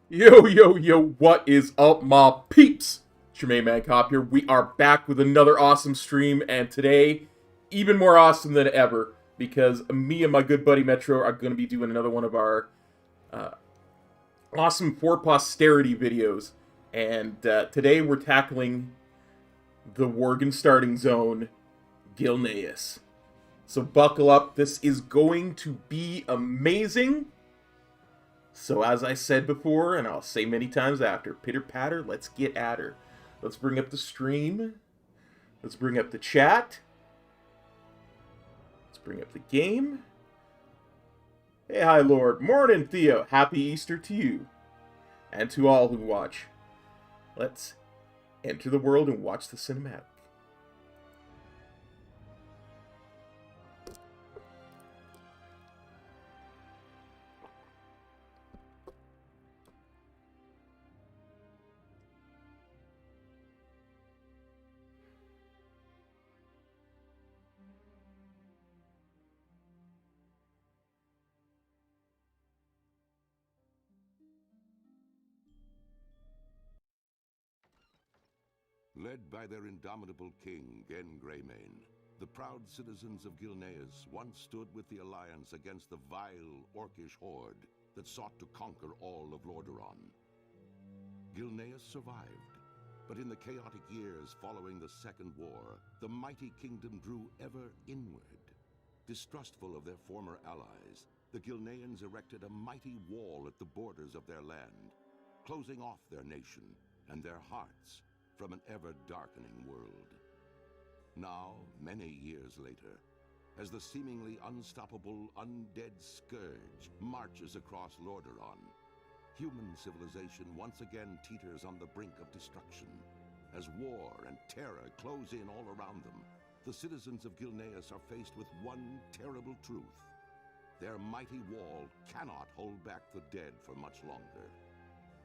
Yo, what is up, my peeps? It's your main man, Kop here. We are back with another awesome stream, and today, even more awesome than ever, because me and my good buddy Metro are going to be doing another one of our awesome For Posterity videos. And today we're tackling the Worgen starting zone, Gilneas. So buckle up, this is going to be amazing. So as I said before, and I'll say many times after, pitter patter, let's get at her. Let's bring up the stream. Let's bring up the chat. Let's bring up the game. Hey, hi, Lord. Morning, Theo. Happy Easter to you. And to all who watch. Let's enter the world and watch the cinematic. Led by their indomitable king, Gen Greymane, the proud citizens of Gilneas once stood with the Alliance against the vile, orcish horde that sought to conquer all of Lordaeron. Gilneas survived, but in the chaotic years following the Second War, the mighty kingdom drew ever inward. Distrustful of their former allies, the Gilneans erected a mighty wall at the borders of their land, closing off their nation and their hearts from an ever-darkening world. Now, many years later, as the seemingly unstoppable undead scourge marches across Lordaeron, human civilization once again teeters on the brink of destruction. As war and terror close in all around them, the citizens of Gilneas are faced with one terrible truth. Their mighty wall cannot hold back the dead for much longer.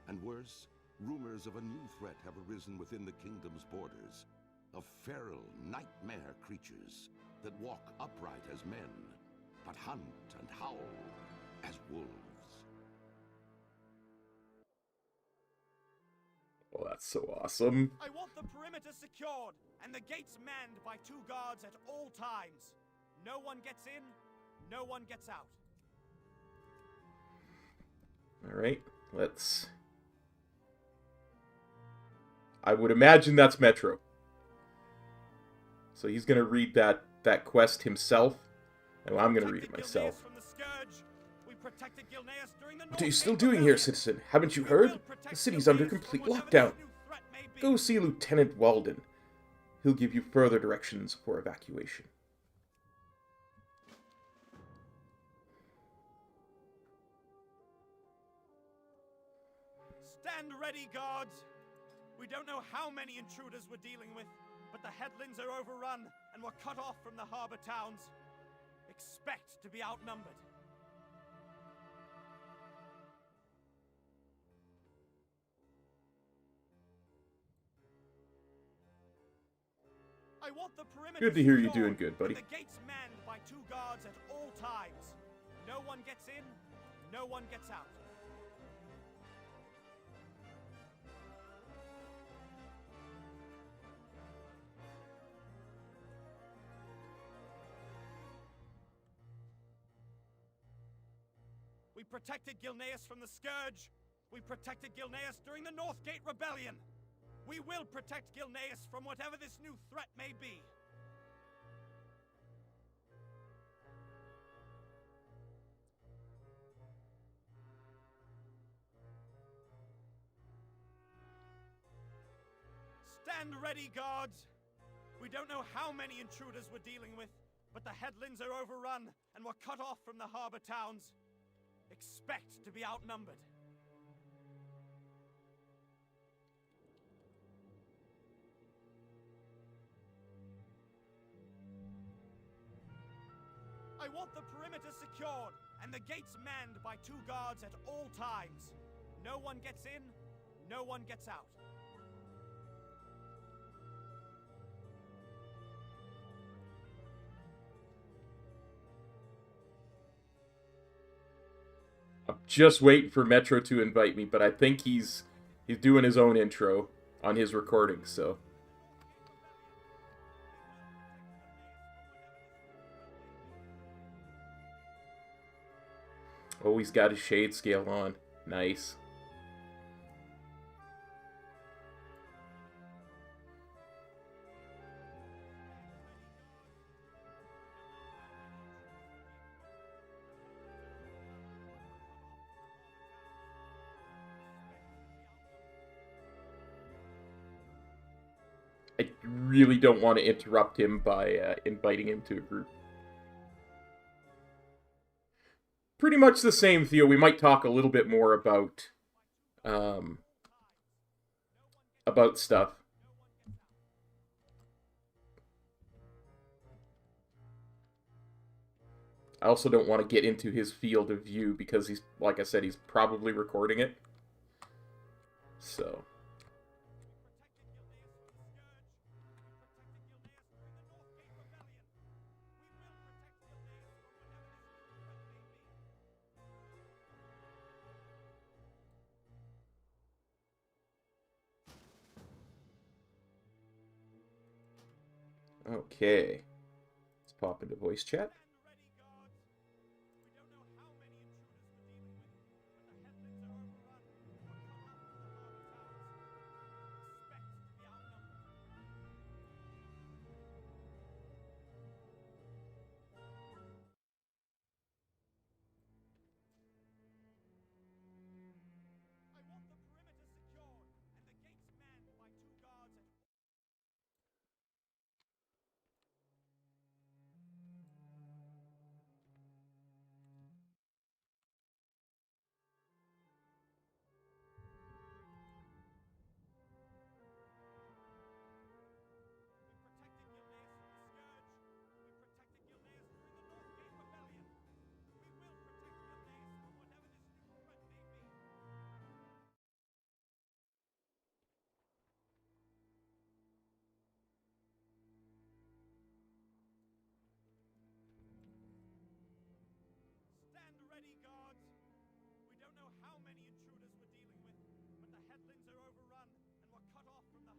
And worse, rumors of a new threat have arisen within the kingdom's borders, of feral nightmare creatures that walk upright as men, but hunt and howl as wolves. Well, that's so awesome. I want the perimeter secured and the gates manned by 2 guards at all times. No one gets in, no one gets out. Alright, let's... I would imagine that's Metro. So he's going to read that quest himself, and I'm going to read it myself. What are you still doing here, citizen? Haven't you heard? The city's under complete lockdown. Go see Lieutenant Walden. He'll give you further directions for evacuation. Stand ready, guards! We don't know how many intruders we're dealing with, but the headlands are overrun and we're cut off from the harbor towns. Expect to be outnumbered. I want the perimeter Good to hear you secure doing good, buddy. and the gates manned by 2 guards at all times. No one gets in, no one gets out. We protected Gilneas from the Scourge. We protected Gilneas during the Northgate Rebellion. We will protect Gilneas from whatever this new threat may be. Stand ready, guards! We don't know how many intruders we're dealing with, but the headlands are overrun and we're cut off from the harbor towns. Expect to be outnumbered. I want the perimeter secured and the gates manned by 2 guards at all times. No one gets in, no one gets out. I'm just waiting for Metro to invite me, but I think he's doing his own intro on his recording, so. Oh, he's got his shade scale on. Nice. I really don't want to interrupt him by inviting him to a group. Pretty much the same, Theo. We might talk a little bit more about stuff. I also don't want to get into his field of view because he's, like I said, he's probably recording it. So. Okay. Let's pop into voice chat.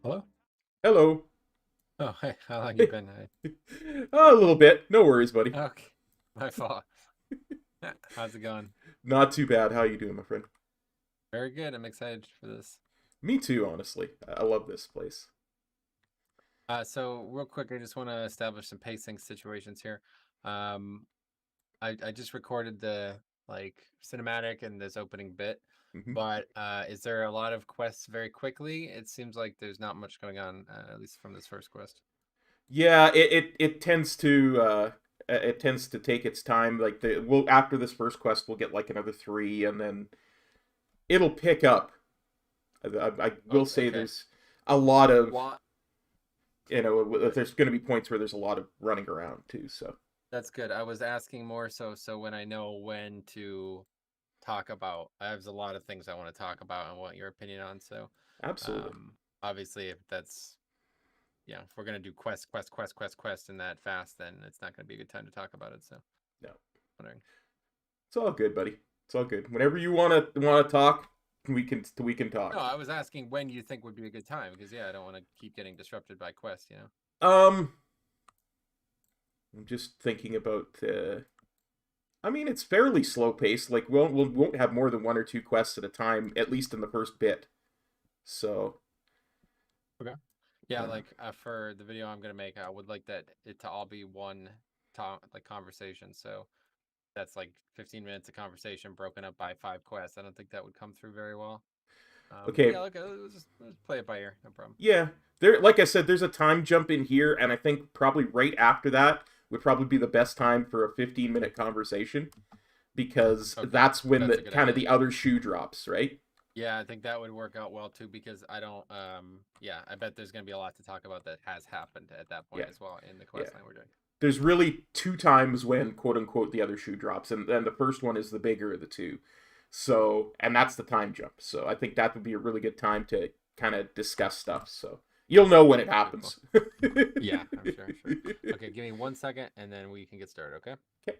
Hello? Hello. Oh, hey, how long you been? Oh, a little bit. No worries, buddy. Okay, my fault. How's it going? Not too bad. How you doing, my friend? Very good. I'm excited for this. Me too, honestly. I love this place. So real quick, I just want to establish some pacing situations here. I just recorded the cinematic and this opening bit, but is there a lot of quests very quickly? It seems like there's not much going on, at least from this first quest. Yeah, it tends to take its time. Like after this first quest, we'll get like another 3, and then it'll pick up I will say okay. there's a lot of, Well, there's going to be points where there's a lot of running around too. So that's good. I was asking more so when I know when to talk about. I have a lot of things I want to talk about and want your opinion on. So, absolutely. obviously, if that's if we're gonna do quest and that fast, then it's not gonna be a good time to talk about it. So, No, wondering. it's all good, buddy. It's all good. Whenever you wanna talk, we can talk. No, I was asking when you think would be a good time because I don't want to keep getting disrupted by quest. I'm just thinking about. I mean, it's fairly slow paced. Like we won't have more than one or two quests at a time, at least in the first bit. So. Okay. Yeah, like for the video I'm gonna make, I would like that it to all be one conversation. So that's like 15 minutes of conversation broken up by 5 quests. I don't think that would come through very well. Okay. Yeah, let's play it by ear. No problem. Yeah, like I said, there's a time jump in here, and I think probably right after that would probably be the best time for a 15-minute conversation, because that's when the kind of the other shoe drops, right? Yeah, I think that would work out well too, because I don't. I bet there's gonna be a lot to talk about that has happened at that point as well in the quest line we're doing. There's really 2 times when quote unquote the other shoe drops, and then the first one is the bigger of the two. So, and that's the time jump. So I think that would be a really good time to kind of discuss stuff. So you'll know when it happens. Yeah, I'm sure. Okay, give me 1 second, and then we can get started. Okay. Okay.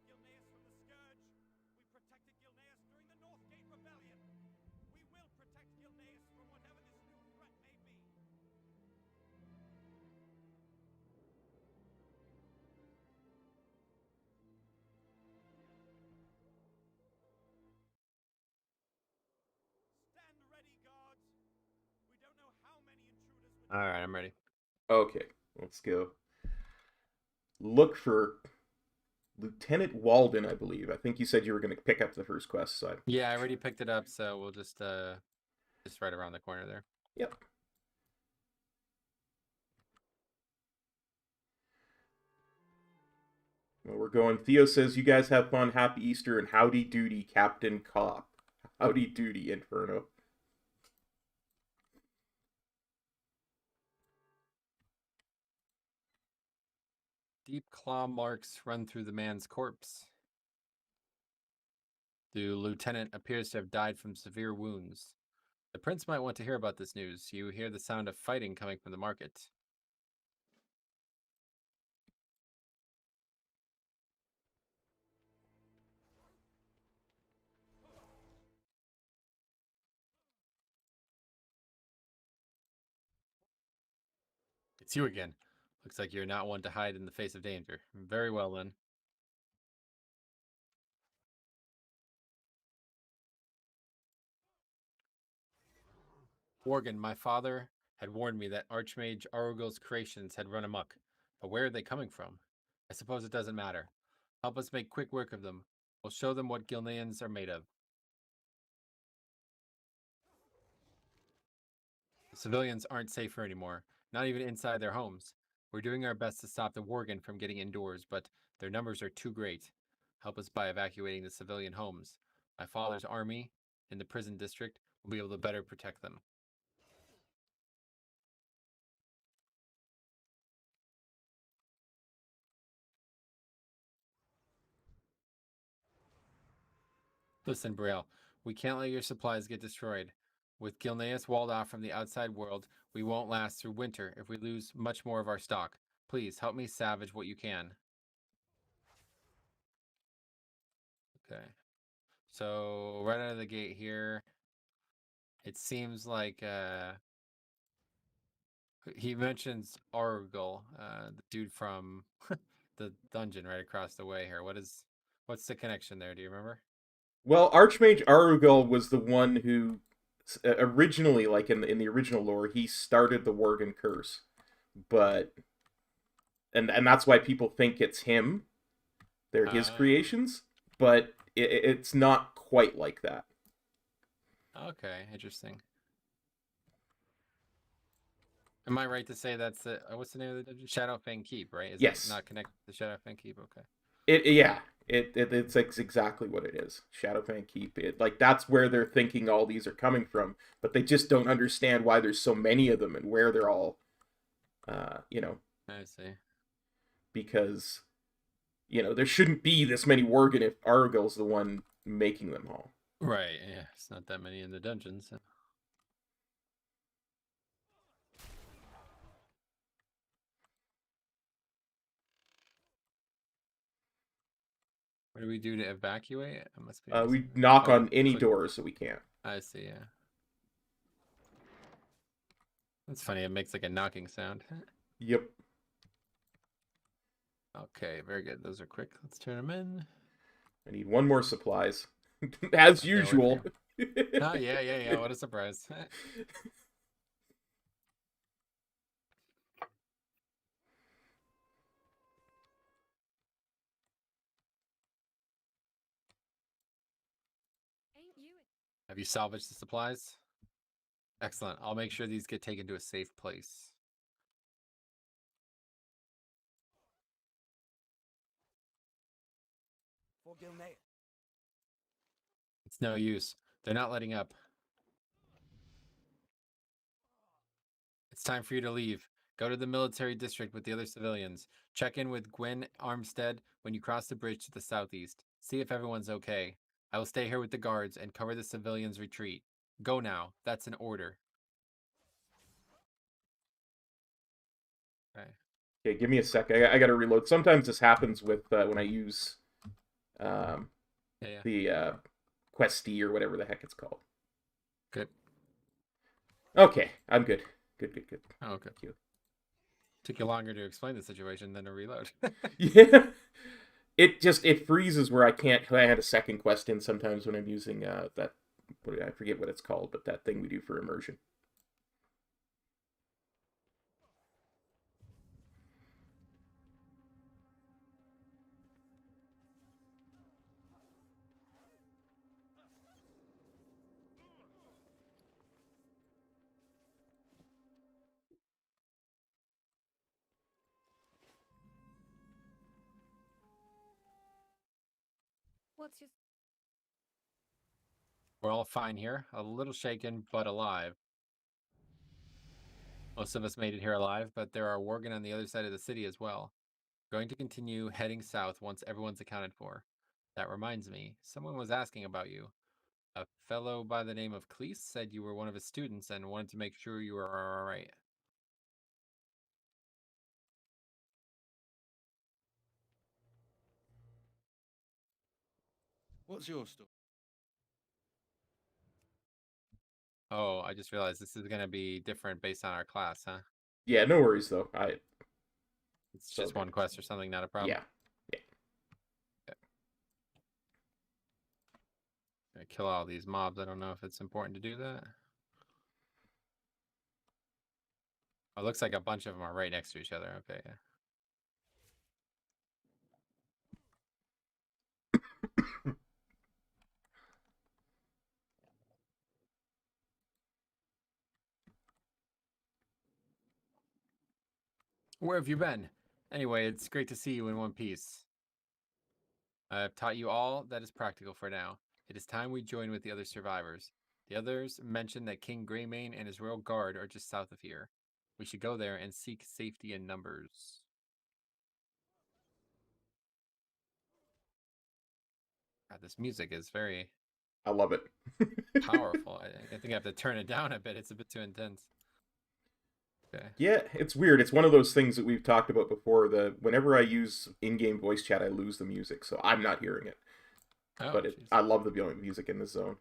Gilneas from the scourge. We protected Gilneas during the Northgate Rebellion. We will protect Gilneas from whatever this new threat may be. Stand ready, guards. We don't know how many intruders would... All right, I'm ready. Okay, let's go. Look for Lieutenant Walden, I believe. I think you said you were going to pick up the first quest side. Yeah, I already picked it up, so we'll just right around the corner there. Yep. Well, we're going. Theo says, "You guys have fun. Happy Easter and howdy doody, Captain Kop. Howdy doody, Inferno." Deep claw marks run through the man's corpse. The lieutenant appears to have died from severe wounds. The prince might want to hear about this news. You hear the sound of fighting coming from the market. It's you again. Looks like you're not one to hide in the face of danger. Very well, then. Worgen, my father, had warned me that Archmage Arugel's creations had run amok. But where are they coming from? I suppose it doesn't matter. Help us make quick work of them. We'll show them what Gilneans are made of. The civilians aren't safer anymore, not even inside their homes. We're doing our best to stop the Worgen from getting indoors, but their numbers are too great. Help us by evacuating the civilian homes. My father's army in the prison district will be able to better protect them. Listen, Braille, we can't let your supplies get destroyed. With Gilneas walled off from the outside world, we won't last through winter if we lose much more of our stock. Please, help me salvage what you can. Okay. So, right out of the gate here, it seems like he mentions Arugel, the dude from the dungeon right across the way here. What's the connection there? Do you remember? Well, Archmage Arugel was the one who originally, like in the original lore, he started the Worgen curse, but and that's why people think it's him. They're his creations, but it's not quite like that. Okay, interesting. Am I right to say that's the what's the name of the dungeon? Shadowfang Keep, right? Is it Yes. not connected to Shadowfang Keep? Okay. Yeah. It's exactly what it is. Shadowfang Keep. It like that's where they're thinking all these are coming from, but they just don't understand why there's so many of them and where they're all, you know, I see. because there shouldn't be this many Worgen if Argyl's the one making them all. Right, yeah. It's not that many in the dungeons. So. What do we do to evacuate? It must be We knock oh, on any click. doors so we can't. I see, yeah. That's funny, it makes like a knocking sound. Yep. Okay, very good. Those are quick. Let's turn them in. I need one more supplies, as Okay, usual. Oh, yeah. What a surprise. Have you salvaged the supplies? Excellent. I'll make sure these get taken to a safe place. For Gilneas. It's no use. They're not letting up. It's time for you to leave. Go to the military district with the other civilians. Check in with Gwen Armstead when you cross the bridge to the southeast. See if everyone's okay. I will stay here with the guards and cover the civilians' retreat. Go now. That's an order. Okay. Okay, give me a sec. I got to reload. Sometimes this happens with when I use Yeah. the Questy or whatever the heck it's called. Good. Okay, I'm good. Good. Oh, okay. Thank you. Took you longer to explain the situation than to reload. Yeah. It freezes where I can't add a second quest in sometimes when I'm using that. I forget what it's called, but that thing we do for immersion. What's your... We're all fine here. A little shaken, but alive. Most of us made it here alive, but there are Worgen on the other side of the city as well. Going to continue heading south once everyone's accounted for. That reminds me, someone was asking about you. A fellow by the name of Cleese said you were one of his students and wanted to make sure you were all right. What's your story? Oh, I just realized this is going to be different based on our class, huh? Yeah, no worries though. It's just one quest or something, not a problem. Yeah. I kill all these mobs. I don't know if it's important to do that. Oh, it looks like a bunch of them are right next to each other. Okay, yeah. Where have you been? Anyway, it's great to see you in one piece. I've taught you all that is practical for now. It is time we join with the other survivors. The others mentioned that King Greymane and his royal guard are just south of here. We should go there and seek safety in numbers. God, this music is very I love it. powerful. I think I have to turn it down a bit. It's a bit too intense. Okay. Yeah, it's weird. It's one of those things that we've talked about before. Whenever I use in-game voice chat, I lose the music, so I'm not hearing it. Oh, But I love the music in this zone.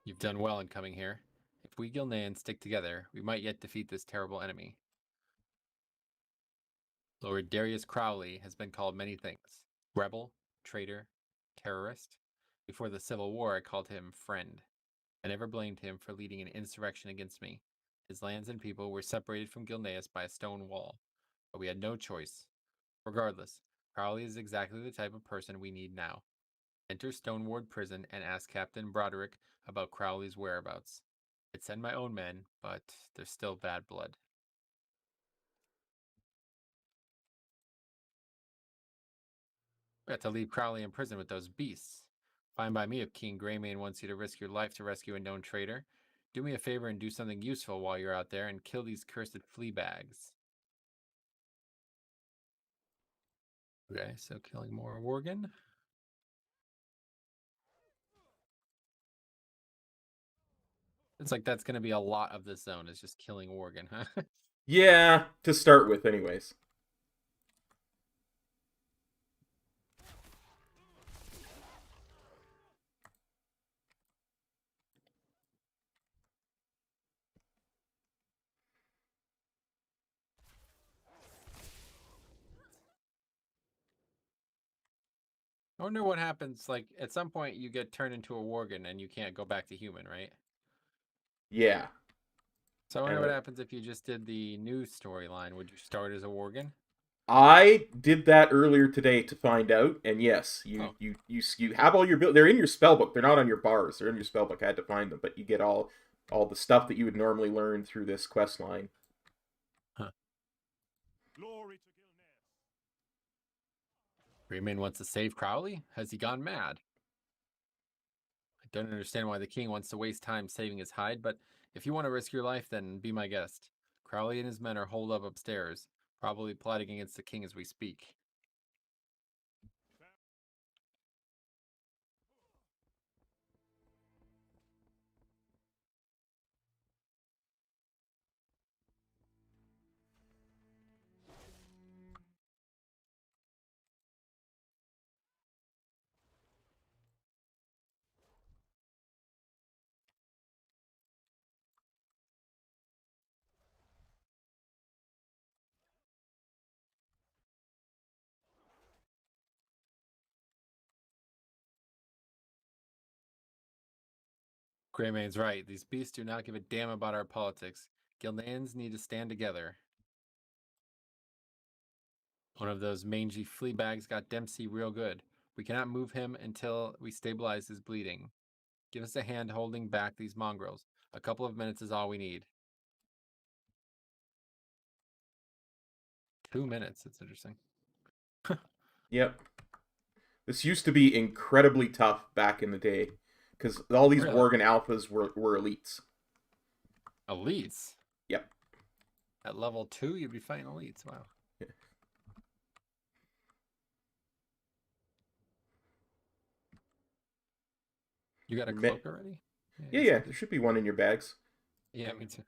You've done well in coming here. If we Gilneans stick together, we might yet defeat this terrible enemy. Lord Darius Crowley has been called many things. Rebel, traitor, terrorist. Before the Civil War, I called him friend. I never blamed him for leading an insurrection against me. His lands and people were separated from Gilneas by a stone wall, but we had no choice. Regardless, Crowley is exactly the type of person we need now. Enter Stoneward Prison and ask Captain Broderick about Crowley's whereabouts. I'd send my own men, but there's still bad blood. We have to leave Crowley in prison with those beasts. Fine by me if King Greymane wants you to risk your life to rescue a known traitor. Do me a favor and do something useful while you're out there and kill these cursed flea bags. Okay, so killing more Worgen. It's like that's going to be a lot of this zone, is just killing Worgen, huh? Yeah, to start with, anyways. I wonder what happens, like, at some point you get turned into a Worgen and you can't go back to human, right? Yeah. So I wonder what happens if you just did the new storyline. Would you start as a Worgen? I did that earlier today to find out, and yes, you have all your they're in your spellbook. They're not on your bars. They're in your spellbook. I had to find them, but you get all the stuff that you would normally learn through this quest line. Huh. Glory to Gilneas. Greymane wants to save Crowley? Has he gone mad? I don't understand why the king wants to waste time saving his hide, but if you want to risk your life, then be my guest. Crowley and his men are holed up upstairs, probably plotting against the king as we speak. Greymane's right. These beasts do not give a damn about our politics. Gilneans need to stand together. One of those mangy flea bags got Dempsey real good. We cannot move him until we stabilize his bleeding. Give us a hand holding back these mongrels. A couple of minutes is all we need. 2 minutes. That's interesting. Yep. This used to be incredibly tough back in the day, because all these Really? Worgen alphas were elites. Elites? Yep. At level 2, you'd be fighting elites. Wow. You got a cloak already? Yeah. There should be one in your bags. Yeah, me too.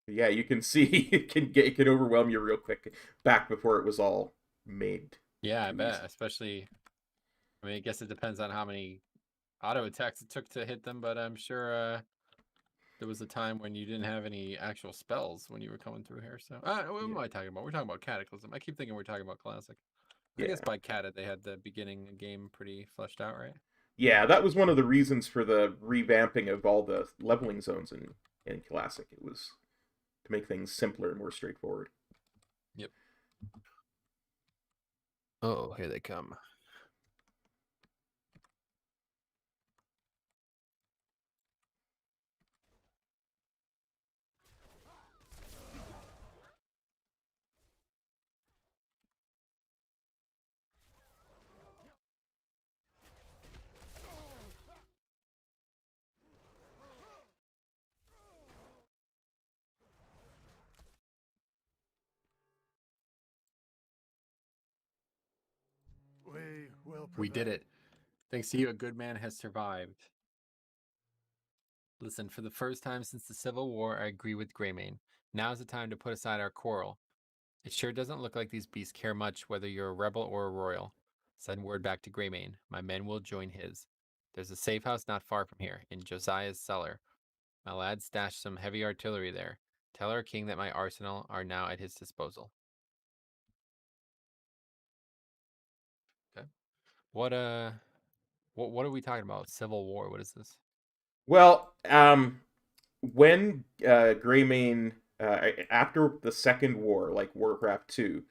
Yeah, you can see it can overwhelm you real quick back before it was all made. Yeah, I bet. Especially, I mean, I guess it depends on how many auto attacks it took to hit them, but I'm sure there was a time when you didn't have any actual spells when you were coming through here. So, what am I talking about? We're talking about Cataclysm. I keep thinking we're talking about Classic. I guess by Cata they had the beginning game pretty fleshed out, right? Yeah, that was one of the reasons for the revamping of all the leveling zones in Classic. It was to make things simpler and more straightforward. Yep. Oh, here they come. We did it. Thanks to you, a good man has survived. Listen, for the first time since the Civil War, I agree with Greymane. Now's the time to put aside our quarrel. It sure doesn't look like these beasts care much whether you're a rebel or a royal. Send word back to Greymane. My men will join his. There's a safe house not far from here, in Josiah's cellar. My lad stashed some heavy artillery there. Tell our king that my arsenal are now at his disposal. Okay. What are we talking about? Civil War? What is this? Well, when Greymane, after the Second War, like Warcraft 2,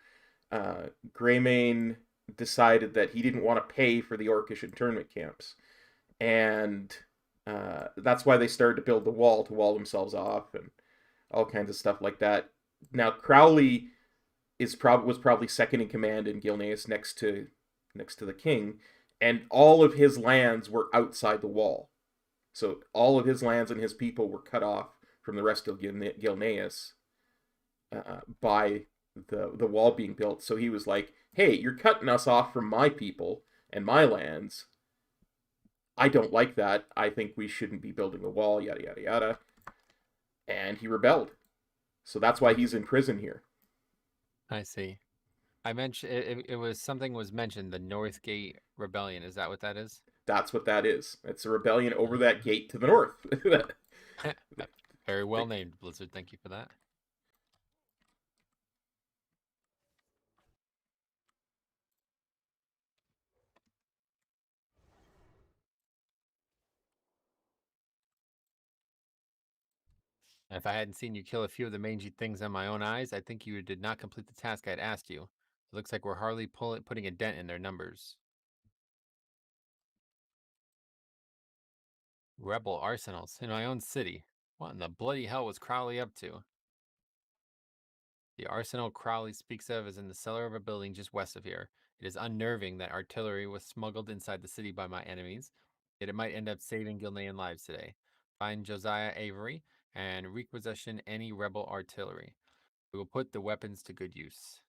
Greymane decided that he didn't want to pay for the Orcish internment camps. And that's why they started to build the wall to wall themselves off and all kinds of stuff like that. Now, Crowley was probably second in command in Gilneas next to the king, and all of his lands were outside the wall. So all of his lands and his people were cut off from the rest of Gilneas by the wall being built. So he was like, "Hey, you're cutting us off from my people and my lands. I don't like that. I think we shouldn't be building the wall, yada, yada, yada." And he rebelled. So that's why he's in prison here. I see. I mentioned it was something was mentioned, the Northgate Rebellion. Is that what that is? That's what that is. It's a rebellion over that gate to the north. Very well named, Blizzard. Thank you for that. If I hadn't seen you kill a few of the mangy things on my own eyes, I think you did not complete the task I'd asked you. It looks like we're hardly putting a dent in their numbers. Rebel arsenals in my own city. What in the bloody hell was Crowley up to? The arsenal Crowley speaks of is in the cellar of a building just west of here. It is unnerving that artillery was smuggled inside the city by my enemies, yet it might end up saving Gilnean lives today. Find Josiah Avery and requisition any rebel artillery. We will put the weapons to good use.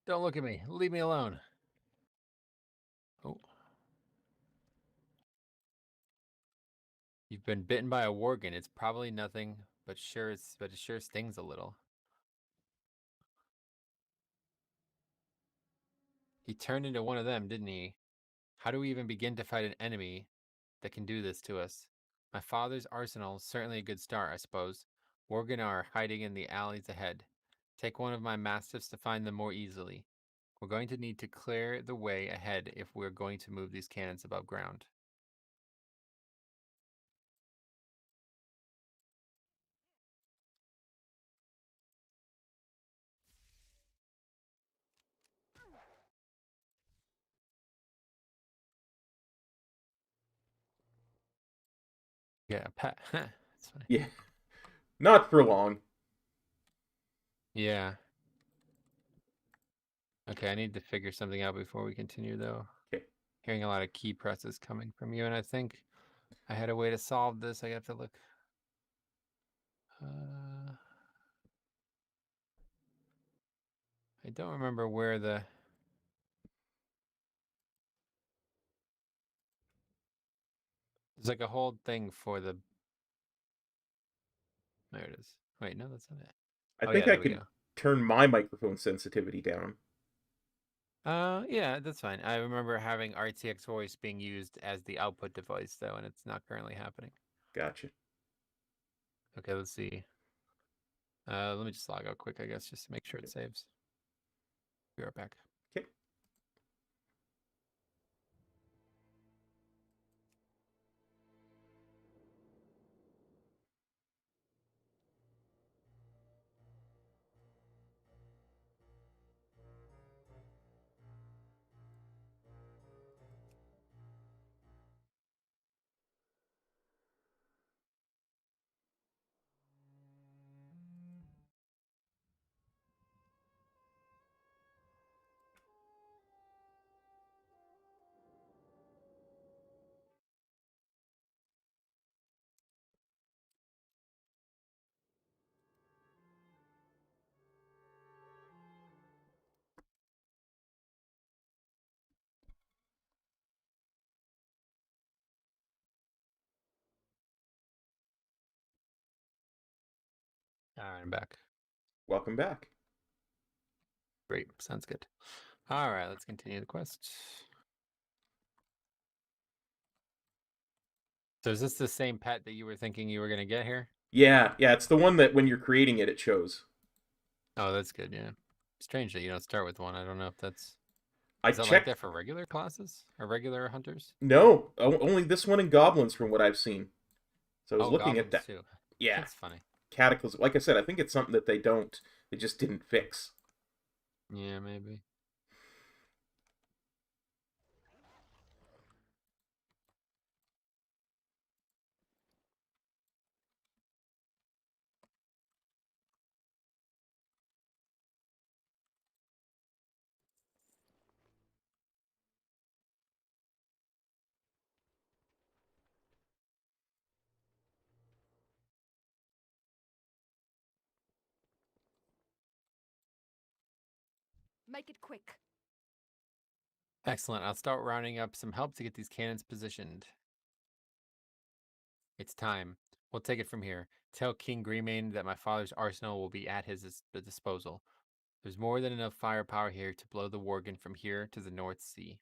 Don't look at me. Leave me alone. Oh. You've been bitten by a worgen. It's probably nothing, but it sure stings a little. He turned into one of them, didn't he? How do we even begin to fight an enemy that can do this to us? My father's arsenal is certainly a good start, I suppose. Worgen are hiding in the alleys ahead. Take one of my mastiffs to find them more easily. We're going to need to clear the way ahead if we're going to move these cannons above ground. Yeah, Pat. That's funny. Yeah. Not for long. Yeah. Okay, I need to figure something out before we continue, though. Okay. Hearing a lot of key presses coming from you, and I think I had a way to solve this. I have to look. I don't remember where the... There's like a whole thing for the... There it is. Wait, no, that's not it. I Oh, think yeah, I there we can go. turn my microphone sensitivity down. Yeah, that's fine. I remember having RTX voice being used as the output device, though, and it's not currently happening. Gotcha. Okay, let's see. Let me just log out quick, I guess, just to make sure it saves. Be right back. Okay. All right, I'm back. Welcome back. Great. Sounds good. All right, let's continue the quest. So is this the same pet that you were thinking you were going to get here? Yeah, it's the one that when you're creating it, it shows. Oh, that's good, yeah. Strange that you don't start with one. I don't know if that's... I Is that like checked. that for regular classes? Or regular hunters? No, only this one in goblins from what I've seen. So I was Oh, looking at goblins that. too. Yeah, That's funny. cataclysm. Like I said, I think it's something that they just didn't fix. Yeah, maybe. Make it quick. Excellent. I'll start rounding up some help to get these cannons positioned. It's time. We'll take it from here. Tell King Greymane that my father's arsenal will be at his disposal. There's more than enough firepower here to blow the Worgen from here to the North Sea.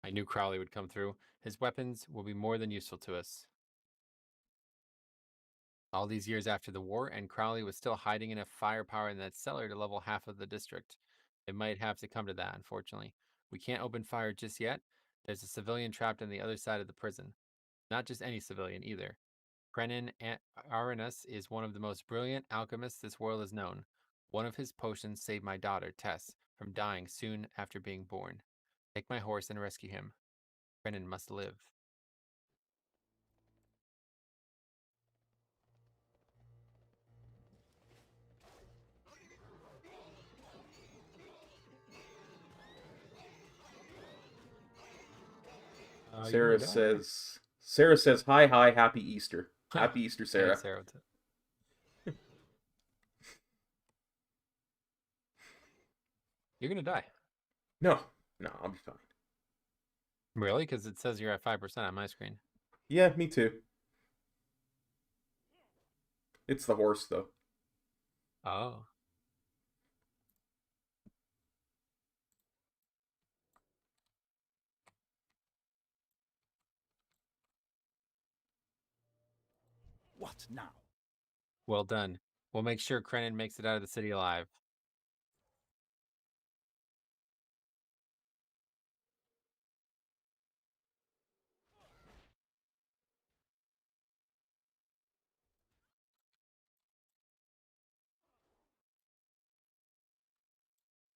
I knew Crowley would come through. His weapons will be more than useful to us. All these years after the war, and Crowley was still hiding enough firepower in that cellar to level half of the district. It might have to come to that, unfortunately. We can't open fire just yet. There's a civilian trapped on the other side of the prison. Not just any civilian, either. Krenin Aranus is one of the most brilliant alchemists this world has known. One of his potions saved my daughter, Tess, from dying soon after being born. Take my horse and rescue him. Krenin must live. Sarah says, hi, happy Easter. Happy Easter, Sarah. Hey, Sarah. You're gonna die. No, I'll be fine. Really? Because it says you're at 5% on my screen. Yeah, me too. It's the horse, though. Oh. What now? Well done. We'll make sure Krenin makes it out of the city alive.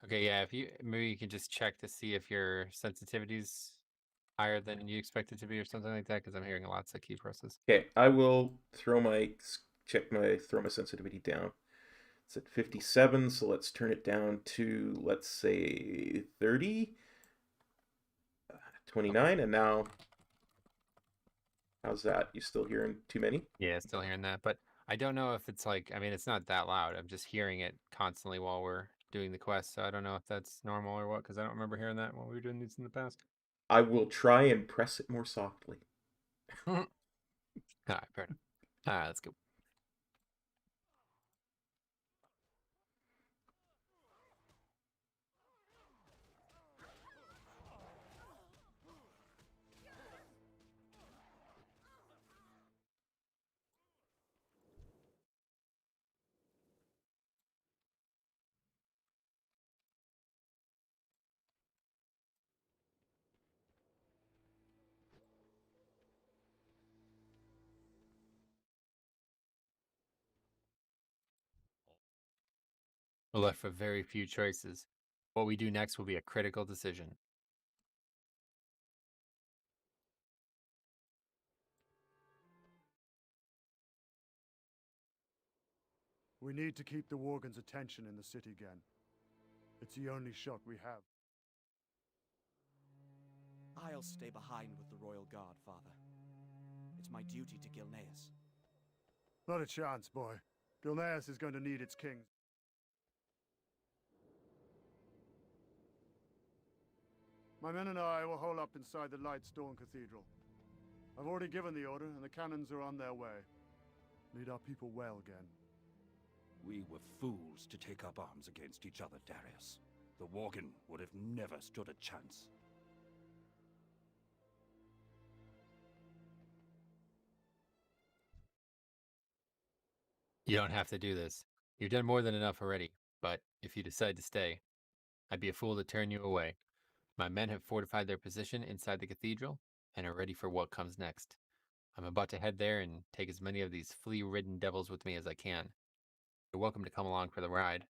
Okay, yeah, if you maybe you can just check to see if your sensitivity's higher than you expect it to be or something like that, because I'm hearing lots of key presses. Okay, I will throw my sensitivity down. It's at 57, so let's turn it down to, let's say, 30, 29, and now, how's that? You still hearing too many? Yeah, still hearing that, but I don't know if it's like, I mean, it's not that loud. I'm just hearing it constantly while we're doing the quest, so I don't know if that's normal or what, because I don't remember hearing that while we were doing these in the past. I will try and press it more softly. All right, fair enough. All right, let's go. We're left with very few choices. What we do next will be a critical decision. We need to keep the Worgen's attention in the city again. It's the only shot we have. I'll stay behind with the Royal Guard, Father. It's my duty to Gilneas. Not a chance, boy. Gilneas is going to need its king. My men and I will hole up inside the Lightstone Cathedral. I've already given the order, and the cannons are on their way. Lead our people well, Gen. We were fools to take up arms against each other, Darius. The Worgen would have never stood a chance. You don't have to do this. You've done more than enough already, but if you decide to stay, I'd be a fool to turn you away. My men have fortified their position inside the cathedral and are ready for what comes next. I'm about to head there and take as many of these flea-ridden devils with me as I can. You're welcome to come along for the ride.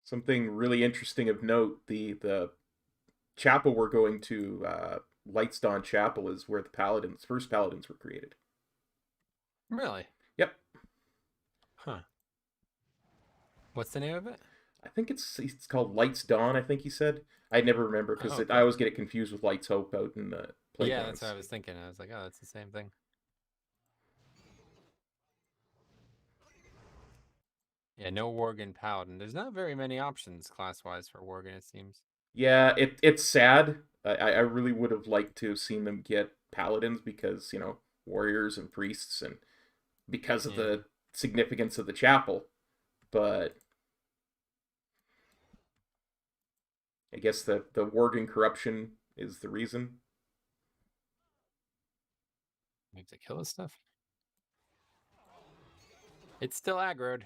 Something really interesting of note: the chapel we're going to, Lightstone Chapel, is where the first paladins were created. Really? Yep. Huh. What's the name of it? I think it's called Light's Dawn. I think he said. I never remember because Oh, I always get it confused with Light's Hope out in the playgrounds. Yeah, that's what I was thinking. I was like, oh, that's the same thing. Yeah, no Worgen Paladin. There's not very many options class-wise for Worgen, it seems. Yeah, it's sad. I really would have liked to have seen them get paladins because, warriors and priests, and because of the significance of the chapel. But I guess the Worgen corruption is the reason. We have to kill this stuff. It's still aggroed.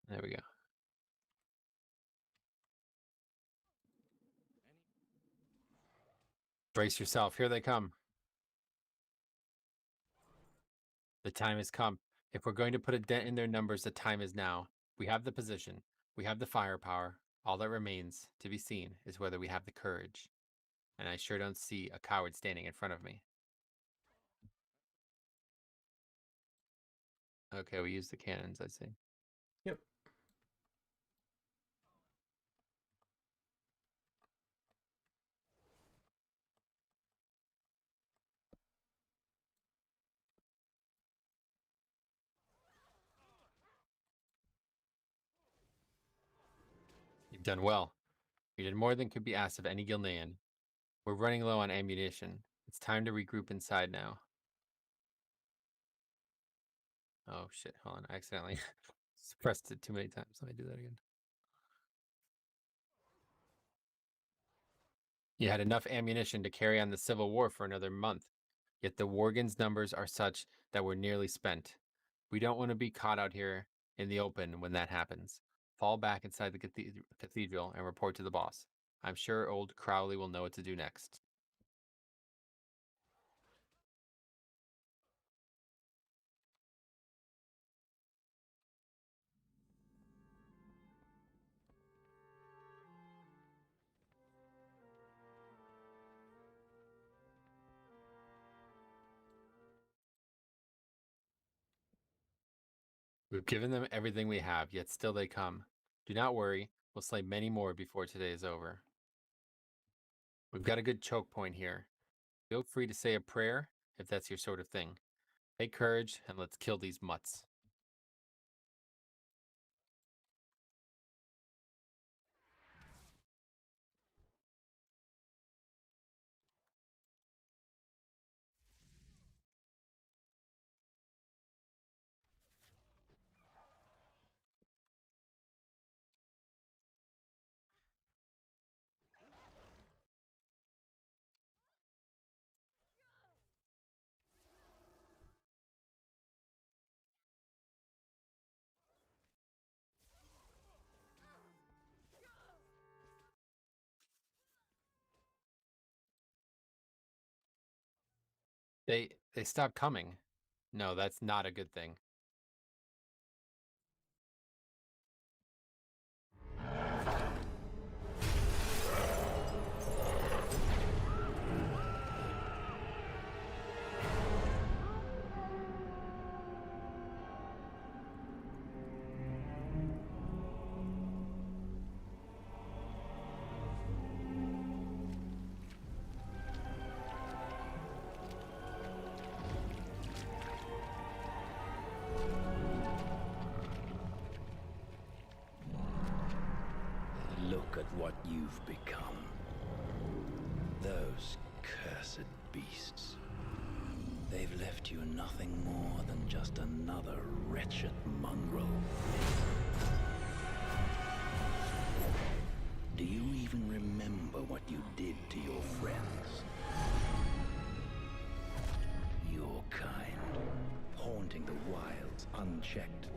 There we go. Brace yourself. Here they come. The time has come. If we're going to put a dent in their numbers, the time is now. We have the position. We have the firepower. All that remains to be seen is whether we have the courage. And I sure don't see a coward standing in front of me. Okay, we use the cannons, I see. Yep. You've done well. You did more than could be asked of any Gilnean. We're running low on ammunition. It's time to regroup inside now. Oh shit, hold on. I accidentally pressed it too many times. Let me do that again. You had enough ammunition to carry on the civil war for another month, yet the Worgen's numbers are such that we're nearly spent. We don't want to be caught out here in the open when that happens. Fall back inside the cathedral and report to the boss. I'm sure old Crowley will know what to do next. We've given them everything we have, yet still they come. Do not worry, we'll slay many more before today is over. We've got a good choke point here. Feel free to say a prayer if that's your sort of thing. Take courage and let's kill these mutts. They stopped coming. No, that's not a good thing. Look at what you've become. Those cursed beasts. They've left you nothing more than just another wretched mongrel. Do you even remember what you did to your friends? Your kind, haunting the wilds unchecked,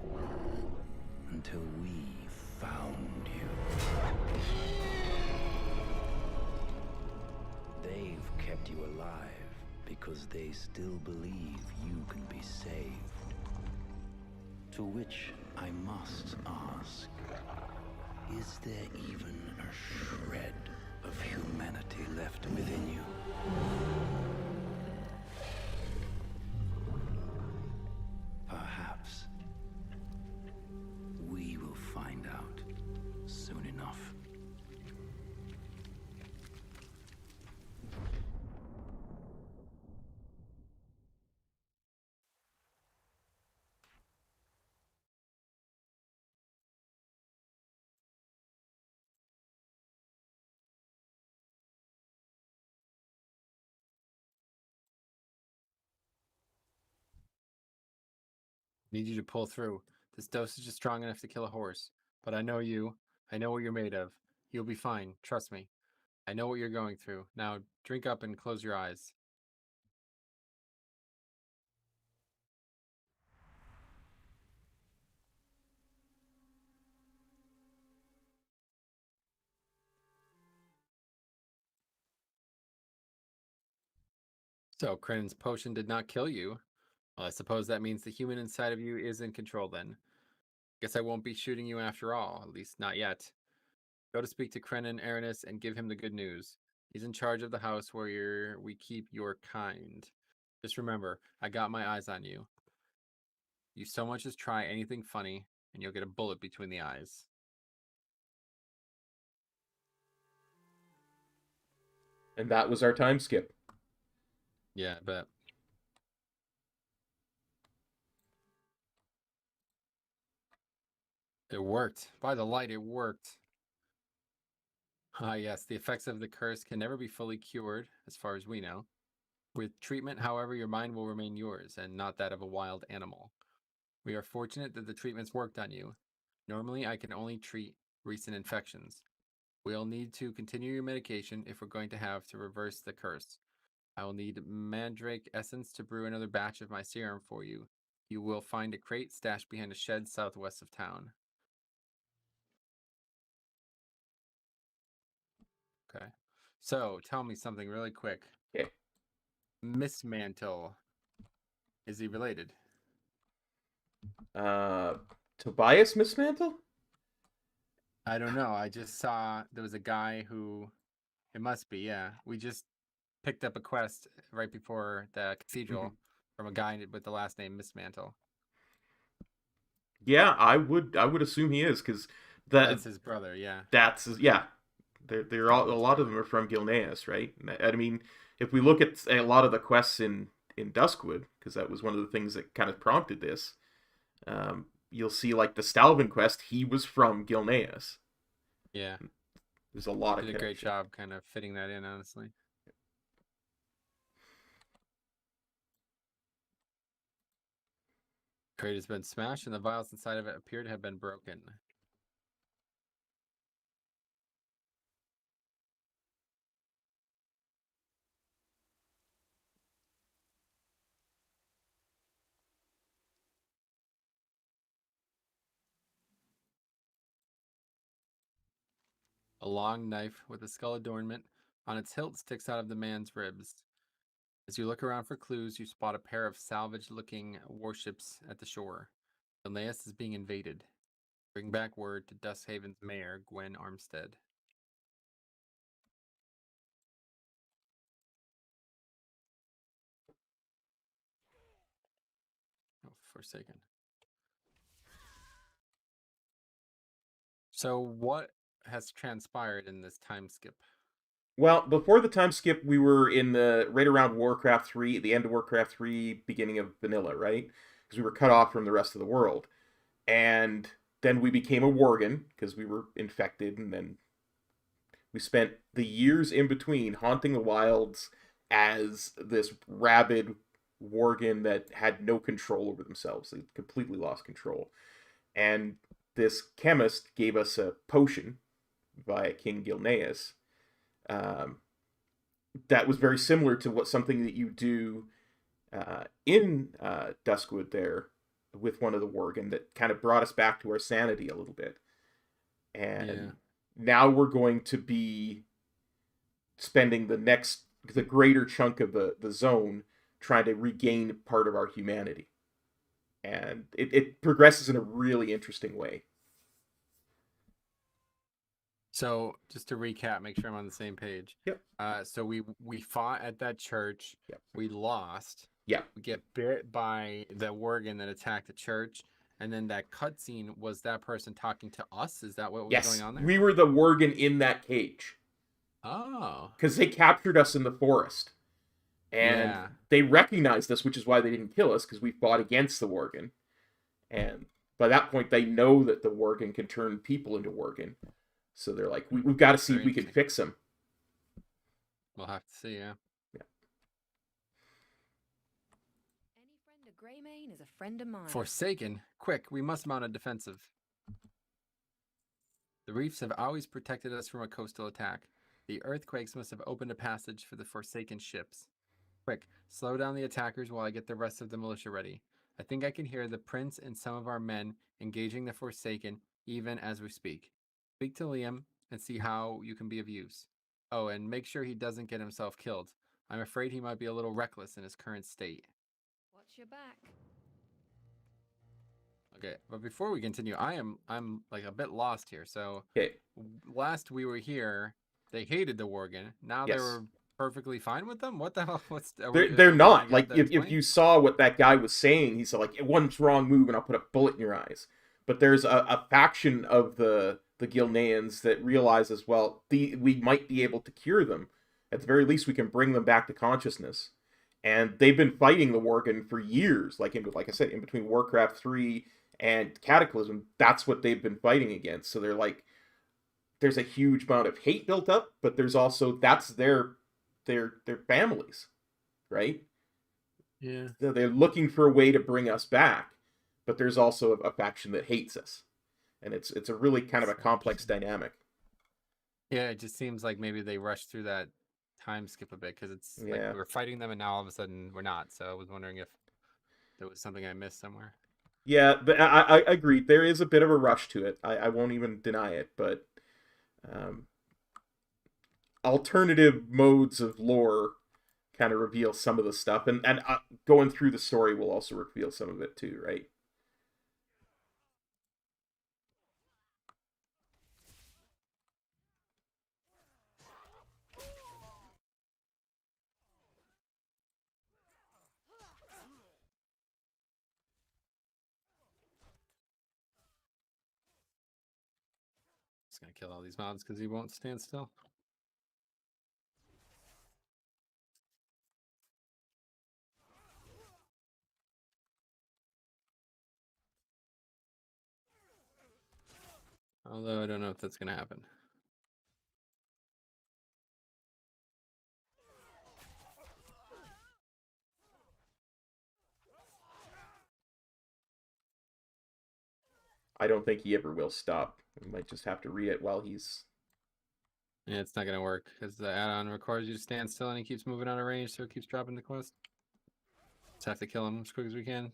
until we found you. They've kept you alive because they still believe you can be saved. To which I must ask, is there even a shred of humanity left within you? Perhaps we will find out soon enough. Need you to pull through. This dosage is strong enough to kill a horse. But I know you. I know what you're made of. You'll be fine. Trust me. I know what you're going through. Now, drink up and close your eyes. So, Cren's potion did not kill you. Well, I suppose that means the human inside of you is in control then. Guess I won't be shooting you after all, at least not yet. Go to speak to Krenin Aranis and give him the good news. He's in charge of the house where we keep your kind. Just remember, I got my eyes on you. You so much as try anything funny, and you'll get a bullet between the eyes. And that was our time skip. Yeah, I bet. It worked. By the light, it worked. Ah, yes, the effects of the curse can never be fully cured, as far as we know. With treatment, however, your mind will remain yours, and not that of a wild animal. We are fortunate that the treatments worked on you. Normally, I can only treat recent infections. We'll need to continue your medication if we're going to have to reverse the curse. I will need mandrake essence to brew another batch of my serum for you. You will find a crate stashed behind a shed southwest of town. Okay. So, tell me something really quick. Okay. Miss Mantle. Is he related? Tobias Mismantle? I don't know. I just saw there was a guy who. It must be, yeah. We just picked up a quest right before the cathedral from a guy with the last name Mismantle. Yeah, I would assume he is, because That's his brother, yeah. yeah. They're all, a lot of them are from Gilneas, right? I mean, if we look at a lot of the quests in Duskwood, because that was one of the things that kind of prompted this, you'll see like the Stalvin quest. He was from Gilneas. Yeah. There's a lot Did of a great job kind of fitting that in, honestly. Crate has been smashed, and the vials inside of it appear to have been broken. A long knife with a skull adornment on its hilt sticks out of the man's ribs. As you look around for clues, you spot a pair of salvage-looking warships at the shore. Gilneas is being invaded. Bring back word to Dusthaven's mayor, Gwen Armstead. Oh, Forsaken. So what has transpired in this time skip? Well, before the time skip, we were in the right around Warcraft 3, the end of Warcraft 3, beginning of Vanilla, right? Because we were cut off from the rest of the world. And then we became a Worgen, because we were infected, and then we spent the years in between haunting the wilds as this rabid Worgen that had no control over themselves. They completely lost control. And this chemist gave us a potion via King Gilneas, um, that was very similar to something that you do in Duskwood there with one of the Worgen that kind of brought us back to our sanity a little bit. And now we're going to be spending the greater chunk of the zone trying to regain part of our humanity. And it progresses in a really interesting way. So just to recap, make sure I'm on the same page. Yep. So we fought at that church. Yep. We lost. Yeah. We get bit by the Worgen that attacked the church. And then that cutscene was that person talking to us? Is that what was going on there? We were the Worgen in that cage. Oh. Because they captured us in the forest. And they recognized us, which is why they didn't kill us, because we fought against the Worgen. And by that point, they know that the Worgen can turn people into Worgen. So they're like, we've got to see if we can fix him. We'll have to see, yeah. Any friend of Greymane is a friend of mine. Forsaken? Quick, we must mount a defensive. The reefs have always protected us from a coastal attack. The earthquakes must have opened a passage for the Forsaken ships. Quick, slow down the attackers while I get the rest of the militia ready. I think I can hear the prince and some of our men engaging the Forsaken even as we speak. Speak to Liam and see how you can be of use. Oh, and make sure he doesn't get himself killed. I'm afraid he might be a little reckless in his current state. Watch your back. Okay, but before we continue, I'm like a bit lost here. So last we were here, they hated the Worgen. Now they were perfectly fine with them. What the hell? They're not. Like if you saw what that guy was saying, he said like one wrong move and I'll put a bullet in your eyes. But there's a faction of the Gilneans that realizes, well, we might be able to cure them. At the very least, we can bring them back to consciousness. And they've been fighting the Worgen for years. Like I said, in between Warcraft 3 and Cataclysm, that's what they've been fighting against. So they're like, there's a huge amount of hate built up, but there's also, that's their families, right? Yeah. So they're looking for a way to bring us back, but there's also a faction that hates us. And it's a really kind of a complex dynamic. Yeah, it just seems like maybe they rushed through that time skip a bit because it's like we were fighting them and now all of a sudden we're not. So I was wondering if there was something I missed somewhere. Yeah, but I agree. There is a bit of a rush to it. I won't even deny it, but alternative modes of lore kind of reveal some of the stuff. And going through the story will also reveal some of it too, right? Just gonna kill all these mobs because he won't stand still. Although I don't know if that's gonna happen. I don't think he ever will stop. We might just have to read it while he's... Yeah, it's not going to work because the add-on requires you to stand still and he keeps moving out of range, so it keeps dropping the quest. Just have to kill him as quick as we can.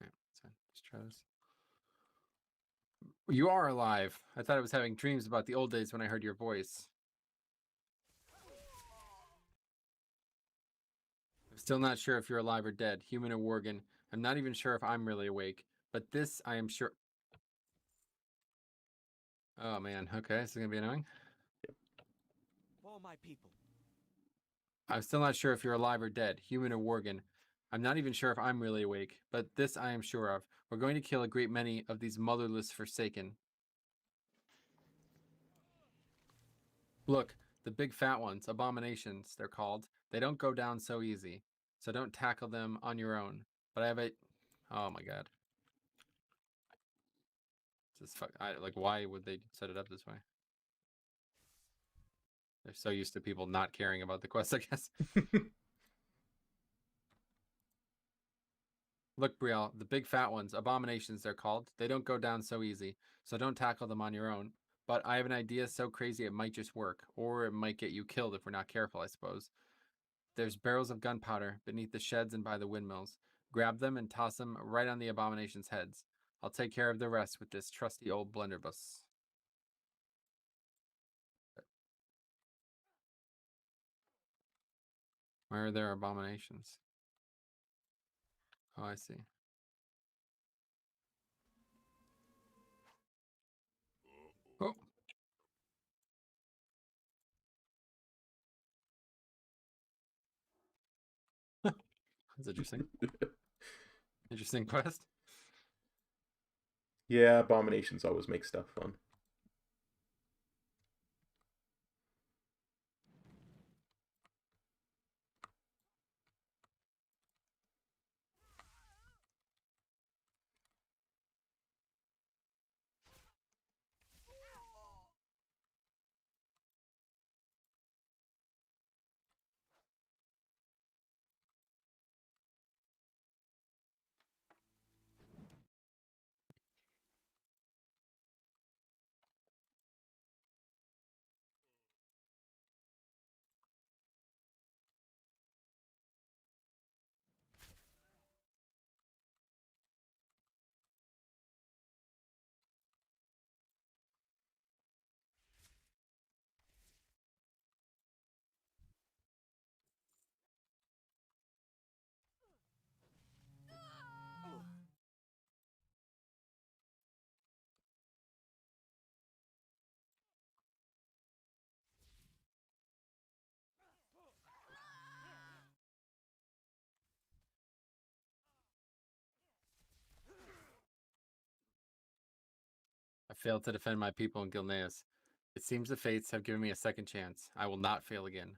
Yeah, that's fine. Let's try this. You are alive. I thought I was having dreams about the old days when I heard your voice. I'm still not sure if you're alive or dead, human or Worgen. I'm not even sure if I'm really awake. But this, I am sure... Oh, man. Okay, this is going to be annoying. For my people. I'm still not sure if you're alive or dead, human or Worgen. I'm not even sure if I'm really awake. But this I am sure of. We're going to kill a great many of these motherless Forsaken. Look, the big fat ones, abominations, they're called. They don't go down so easy. So don't tackle them on your own. But I have a... Oh, my God. Just like, why would they set it up this way? They're so used to people not caring about the quest, I guess. Look, Brielle, the big fat ones, abominations they're called. They don't go down so easy, so don't tackle them on your own. But I have an idea so crazy it might just work, or it might get you killed if we're not careful, I suppose. There's barrels of gunpowder beneath the sheds and by the windmills. Grab them and toss them right on the abominations' heads. I'll take care of the rest with this trusty old blunderbuss. Where are their abominations? Oh, I see. Oh. That's interesting. Interesting quest. Yeah, abominations always make stuff fun. I failed to defend my people in Gilneas. It seems the fates have given me a second chance. I will not fail again.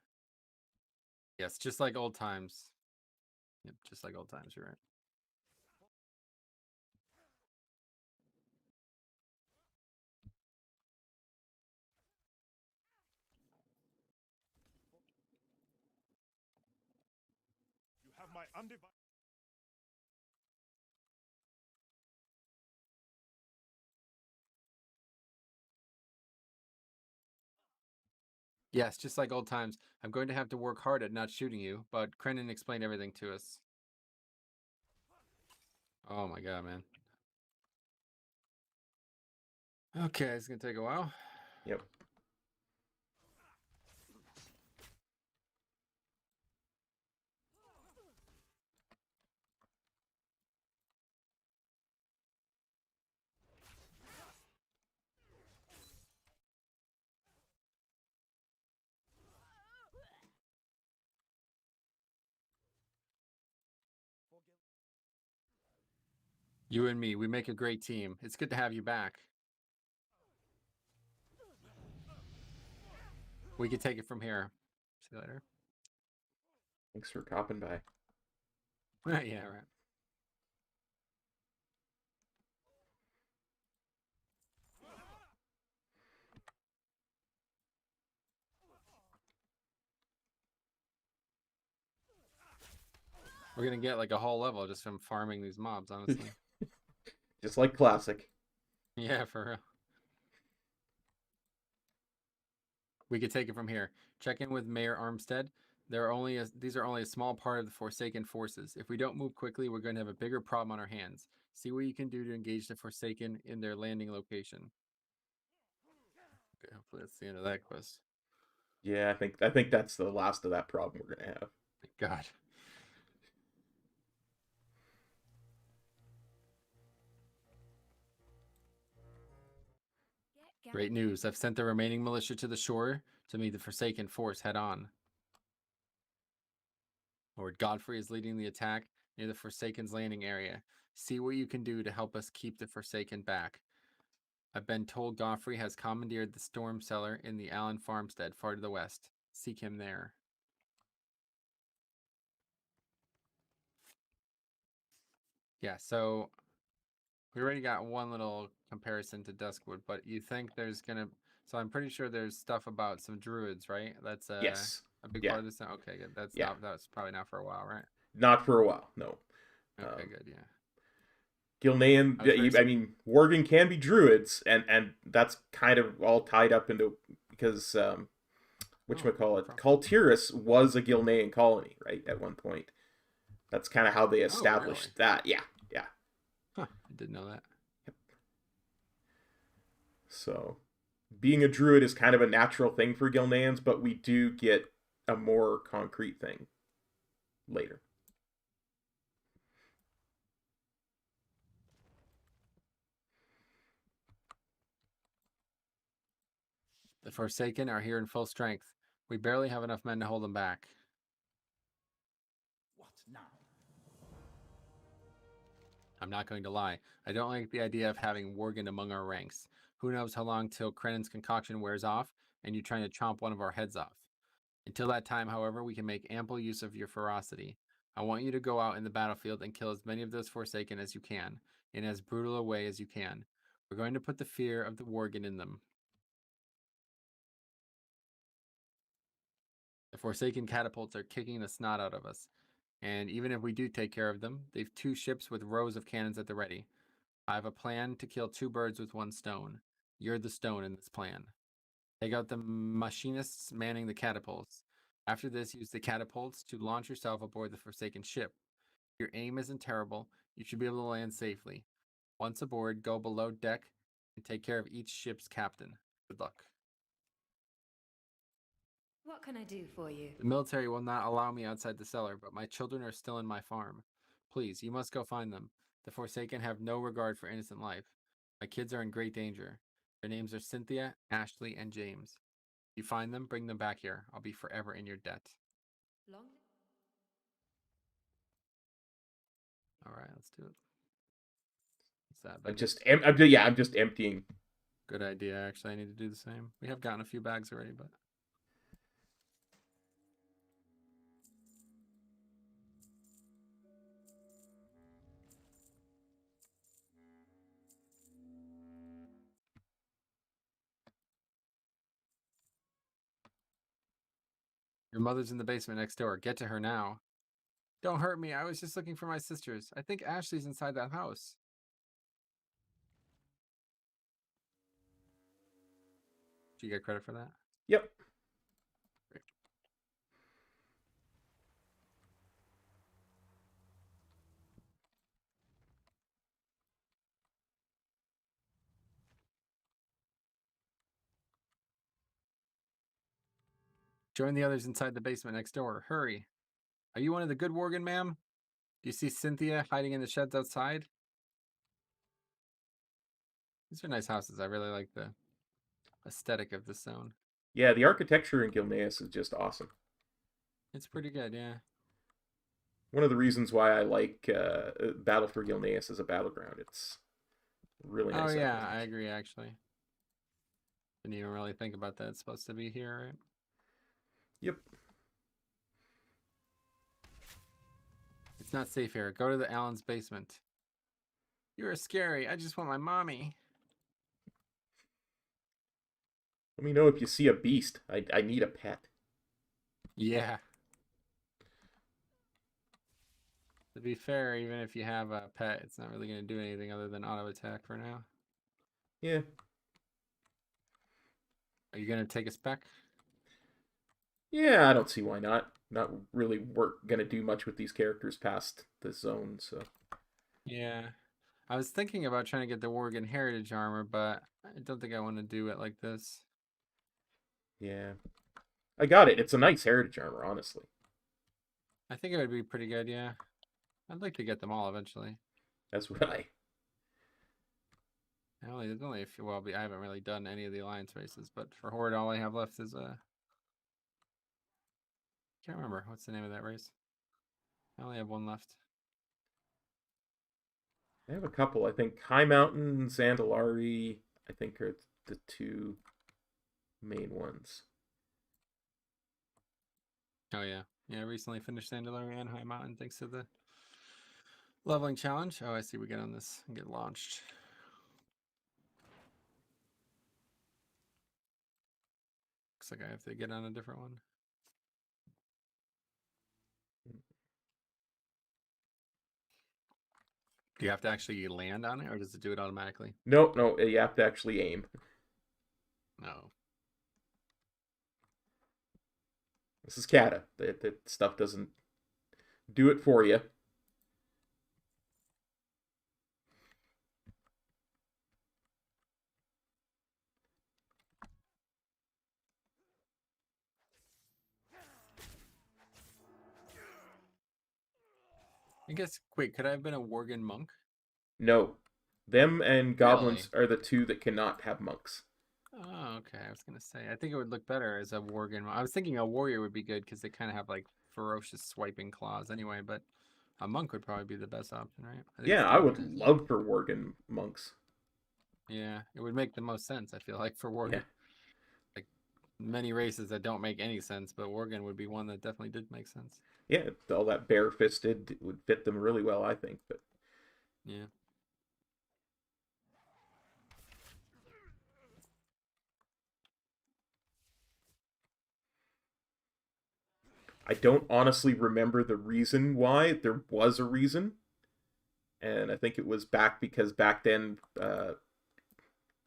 Yes, just like old times. Yep, just like old times, you're right. You have my undivided... Yes, just like old times. I'm going to have to work hard at not shooting you, but Krenin explained everything to us. Oh my god, man. Okay, it's gonna take a while. Yep. You and me, we make a great team. It's good to have you back. We can take it from here. See you later. Thanks for copping by. Yeah, right. We're gonna get like a whole level just from farming these mobs, honestly. Just like classic. Yeah, for real. We could take it from here. Check in with Mayor Armstead. These are only a small part of the Forsaken forces. If we don't move quickly, we're going to have a bigger problem on our hands. See what you can do to engage the Forsaken in their landing location. Okay, hopefully that's the end of that quest. Yeah, I think that's the last of that problem we're gonna have. Thank God. Great news. I've sent the remaining militia to the shore to meet the Forsaken force head on. Lord Godfrey is leading the attack near the Forsaken's landing area. See what you can do to help us keep the Forsaken back. I've been told Godfrey has commandeered the storm cellar in the Allen farmstead far to the west. Seek him there. Yeah, so we already got one little comparison to Duskwood, but you think there's gonna... So I'm pretty sure there's stuff about some druids, right? That's Yes. a big Yeah. part of this now? Okay, good. That's probably not for a while, right? Not for a while, no. Okay, good, yeah. Gilnean, I mean, Worgen can be druids, and that's kind of all tied up into, because, whatchamacallit, Kaltiris was a Gilnean colony, right, at one point. That's kind of how they established that, yeah. Huh, I didn't know that. Yep. So, being a druid is kind of a natural thing for Gilneans, but we do get a more concrete thing later. The Forsaken are here in full strength. We barely have enough men to hold them back. What now? I'm not going to lie. I don't like the idea of having Worgen among our ranks. Who knows how long till Krennan's concoction wears off, and you're trying to chomp one of our heads off. Until that time, however, we can make ample use of your ferocity. I want you to go out in the battlefield and kill as many of those Forsaken as you can, in as brutal a way as you can. We're going to put the fear of the Worgen in them. The Forsaken catapults are kicking the snot out of us. And even if we do take care of them, they've 2 ships with rows of cannons at the ready. I have a plan to kill 2 birds with 1 stone. You're the stone in this plan. Take out the machinists manning the catapults. After this, use the catapults to launch yourself aboard the Forsaken ship. Your aim isn't terrible. You should be able to land safely. Once aboard, go below deck and take care of each ship's captain. Good luck. What can I do for you? The military will not allow me outside the cellar, but my children are still in my farm. Please, you must go find them. The Forsaken have no regard for innocent life. My kids are in great danger. Their names are Cynthia, Ashley, and James. If you find them, bring them back here. I'll be forever in your debt. All right, let's do it. What's that? I'm just emptying. Good idea, actually. I need to do the same. We have gotten a few bags already, but... Your mother's in the basement next door. Get to her now. Don't hurt me. I was just looking for my sisters. I think Ashley's inside that house. Do you get credit for that? Yep. Great. Join the others inside the basement next door. Hurry. Are you one of the good Worgen, ma'am? Do you see Cynthia hiding in the sheds outside? These are nice houses. I really like the aesthetic of this zone. Yeah, the architecture in Gilneas is just awesome. It's pretty good, yeah. One of the reasons why I like Battle for Gilneas as a battleground. It's really nice. Oh, yeah, I agree, actually. Didn't even really think about that. It's supposed to be here, right? Yep. It's not safe here. Go to the Allen's basement. You're scary. I just want my mommy. Let me know if you see a beast. I need a pet. Yeah. To be fair, even if you have a pet, it's not really going to do anything other than auto attack for now. Yeah. Are you going to take a spec? Yeah, I don't see why not. Not really going to do much with these characters past the zone, so. Yeah. I was thinking about trying to get the Worgen heritage armor, but I don't think I want to do it like this. Yeah. I got it. It's a nice heritage armor, honestly. I think it would be pretty good, yeah. I'd like to get them all eventually. That's what I... There's only a few. Well, I haven't really done any of the alliance races, but for Horde, all I have left is can't remember what's the name of that race. I only have one left. I have a couple. I think High Mountain and Zandalari, I think, are the two main ones. Oh yeah, I recently finished Sandalari and High Mountain thanks to the leveling challenge. Oh, I see. We get on this and get launched. Looks like I have to get on a different one. Do you have to actually land on it, or does it do it automatically? No, you have to actually aim. No. This is Kata. That stuff doesn't do it for you. I guess, wait, could I have been a Worgen monk? No. Them and goblins Really? are the two that cannot have monks. Oh, okay. I was going to say, I think it would look better as a Worgen. I was thinking a warrior would be good because they kind of have like ferocious swiping claws anyway, but a monk would probably be the best option, right? Yeah, I would love for Worgen monks. Yeah, it would make the most sense, I feel like, for Worgen. Yeah. Like many races that don't make any sense, but Worgen would be one that definitely did make sense. Yeah, all that bare-fisted would fit them really well, I think. But yeah. I don't honestly remember the reason why. There was a reason. And I think it was because back then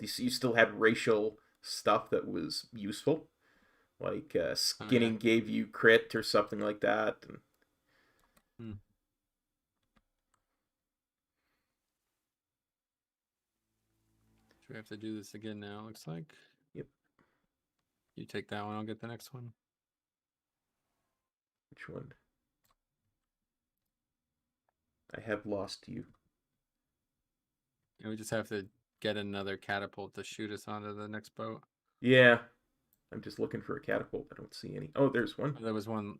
you still had racial stuff that was useful. Like skinning gave you crit or something like that. And... Do we have to do this again now, looks like? Yep. You take that one, I'll get the next one. Which one? I have lost you. And we just have to get another catapult to shoot us onto the next boat. Yeah. I'm just looking for a catapult. I don't see any. Oh, there's one. There was one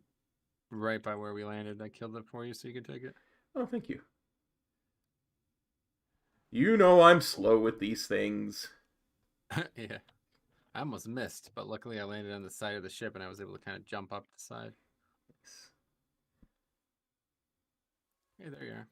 right by where we landed. I killed it for you so you can take it. Oh, thank you. You know I'm slow with these things. Yeah. I almost missed, but luckily I landed on the side of the ship and I was able to kind of jump up the side. Nice. Hey, there you are.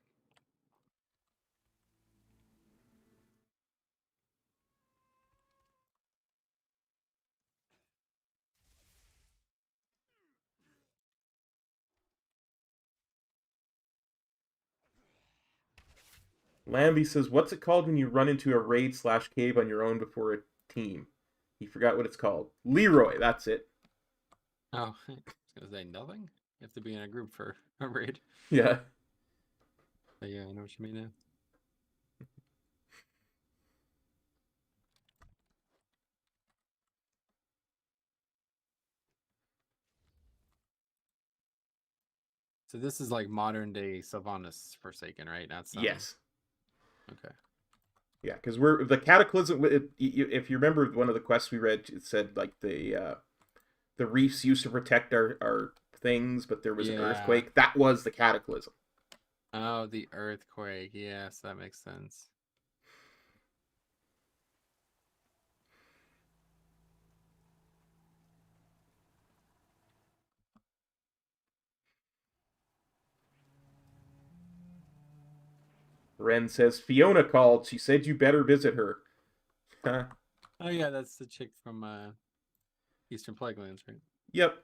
Lambie says, what's it called when you run into a raid/cave on your own before a team? He forgot what it's called. Leroy, that's it. Oh, I was going to say nothing? You have to be in a group for a raid. Yeah. But yeah, I know what you mean now. So this is like modern day Sylvanas Forsaken, right? Not some... Yes. Okay. Yeah, because the Cataclysm. If you remember one of the quests we read, it said like the reefs used to protect our things, but there was an earthquake. That was the Cataclysm. Oh, the earthquake. Yes, that makes sense. Ren says, Fiona called. She said you better visit her. Huh? Oh, yeah, that's the chick from Eastern Plaguelands, right? Yep.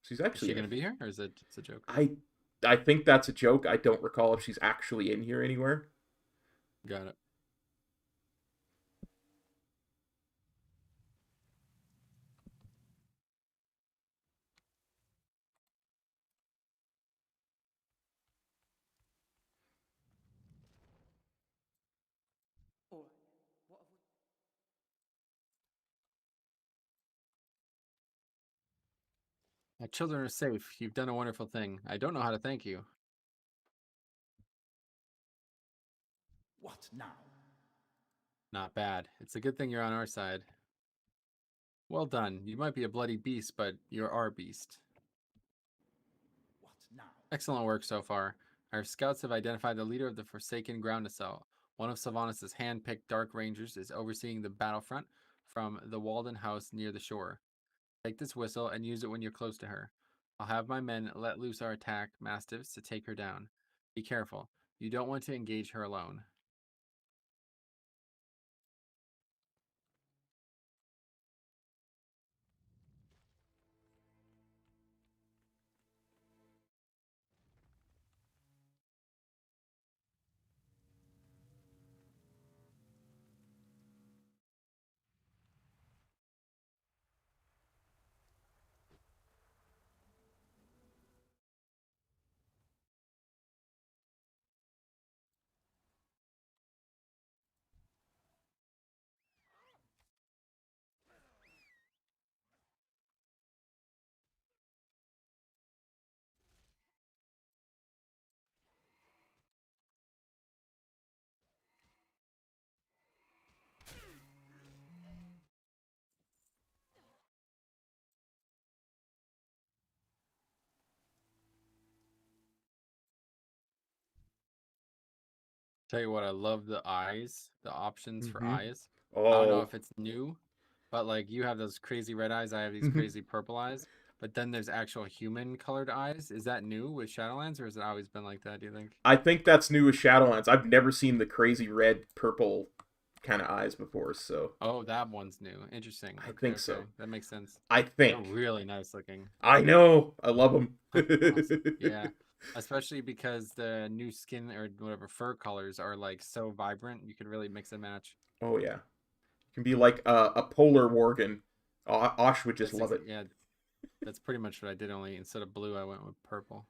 She's actually... Is she going to be here, or is it just a joke? I think that's a joke. I don't recall if she's actually in here anywhere. Got it. My children are safe. You've done a wonderful thing. I don't know how to thank you. What now? Not bad. It's a good thing you're on our side. Well done. You might be a bloody beast, but you're our beast. What now? Excellent work so far. Our scouts have identified the leader of the Forsaken Ground Assault. One of Sylvanas' hand-picked Dark Rangers is overseeing the battlefront from the Walden house near the shore. Take this whistle and use it when you're close to her. I'll have my men let loose our attack mastiffs to take her down. Be careful. You don't want to engage her alone. Tell you what, I love the eyes, the options for eyes. I don't know Oh, if it's new, but like you have those crazy red eyes, I have these crazy purple eyes, but then there's actual human colored eyes. Is that new with Shadowlands or has it always been like that, do you think? I think that's new with Shadowlands. I've never seen the crazy red, purple kind of eyes before, so Oh, that one's new. Interesting. I Okay, think so. That makes sense. I They're think. really nice looking. I know. I love them. Awesome. Yeah. Especially because the new skin or whatever fur colors are like so vibrant, you could really mix and match. Oh yeah. It can be like a polar Worgen. Osh would just love it. Yeah, that's pretty much what I did. Only instead of blue, I went with purple.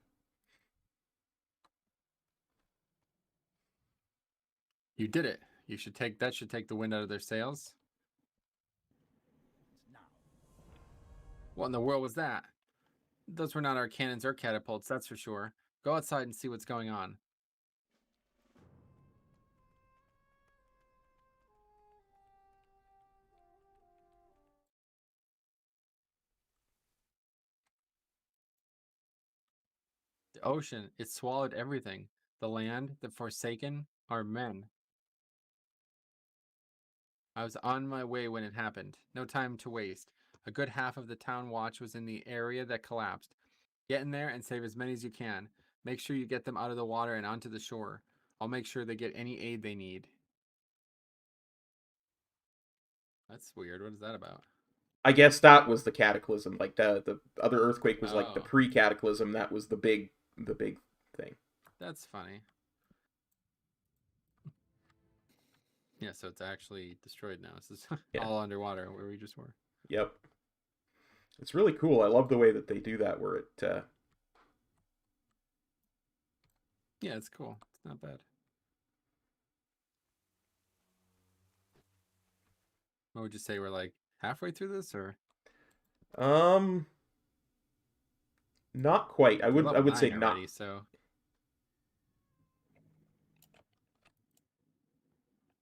You did it. You should take that. Should take the wind out of their sails. What in the world was that? Those were not our cannons or catapults, that's for sure. Go outside and see what's going on. The ocean, it swallowed everything. The land, the Forsaken, our men. I was on my way when it happened. No time to waste. A good half of the town watch was in the area that collapsed. Get in there and save as many as you can. Make sure you get them out of the water and onto the shore. I'll make sure they get any aid they need. That's weird. What is that about? I guess that was the cataclysm. Like the other earthquake was like the Oh, pre-cataclysm. That was the big thing. that's funny. Yeah, so it's actually destroyed now. This is Yeah. all underwater where we just were. Yep. It's really cool. I love the way that they do that. Where it. Yeah, it's cool. It's not bad. What would you say? We're like halfway through this, or Um. Not quite. I we're would. I level would say 9 not. already? So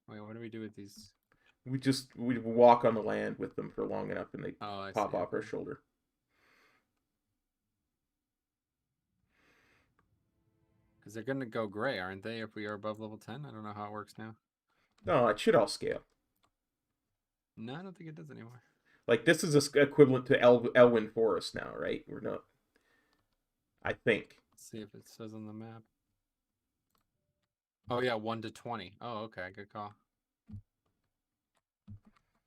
wait, what do we do with these? We walk on the land with them for long enough, and they Oh, I pop see. off our Okay. shoulder. Because they're gonna go gray, aren't they? If we are above level 10, I don't know how it works now. No, it should all scale. No, I don't think it does anymore. Like this is equivalent to Elwyn Forest now, right? We're not. I think. Let's see if it says on the map. Oh yeah, 1 to 20. Oh, okay, good call.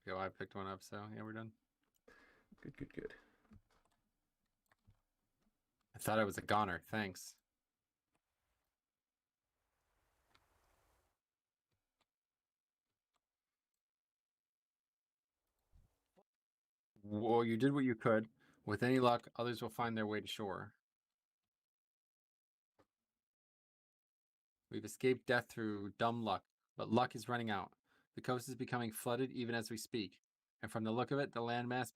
Okay, well, I picked one up, so yeah, we're done. Good, good, good. I thought I was a goner. Thanks. Well, you did what you could. With any luck, others will find their way to shore. We've escaped death through dumb luck, but luck is running out. The coast is becoming flooded even as we speak, and from the look of it, the landmass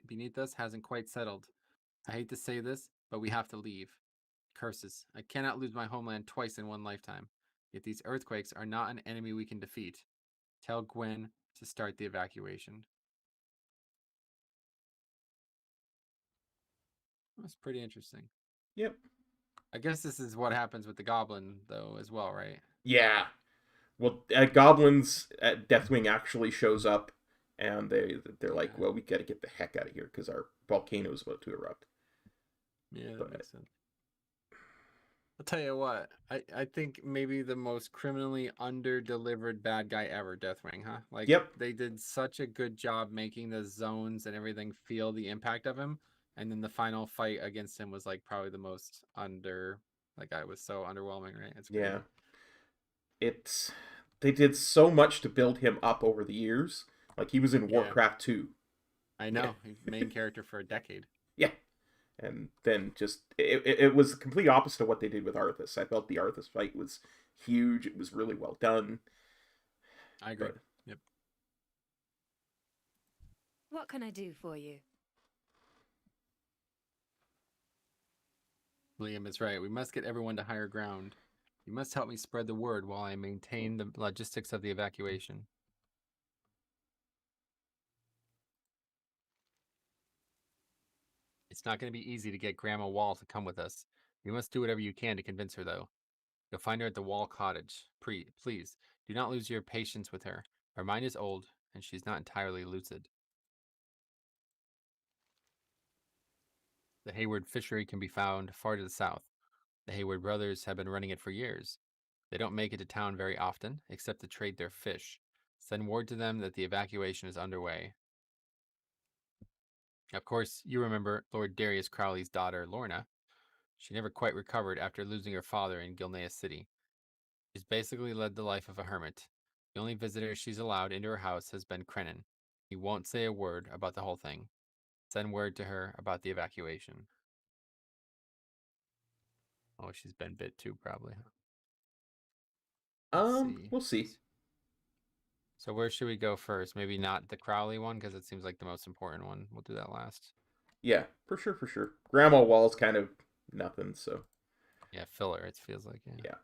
beneath us hasn't quite settled. I hate to say this, but we have to leave. Curses. I cannot lose my homeland twice in one lifetime. Yet these earthquakes are not an enemy we can defeat. Tell Gwen to start the evacuation. That's pretty interesting. Yep. I guess this is what happens with the goblin, though, as well, right? Yeah. Well, Goblins, Deathwing actually shows up, and they're like, well, we got to get the heck out of here because our volcano is about to erupt. Yeah, that makes sense. I'll tell you what, I think maybe the most criminally under-delivered bad guy ever, Deathwing, huh? Like, Yep. They did such a good job making the zones and everything feel the impact of him, and then the final fight against him was, like, probably the most I was so underwhelming, right? It's crazy. Yeah. They did so much to build him up over the years. Like, he was in Warcraft 2. I know. He's main character for a decade. Yeah. And then just, it was the complete opposite of what they did with Arthas. I felt the Arthas fight was huge. It was really well done. I agree. Yep. What can I do for you? Liam is right. We must get everyone to higher ground. You must help me spread the word while I maintain the logistics of the evacuation. It's not going to be easy to get Grandma Wall to come with us. You must do whatever you can to convince her, though. You'll find her at the Wall Cottage. Please, do not lose your patience with her. Her mind is old, and she's not entirely lucid. The Hayward fishery can be found far to the south. The Hayward brothers have been running it for years. They don't make it to town very often, except to trade their fish. Send word to them that the evacuation is underway. Of course, you remember Lord Darius Crowley's daughter, Lorna. She never quite recovered after losing her father in Gilneas City. She's basically led the life of a hermit. The only visitor she's allowed into her house has been Krenin. He won't say a word about the whole thing. Send word to her about the evacuation. Oh, she's been bit too, probably. We'll see. So where should we go first? Maybe not the Crowley one, because it seems like the most important one. We'll do that last. Yeah, for sure. Grandma Wall's kind of nothing, so. Yeah, filler, it feels like. Yeah.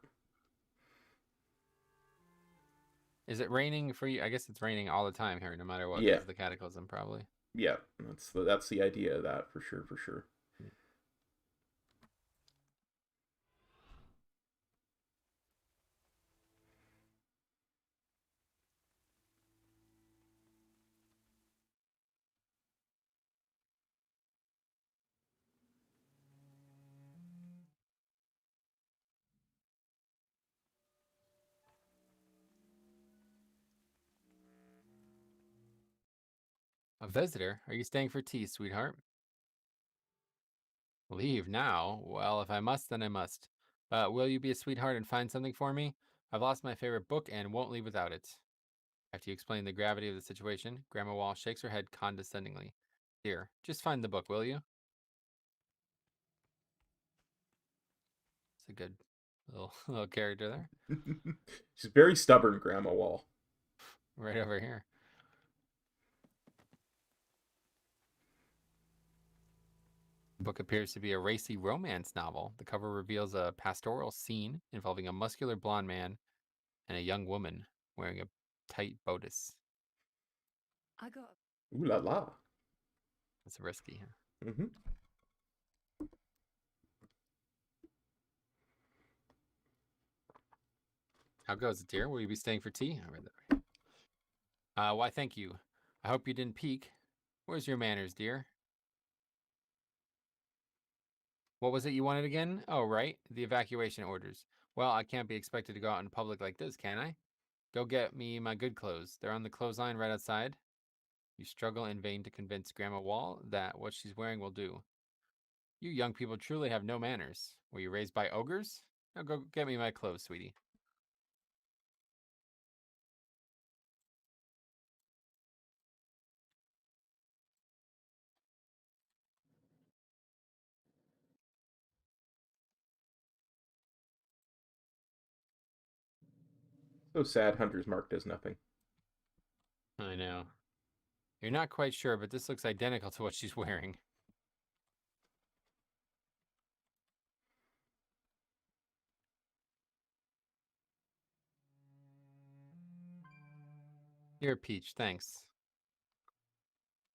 Is it raining for you? I guess it's raining all the time here, no matter what. Yeah. Because of the cataclysm, probably. Yeah, that's the idea of that, for sure. A visitor? Are you staying for tea, sweetheart? Leave now? Well, if I must, then I must. Will you be a sweetheart and find something for me? I've lost my favorite book and won't leave without it. After you explain the gravity of the situation, Grandma Wall shakes her head condescendingly. Here, just find the book, will you? It's a good little character there. She's very stubborn, Grandma Wall. Right over here. The book appears to be a racy romance novel. The cover reveals a pastoral scene involving a muscular blonde man and a young woman wearing a tight bodice. I got. Ooh la la. That's risky, huh? Mm-hmm. How goes it, dear? Will you be staying for tea? I read that right. Why, thank you. I hope you didn't peek. Where's your manners, dear? What was it you wanted again? Oh, right. The evacuation orders. Well, I can't be expected to go out in public like this, can I? Go get me my good clothes. They're on the clothesline right outside. You struggle in vain to convince Grandma Wall that what she's wearing will do. You young people truly have no manners. Were you raised by ogres? Now go get me my clothes, sweetie. So sad Hunter's Mark does nothing. I know. You're not quite sure, but this looks identical to what she's wearing. You're a peach, thanks.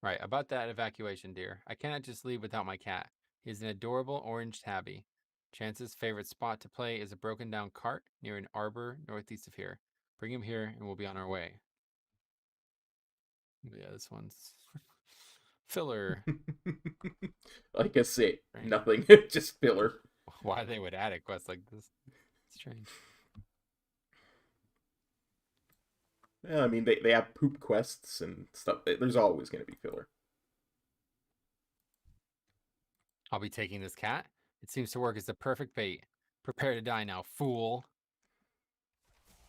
Right, about that evacuation, dear. I cannot just leave without my cat. He's an adorable orange tabby. Chance's favorite spot to play is a broken down cart near an arbor northeast of here. Bring him here and we'll be on our way. Yeah, this one's filler. Like I say, Right. nothing, just filler. Why they would add a quest like this? Strange. Yeah, I mean, they have poop quests and stuff. There's always going to be filler. I'll be taking this cat. It seems to work as the perfect bait. Prepare to die now, fool.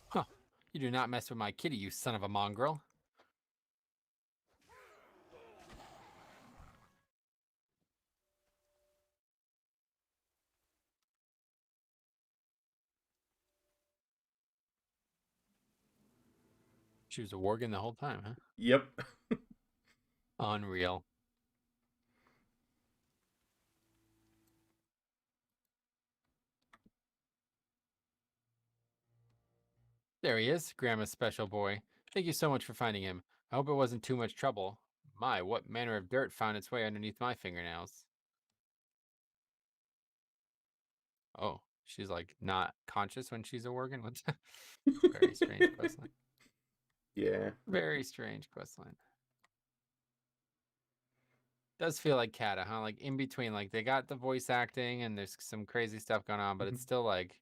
Huh. You do not mess with my kitty, you son of a mongrel. She was a Worgen the whole time, huh? Yep. Unreal. There he is, Grandma's special boy. Thank you so much for finding him. I hope it wasn't too much trouble. My, what manner of dirt found its way underneath my fingernails? Oh, she's like not conscious when she's a Worgen? What's very strange questline. Yeah. Very strange questline. Does feel like Kata, huh? Like in between, like they got the voice acting and there's some crazy stuff going on, but it's still like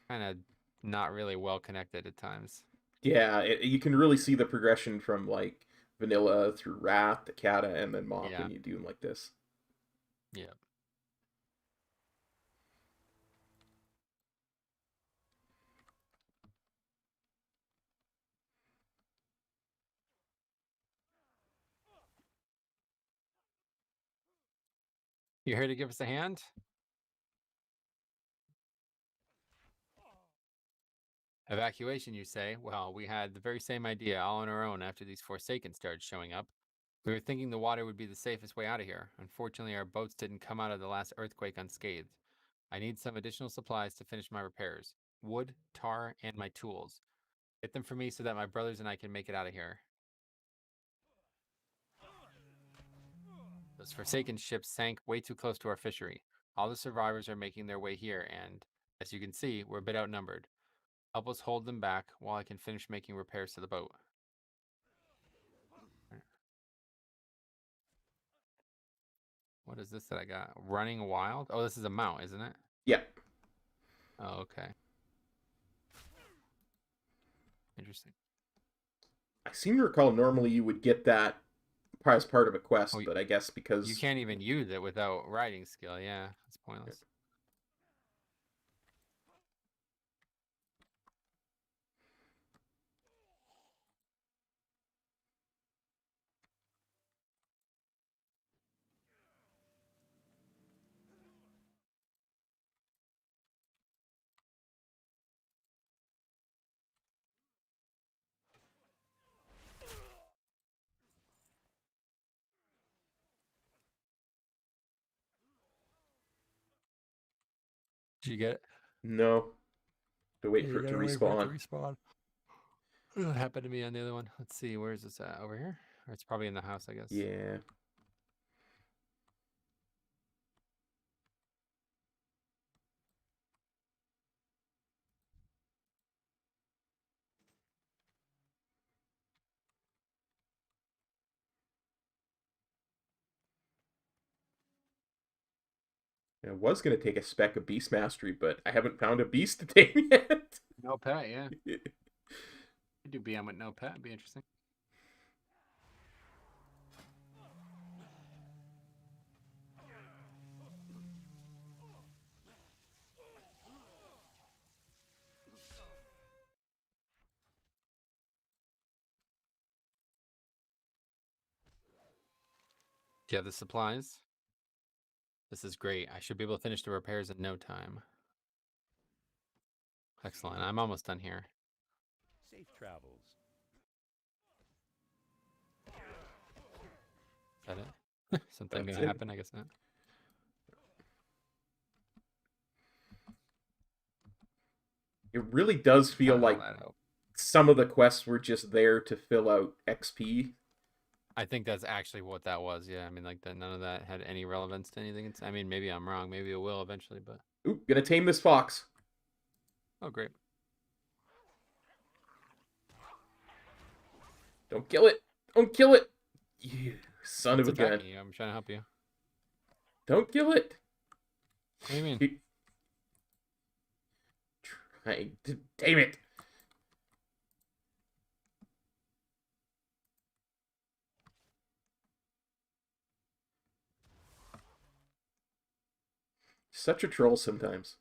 kind of not really well connected at times. Yeah, you can really see the progression from like vanilla through Wrath to Kata and then Mop when you do them like this. Yeah. You here to give us a hand? Evacuation, you say? Well, we had the very same idea all on our own after these Forsaken started showing up. We were thinking the water would be the safest way out of here. Unfortunately, our boats didn't come out of the last earthquake unscathed. I need some additional supplies to finish my repairs. Wood, tar, and my tools. Get them for me so that my brothers and I can make it out of here. Those Forsaken ships sank way too close to our fishery. All the survivors are making their way here, and, as you can see, we're a bit outnumbered. Help us hold them back while I can finish making repairs to the boat. What is this that I got? Running Wild? Oh, this is a mount, isn't it? Yep. Oh, okay. Interesting. I seem to recall normally you would get that as part of a quest, but I guess because... You can't even use it without riding skill. Yeah, it's pointless. Did you get it? No. To wait for it to respawn. What happened to me on the other one? Let's see. Where is this at? Over here? Or it's probably in the house, I guess. Yeah. I was going to take a spec of Beast Mastery, but I haven't found a beast to tame yet. No pet, yeah. You do BM with no pet. It'd be interesting. Do you have the supplies? This is great. I should be able to finish the repairs in no time. Excellent. I'm almost done here. Safe travels. Is that it? Something gonna happen? I guess not. It really does feel like some of the quests were just there to fill out XP. I think that's actually what that was. Yeah, I mean, like that. None of that had any relevance to anything. I mean, maybe I'm wrong. Maybe it will eventually, but Ooh, gonna tame this fox. oh, great. Don't kill it. Don't kill it. You son It's of a gun. attacking you. I'm trying to help you. Don't kill it. What do you mean? Trying to tame it. Such a troll sometimes.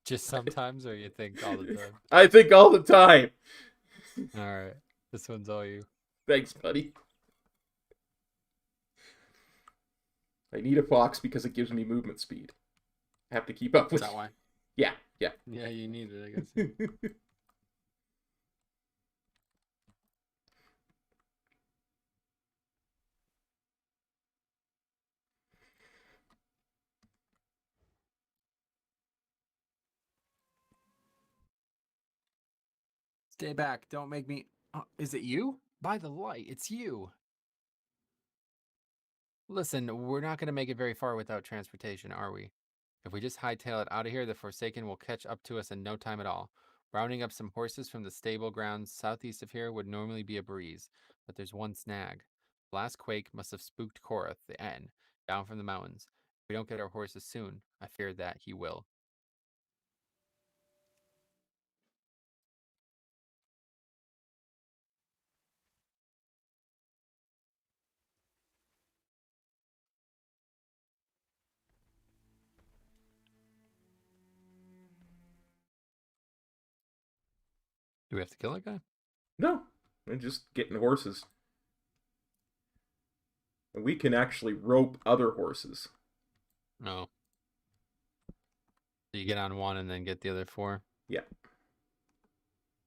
Just sometimes, or you think all the time? I think all the time. All right, this one's all you. Thanks, buddy. I need a fox because it gives me movement speed. I have to keep up with. Is that why? Yeah. Yeah, you need it, I guess. Stay back. Don't make me. Is it you? By the light, it's you. Listen, we're not going to make it very far without transportation, are we? If we just hightail it out of here, the Forsaken will catch up to us in no time at all. Rounding up some horses from the stable grounds southeast of here would normally be a breeze, but there's one snag. The last quake must have spooked Korath, the N, down from the mountains. If we don't get our horses soon, I fear that he will. Do we have to kill that guy? No, I'm just getting horses. We can actually rope other horses. No. So you get on one and then get the other four? Yeah.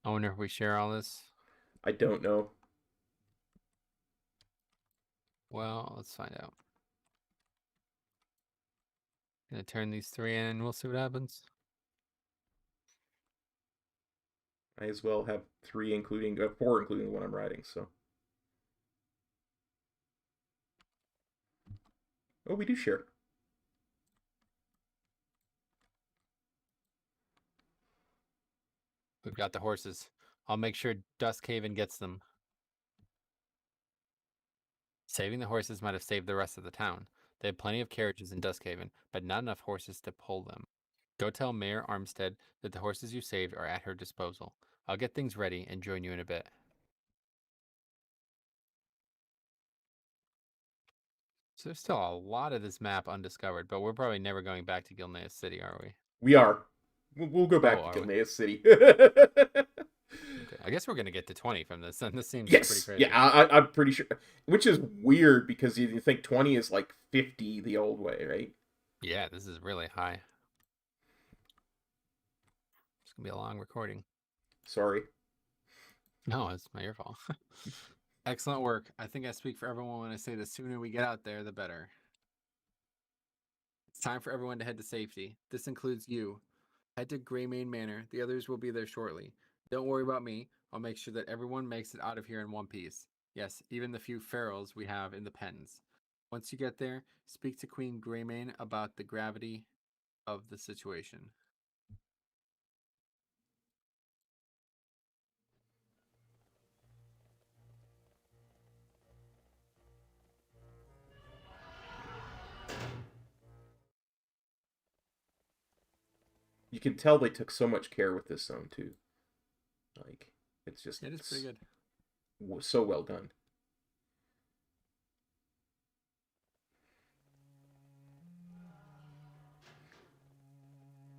I wonder if we share all this. I don't know. Well, let's find out. Gonna turn these three in and we'll see what happens. I as well have 4 including the one I'm riding, so. Oh, we do share. We've got the horses. I'll make sure Duskhaven gets them. Saving the horses might have saved the rest of the town. They have plenty of carriages in Duskhaven, but not enough horses to pull them. Go tell Mayor Armstead that the horses you saved are at her disposal. I'll get things ready and join you in a bit. So there's still a lot of this map undiscovered, but we're probably never going back to Gilneas City, are we? We are. We'll go back to are we? Gilneas City. Okay. I guess we're going to get to 20 from this, and this seems Yes. pretty crazy. Yeah, I'm pretty sure. Which is weird because you think 20 is like 50 the old way, right? Yeah, this is really high. It's going to be a long recording. Sorry. No, it's not your fault. Excellent work. I think I speak for everyone when I say the sooner we get out there, the better. It's time for everyone to head to safety. This includes you. Head to Greymane Manor. The others will be there shortly. Don't worry about me. I'll make sure that everyone makes it out of here in one piece. Yes, even the few ferals we have in the pens. Once you get there, speak to Queen Greymane about the gravity of the situation. You can tell they took so much care with this zone too. Like it's just It is pretty good. So well done.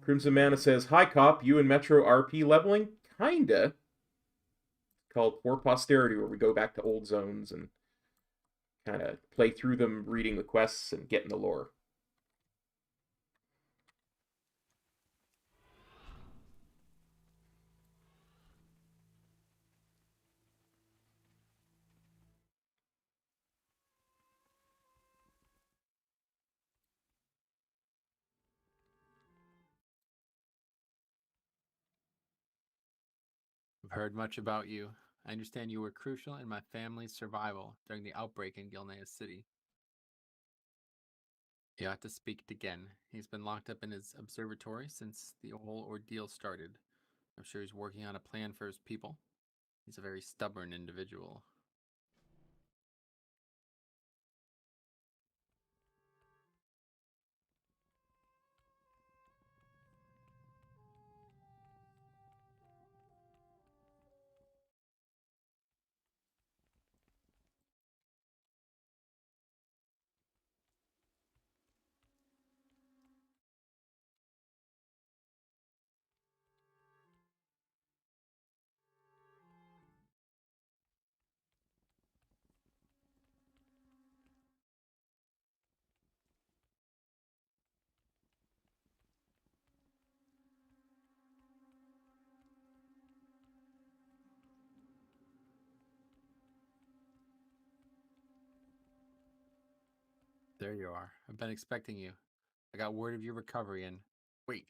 Crimson Mana says, "Hi Kop, you and Metro RP leveling? Kinda. Called For Posterity, where we go back to old zones and kind of play through them, reading the quests and getting the lore." I've heard much about you. I understand you were crucial in my family's survival during the outbreak in Gilneas City. He ought to speak again. He's been locked up in his observatory since the whole ordeal started. I'm sure he's working on a plan for his people. He's a very stubborn individual. There you are. I've been expecting you. I got word of your recovery and... Wait,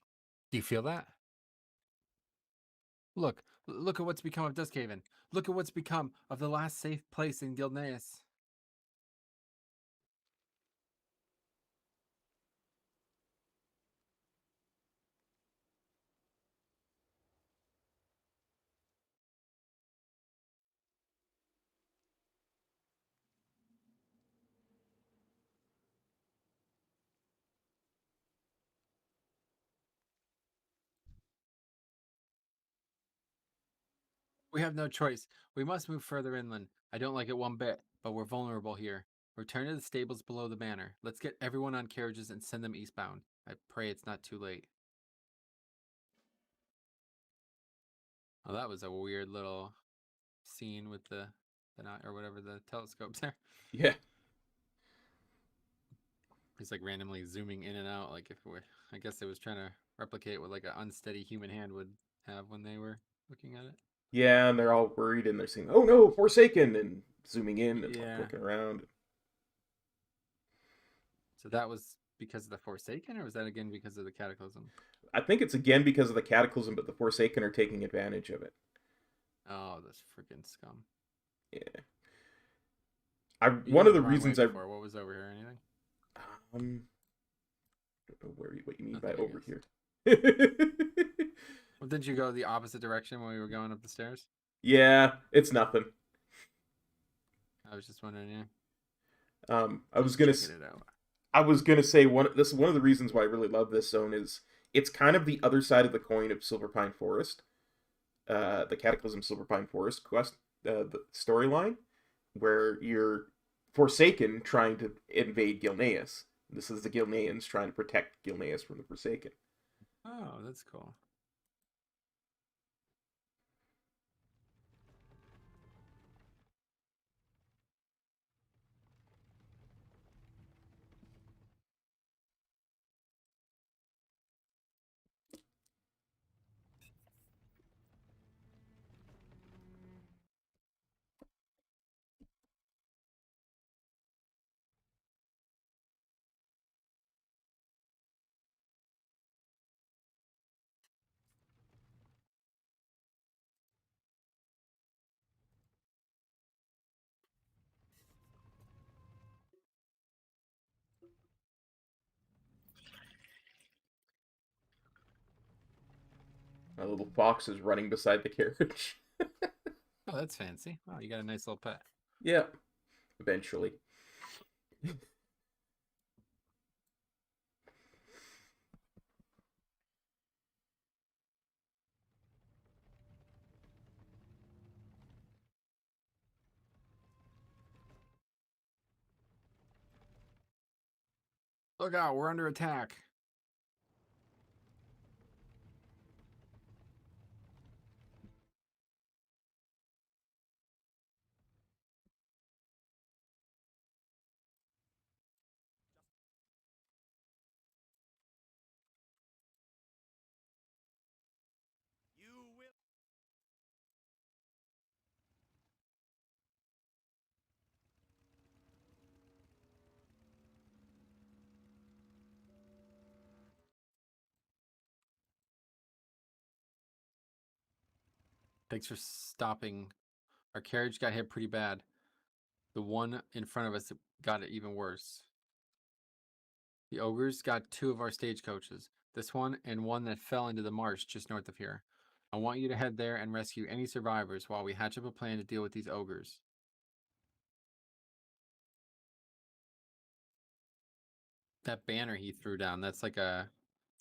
do you feel that? Look at what's become of Duskhaven. Look at what's become of the last safe place in Gilneas. We have no choice. We must move further inland. I don't like it one bit, but we're vulnerable here. Return to the stables below the manor. Let's get everyone on carriages and send them eastbound. I pray it's not too late. Oh, that was a weird little scene with the or whatever the telescopes there. Yeah. He's like randomly zooming in and out, like if we're, I guess it was trying to replicate what like an unsteady human hand would have when they were looking at it. Yeah, and they're all worried and they're saying, "Oh no, Forsaken!" and zooming in and like looking around. So that was because of the Forsaken, or was that again because of the Cataclysm? I think it's again because of the Cataclysm, but the Forsaken are taking advantage of it. Oh, this freaking scum! Yeah. One of the reasons what was over here? Anything? I don't know what you mean Nothing, by over here. Well, didn't you go the opposite direction when we were going up the stairs? Yeah, it's nothing. I was just wondering. Yeah. I was gonna say one of the reasons why I really love this zone is it's kind of the other side of the coin of Silverpine Forest, the Cataclysm Silverpine Forest quest, the storyline, where you're Forsaken trying to invade Gilneas. This is the Gilneans trying to protect Gilneas from the Forsaken. Oh, that's cool. My little fox is running beside the carriage. Oh, that's fancy. Wow, you got a nice little pet. Yeah, eventually. Look out, we're under attack. You will. Thanks for stopping. Our carriage got hit pretty bad. The one in front of us got it even worse. The ogres got 2 of our stagecoaches. This one and one that fell into the marsh just north of here. I want you to head there and rescue any survivors while we hatch up a plan to deal with these ogres. That banner he threw down, that's like a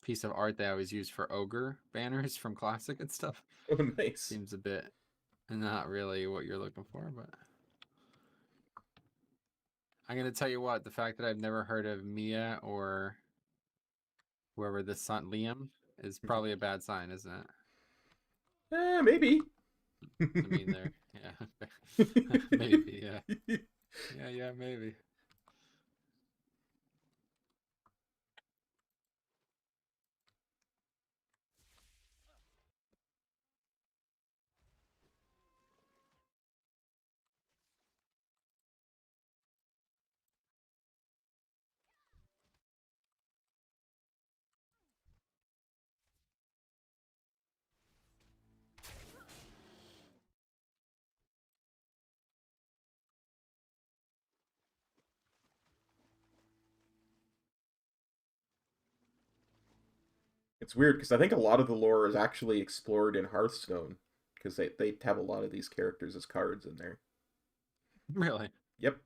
piece of art they always use for ogre banners from Classic and stuff. Oh, nice. Seems a bit not really what you're looking for, but I'm going to tell you what, the fact that I've never heard of Mia or whoever this son, Liam, is probably a bad sign, isn't it? Maybe. I mean, they're, yeah. Maybe, yeah. Yeah, maybe. It's weird because I think a lot of the lore is actually explored in Hearthstone because they have a lot of these characters as cards in there. Really? Yep.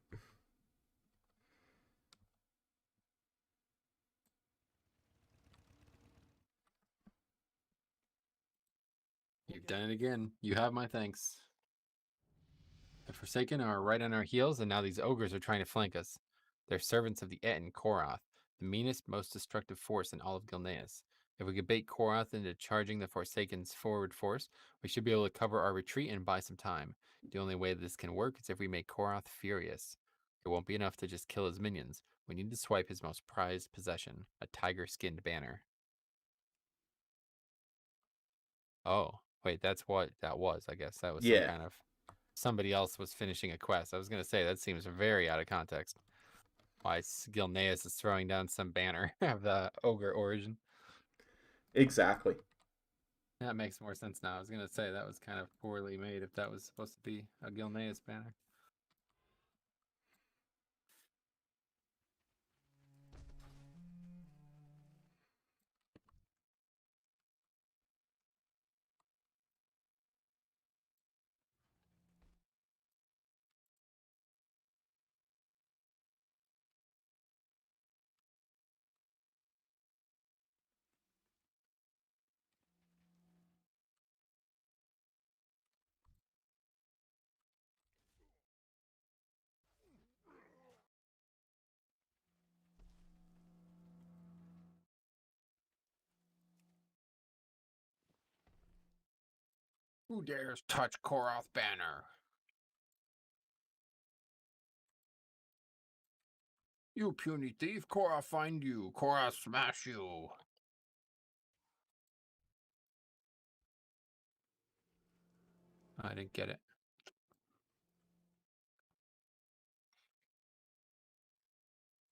You've done it again. You have my thanks. The Forsaken are right on our heels, and now these ogres are trying to flank us. They're servants of the Etten Koroth, the meanest, most destructive force in all of Gilneas. If we could bait Koroth into charging the Forsaken's forward force, we should be able to cover our retreat and buy some time. The only way this can work is if we make Koroth furious. It won't be enough to just kill his minions. We need to swipe his most prized possession, a tiger-skinned banner. Oh, wait, that's what that was, I guess. That was some kind of... Somebody else was finishing a quest. I was going to say, that seems very out of context. Why Gilneas is throwing down some banner of the ogre origin. Exactly. That makes more sense now. I was going to say, that was kind of poorly made if that was supposed to be a Gilneas banner. Who dares touch Koroth banner? You puny thief, Koroth find you. Koroth smash you. I didn't get it.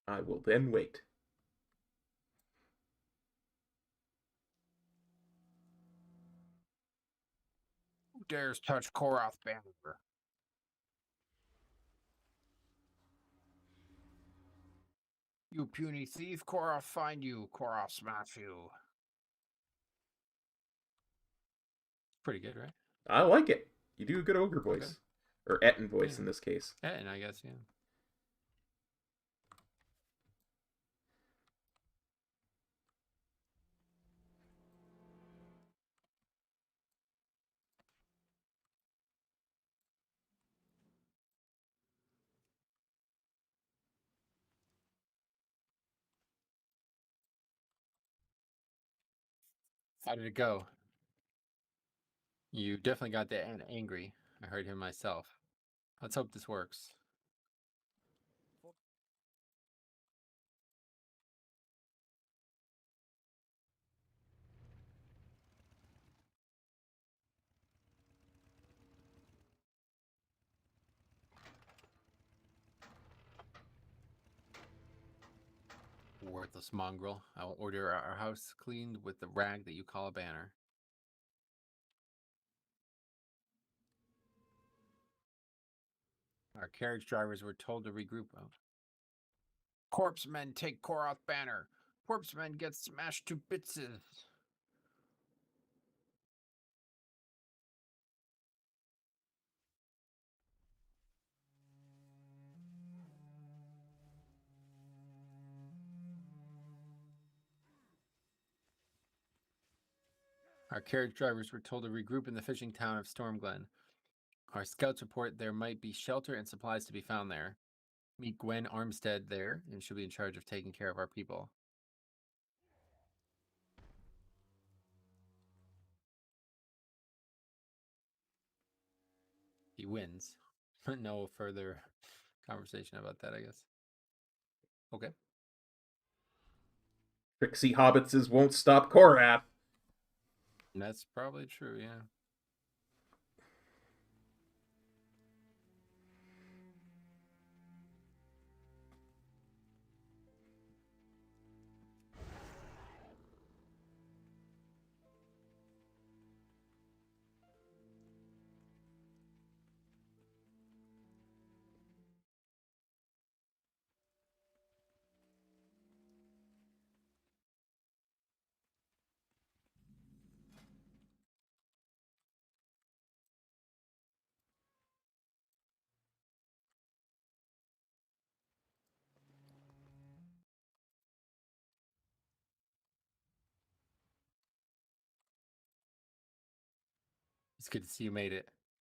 I will then wait. Who dares touch Koroth banner? You puny thief, Koroth find you. Koroth smash you. Pretty good, right? I like it. You do a good ogre voice. Okay. Or Etten voice in this case. Etten, I guess, yeah. How did it go? You definitely got that angry. I heard him myself. Let's hope this works. Worthless mongrel. I will order our house cleaned with the rag that you call a banner. Our carriage drivers were told to regroup. Oh. Corpse men take Koroth banner. Corpse men get smashed to bits. Our carriage drivers were told to regroup in the fishing town of Stormglen. Our scouts report there might be shelter and supplies to be found there. Meet Gwen Armstead there, and she'll be in charge of taking care of our people. He wins. No further conversation about that, I guess. Okay. Trixie hobbitses won't stop Korath. That's probably true, yeah. It's good to see you made it.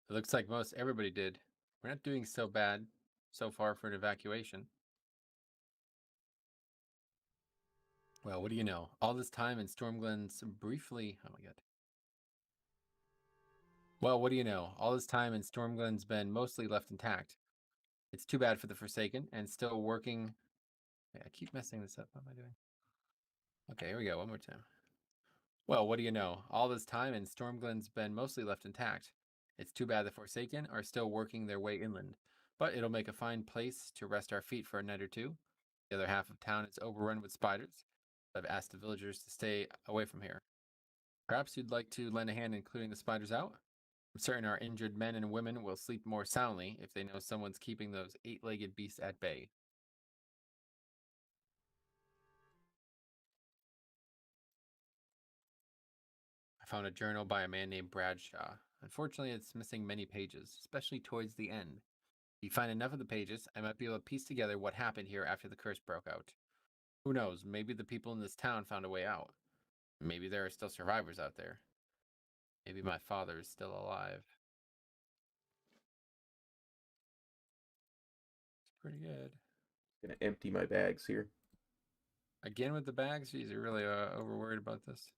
It looks like most everybody did. We're not doing so bad so far for an evacuation. Well, what do you know? All this time in Stormglen's briefly... Oh my god. Well, what do you know? All this time in Stormglen's been mostly left intact. It's too bad for the Forsaken and still working... I keep messing this up. What am I doing? Okay, here we go. One more time. Well, what do you know? All this time and Stormglen's been mostly left intact. It's too bad the Forsaken are still working their way inland. But it'll make a fine place to rest our feet for a night or two. The other half of town is overrun with spiders. I've asked the villagers to stay away from here. Perhaps you'd like to lend a hand in clearing the spiders out? I'm certain our injured men and women will sleep more soundly if they know someone's keeping those 8-legged beasts at bay. I found a journal by a man named Bradshaw. Unfortunately, it's missing many pages, especially towards the end. If you find enough of the pages, I might be able to piece together what happened here after the curse broke out. Who knows, maybe the people in this town found a way out. Maybe there are still survivors out there. Maybe my father is still alive. It's pretty good. Gonna empty my bags here. Again with the bags? Jeez, you're really over worried about this.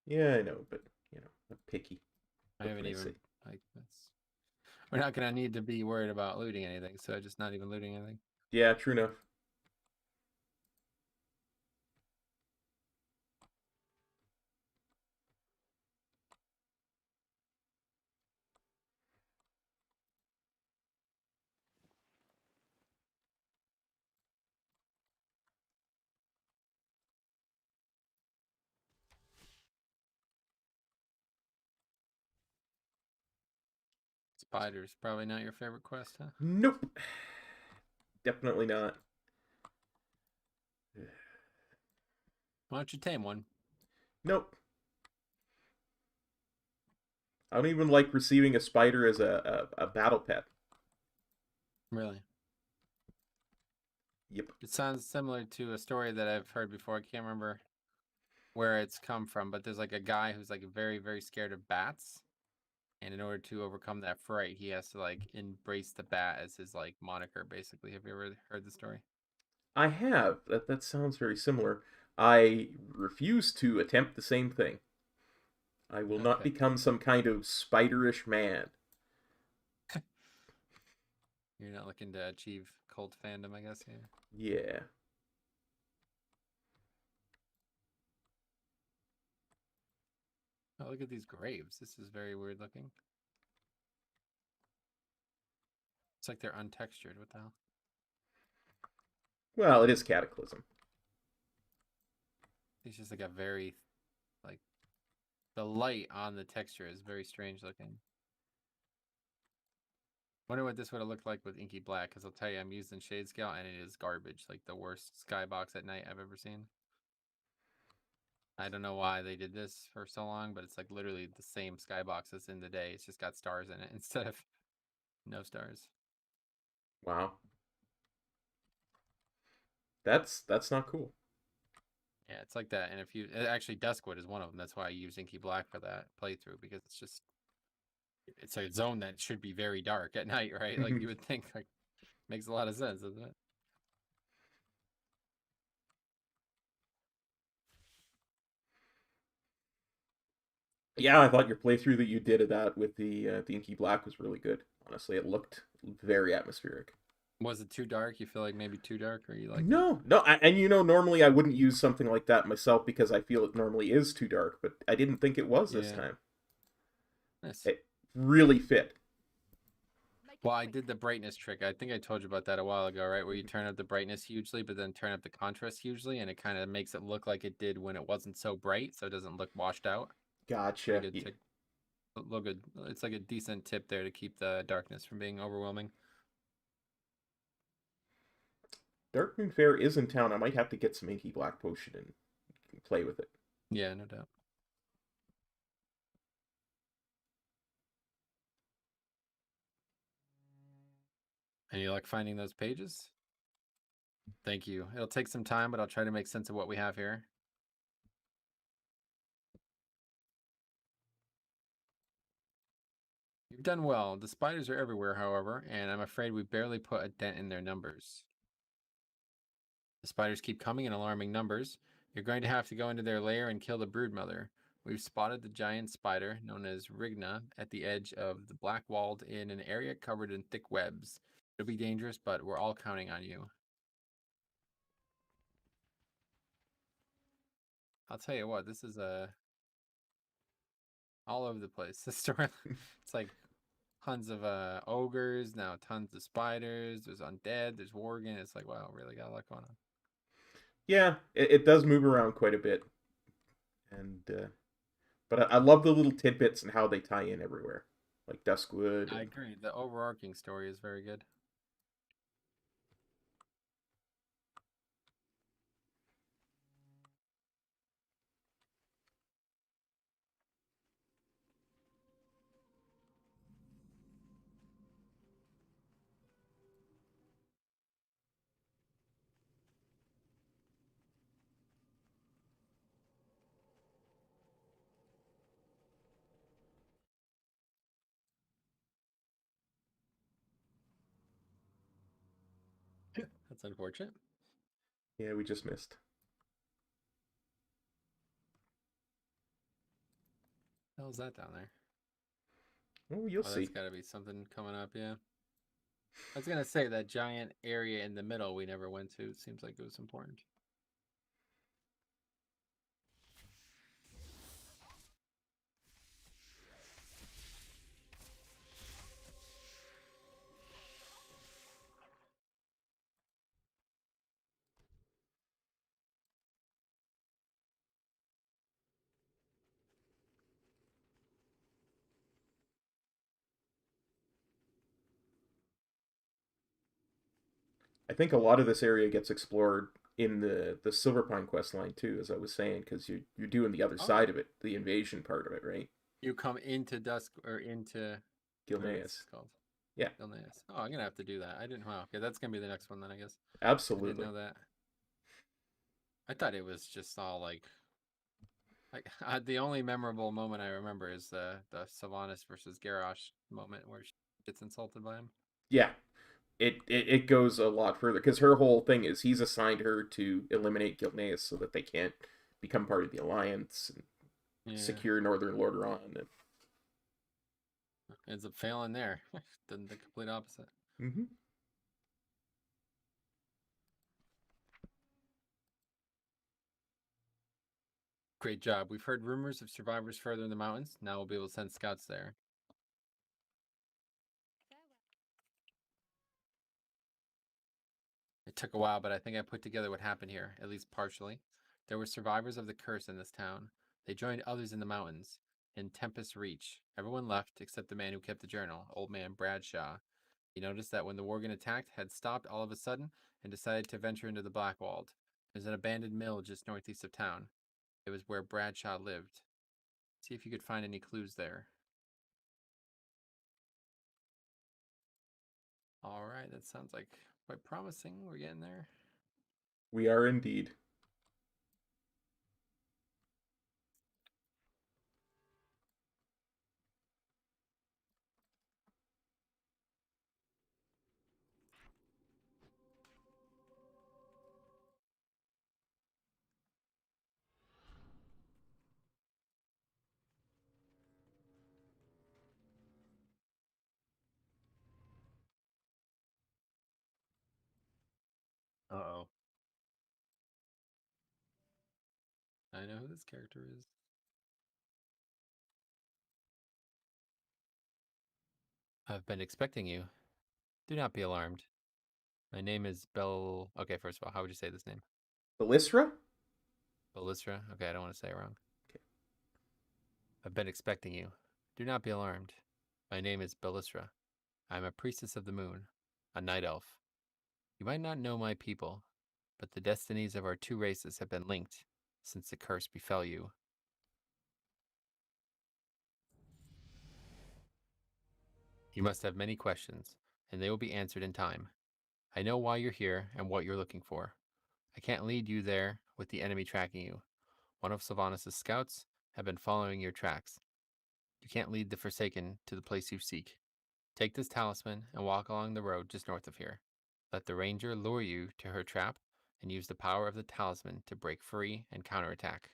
Yeah, I know, but you know, I'm picky. I haven't even like this. We're not gonna need to be worried about looting anything, so just not even looting anything. Yeah, true enough. Spiders, probably not your favorite quest, huh? Nope. Definitely not. Why don't you tame one? Nope. I don't even like receiving a spider as a battle pet. Really? Yep. It sounds similar to a story that I've heard before. I can't remember where it's come from, but there's like a guy who's like very, very scared of bats. And in order to overcome that fright, he has to like embrace the bat as his like moniker, basically. Have you ever heard the story? I have. That sounds very similar. I refuse to attempt the same thing. I will not become some kind of spiderish man. You're not looking to achieve cult fandom, I guess, yeah. Yeah. Oh, look at these graves. This is very weird looking. It's like they're untextured. What the hell? Well, it is Cataclysm. It's just like a very, like, The light on the texture is very strange looking. Wonder what this would have looked like with inky black, because I'll tell you, I'm using shade scale and it is garbage. Like the worst skybox at night I've ever seen. I don't know why they did this for so long, but it's like literally the same skybox as in the day. It's just got stars in it instead of no stars. Wow. That's not cool. Yeah, it's like that. And if you actually Duskwood is one of them. That's why I use inky black for that playthrough, because it's a zone that should be very dark at night, right? Like you would think, like, makes a lot of sense, doesn't it? Yeah, I thought your playthrough that you did of that with the inky black was really good. Honestly, it looked very atmospheric. Was it too dark? You feel like maybe too dark, or you like? No, and normally I wouldn't use something like that myself because I feel it normally is too dark, but I didn't think it was this time. Nice. It really fit. Well, I did the brightness trick. I think I told you about that a while ago, right? Where you turn up the brightness hugely, but then turn up the contrast hugely, and it kind of makes it look like it did when it wasn't so bright, so it doesn't look washed out. Gotcha. Look good. It's like a decent tip there to keep the darkness from being overwhelming. Darkmoon Fair is in town. I might have to get some inky black potion and play with it. Yeah, no doubt. And you like finding those pages? Thank you. It'll take some time, but I'll try to make sense of what we have here. You've done well. The spiders are everywhere, however, and I'm afraid we barely put a dent in their numbers. The spiders keep coming in alarming numbers. You're going to have to go into their lair and kill the broodmother. We've spotted the giant spider, known as Rigna, at the edge of the Black Walled in an area covered in thick webs. It'll be dangerous, but we're all counting on you. I'll tell you what, this is all over the place. This story, it's like tons of ogres, now tons of spiders, there's undead, there's Worgen. It's like, wow, really got a lot going on. Yeah, it does move around quite a bit. And but I love the little tidbits and how they tie in everywhere. Like Duskwood. I agree. The overarching story is very good. That's unfortunate. Yeah, we just missed. What the hell's that down there? Oh, you'll see. That's got to be something coming up, yeah. I was going to say that giant area in the middle we never went to. It seems like it was important. I think a lot of this area gets explored in the Silverpine quest line too, as I was saying, because you're doing the other side of it, the invasion part of it, right? You come into Dusk or into Gilneas. Called. Yeah. Gilneas. Oh, I'm gonna have to do that. I didn't. Wow. Okay, that's gonna be the next one then, I guess. Absolutely. I didn't know that. I thought it was just all like the only memorable moment I remember is the Sylvanas versus Garrosh moment where she gets insulted by him. Yeah. It goes a lot further because her whole thing is he's assigned her to eliminate Gilneas so that they can't become part of the alliance and secure Northern Lordaeron. And ends up failing there. The complete opposite. Mm-hmm. Great job. We've heard rumors of survivors further in the mountains. Now we'll be able to send scouts there. It took a while, but I think I put together what happened here, at least partially. There were survivors of the curse in this town. They joined others in the mountains. in Tempest Reach. Everyone left except the man who kept the journal, old man Bradshaw. He noticed that when the Worgen attacked, had stopped all of a sudden and decided to venture into the Blackwald. There's an abandoned mill just northeast of town. It was where Bradshaw lived. See if you could find any clues there. All right, that sounds like quite promising. We're getting there. We are indeed. Uh-oh. I know who this character is. I've been expecting you. Do not be alarmed. My name is Bell... Okay, first of all, how would you say this name? Belisra? Belisra? Okay, I don't want to say it wrong. Okay. I've been expecting you. Do not be alarmed. My name is Belisra. I am a priestess of the moon, a night elf. You might not know my people, but the destinies of our two races have been linked since the curse befell you. You must have many questions, and they will be answered in time. I know why you're here and what you're looking for. I can't lead you there with the enemy tracking you. One of Sylvanas' scouts have been following your tracks. You can't lead the Forsaken to the place you seek. Take this talisman and walk along the road just north of here. Let the ranger lure you to her trap and use the power of the talisman to break free and counterattack.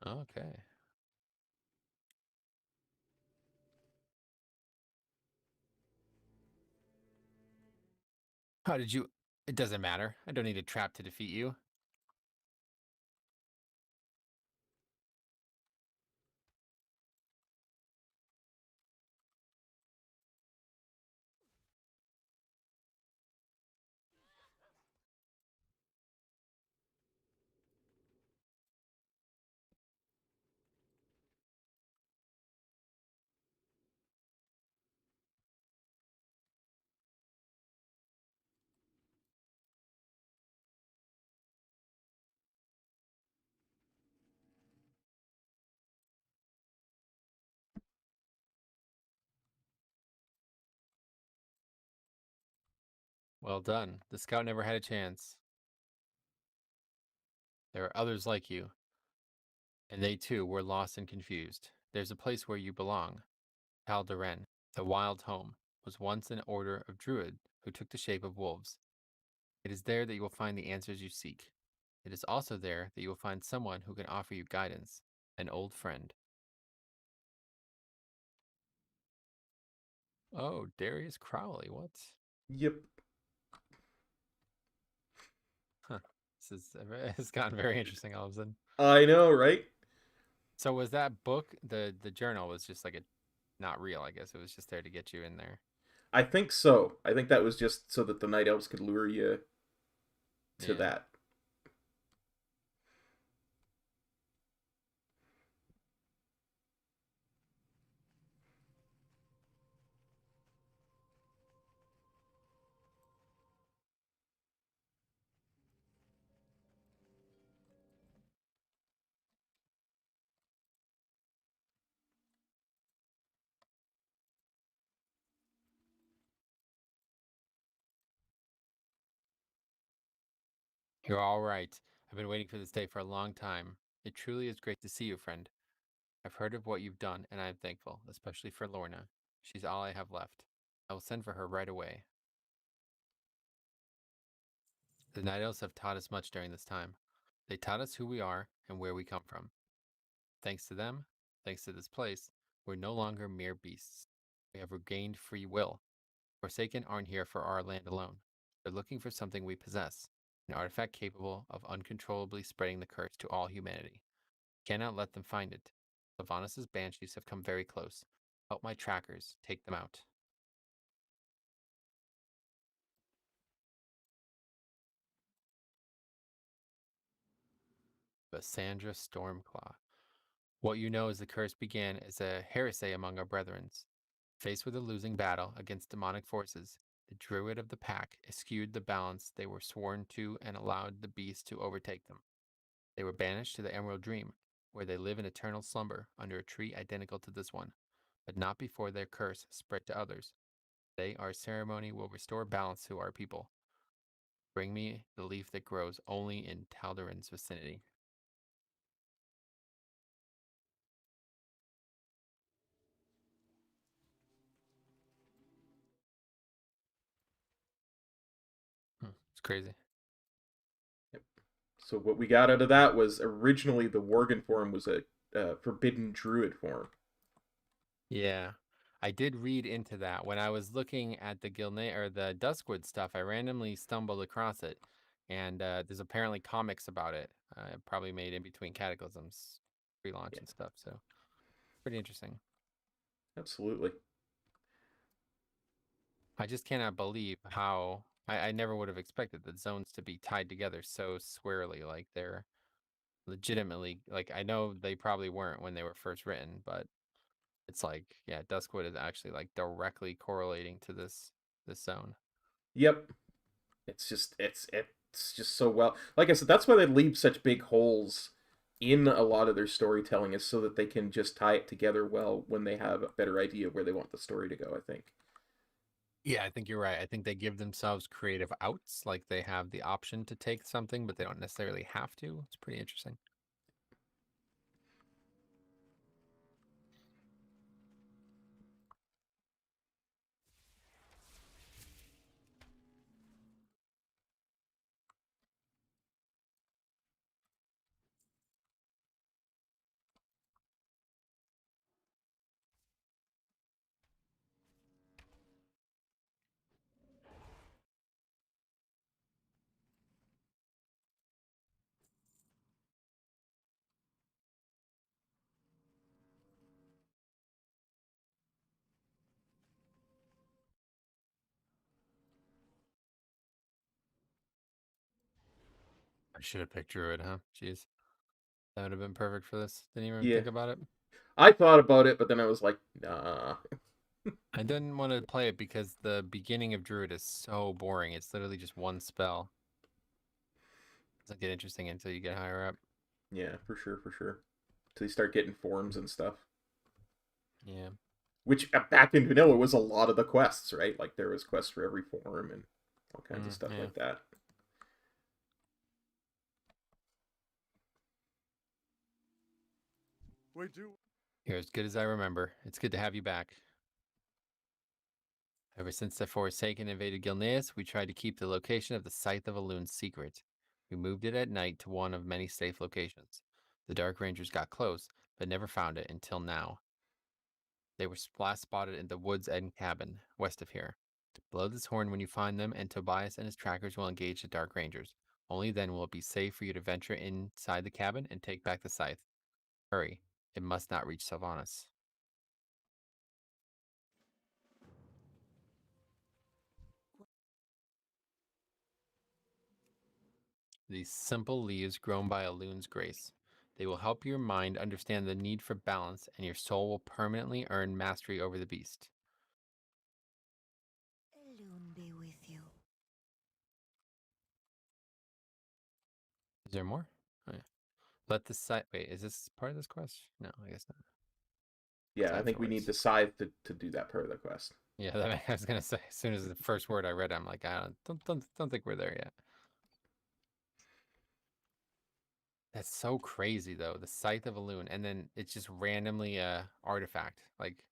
Okay. How did you... It doesn't matter. I don't need a trap to defeat you. Well done. The scout never had a chance. There are others like you, and they too were lost and confused. There's a place where you belong. Calderon, the wild home, was once an order of druid who took the shape of wolves. It is there that you will find the answers you seek. It is also there that you will find someone who can offer you guidance, an old friend. Oh, Darius Crowley, what? Yep. Huh. It's gotten very interesting all of a sudden. I know, right? So was that book, the journal was just like a not real, I guess. It was just there to get you in there. I think so. I think that was just so that the night elves could lure you to that. You're all right. I've been waiting for this day for a long time. It truly is great to see you, friend. I've heard of what you've done, and I am thankful, especially for Lorna. She's all I have left. I will send for her right away. The Night Elves have taught us much during this time. They taught us who we are and where we come from. Thanks to them, thanks to this place, we're no longer mere beasts. We have regained free will. Forsaken aren't here for our land alone. They're looking for something we possess, an artifact capable of uncontrollably spreading the curse to all humanity. Cannot let them find it. Sylvanas' banshees have come very close. Help my trackers take them out. The Sandra Stormclaw. What you know is the curse began as a heresy among our brethren. Faced with a losing battle against demonic forces, the druid of the pack eschewed the balance they were sworn to and allowed the beast to overtake them. They were banished to the Emerald Dream, where they live in eternal slumber under a tree identical to this one, but not before their curse spread to others. Today, our ceremony will restore balance to our people. Bring me the leaf that grows only in Taldarin's vicinity. It's crazy. So what we got out of that was originally the Worgen form was a forbidden druid form. Yeah. I did read into that. When I was looking at the Gilneas or the Duskwood stuff, I randomly stumbled across it. And there's apparently comics about it. Probably made in between Cataclysms pre-launch and stuff. So pretty interesting. Absolutely. I just cannot believe how I never would have expected the zones to be tied together so squarely. Like they're legitimately, like, I know they probably weren't when they were first written, but it's like, yeah, Duskwood is actually like directly correlating to this zone. Yep. It's just so well. Like I said, that's why they leave such big holes in a lot of their storytelling, is so that they can just tie it together well when they have a better idea where they want the story to go, I think. Yeah, I think you're right. I think they give themselves creative outs, like they have the option to take something, but they don't necessarily have to. It's pretty interesting. I should have picked Druid, huh? Jeez. That would have been perfect for this. Didn't even Yeah. think about it. I thought about it, but then I was like, nah. I didn't want to play it because the beginning of Druid is so boring. It's literally just one spell. It doesn't get interesting until you get higher up. Yeah, for sure, for sure. Till you start getting forms and stuff. Yeah. Which back in vanilla was a lot of the quests, right? Like there was quests for every form and all kinds of stuff like that. We do. You're as good as I remember. It's good to have you back. Ever since the Forsaken invaded Gilneas, we tried to keep the location of the Scythe of Elune secret. We moved it at night to one of many safe locations. The Dark Rangers got close, but never found it until now. They were last spotted in the Woods End cabin, west of here. Blow this horn when you find them, and Tobias and his trackers will engage the Dark Rangers. Only then will it be safe for you to venture inside the cabin and take back the scythe. Hurry. It must not reach Sylvanas. These simple leaves grown by Elune's grace. They will help your mind understand the need for balance, and your soul will permanently earn mastery over the beast. Elune be with you. Is there more? Oh, yeah. Let the scythe... Wait, is this part of this quest? No, I guess not. Yeah, I think we need the scythe to do that part of the quest. Yeah, I was gonna say, as soon as the first word I read, I'm like, I don't think we're there yet. That's so crazy though, the Scythe of Elune, and then it's just randomly a artifact. Like,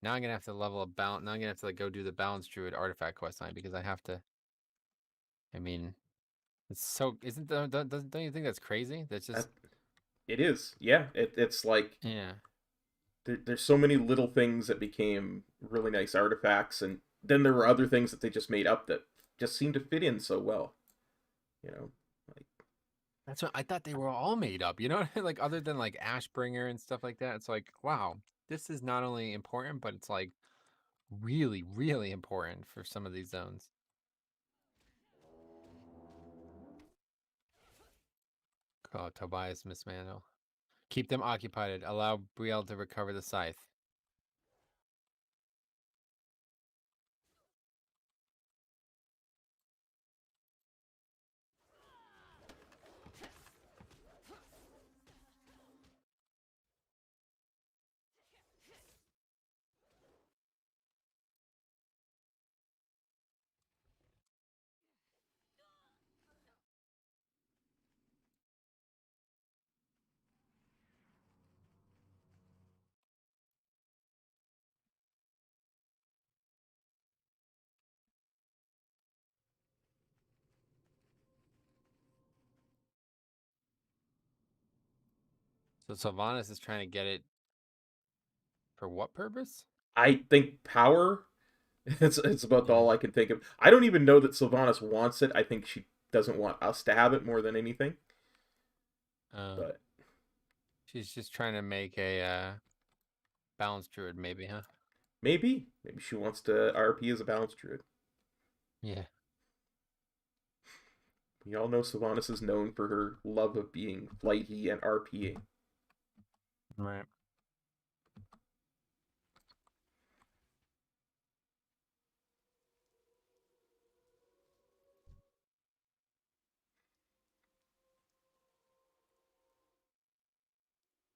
now I'm gonna have to level up balance. Now I'm gonna have to like go do the balance druid artifact quest line because I have to. I mean, it's so don't you think that's crazy? That's just. It is, yeah. It's like, yeah. There's so many little things that became really nice artifacts, and then there were other things that they just made up that just seemed to fit in so well. You know, like, that's what I thought they were all made up. You know, like other than like Ashbringer and stuff like that. It's like, wow, this is not only important, but it's like really, really important for some of these zones. Oh, Tobias mismantle. Keep them occupied. Allow Brielle to recover the scythe. So Sylvanas is trying to get it for what purpose? I think power. It's about all I can think of. I don't even know that Sylvanas wants it. I think she doesn't want us to have it more than anything. But she's just trying to make a balanced druid, maybe, huh? maybe she wants to RP as a balanced druid. Yeah. We all know Sylvanas is known for her love of being flighty and RPing. Right.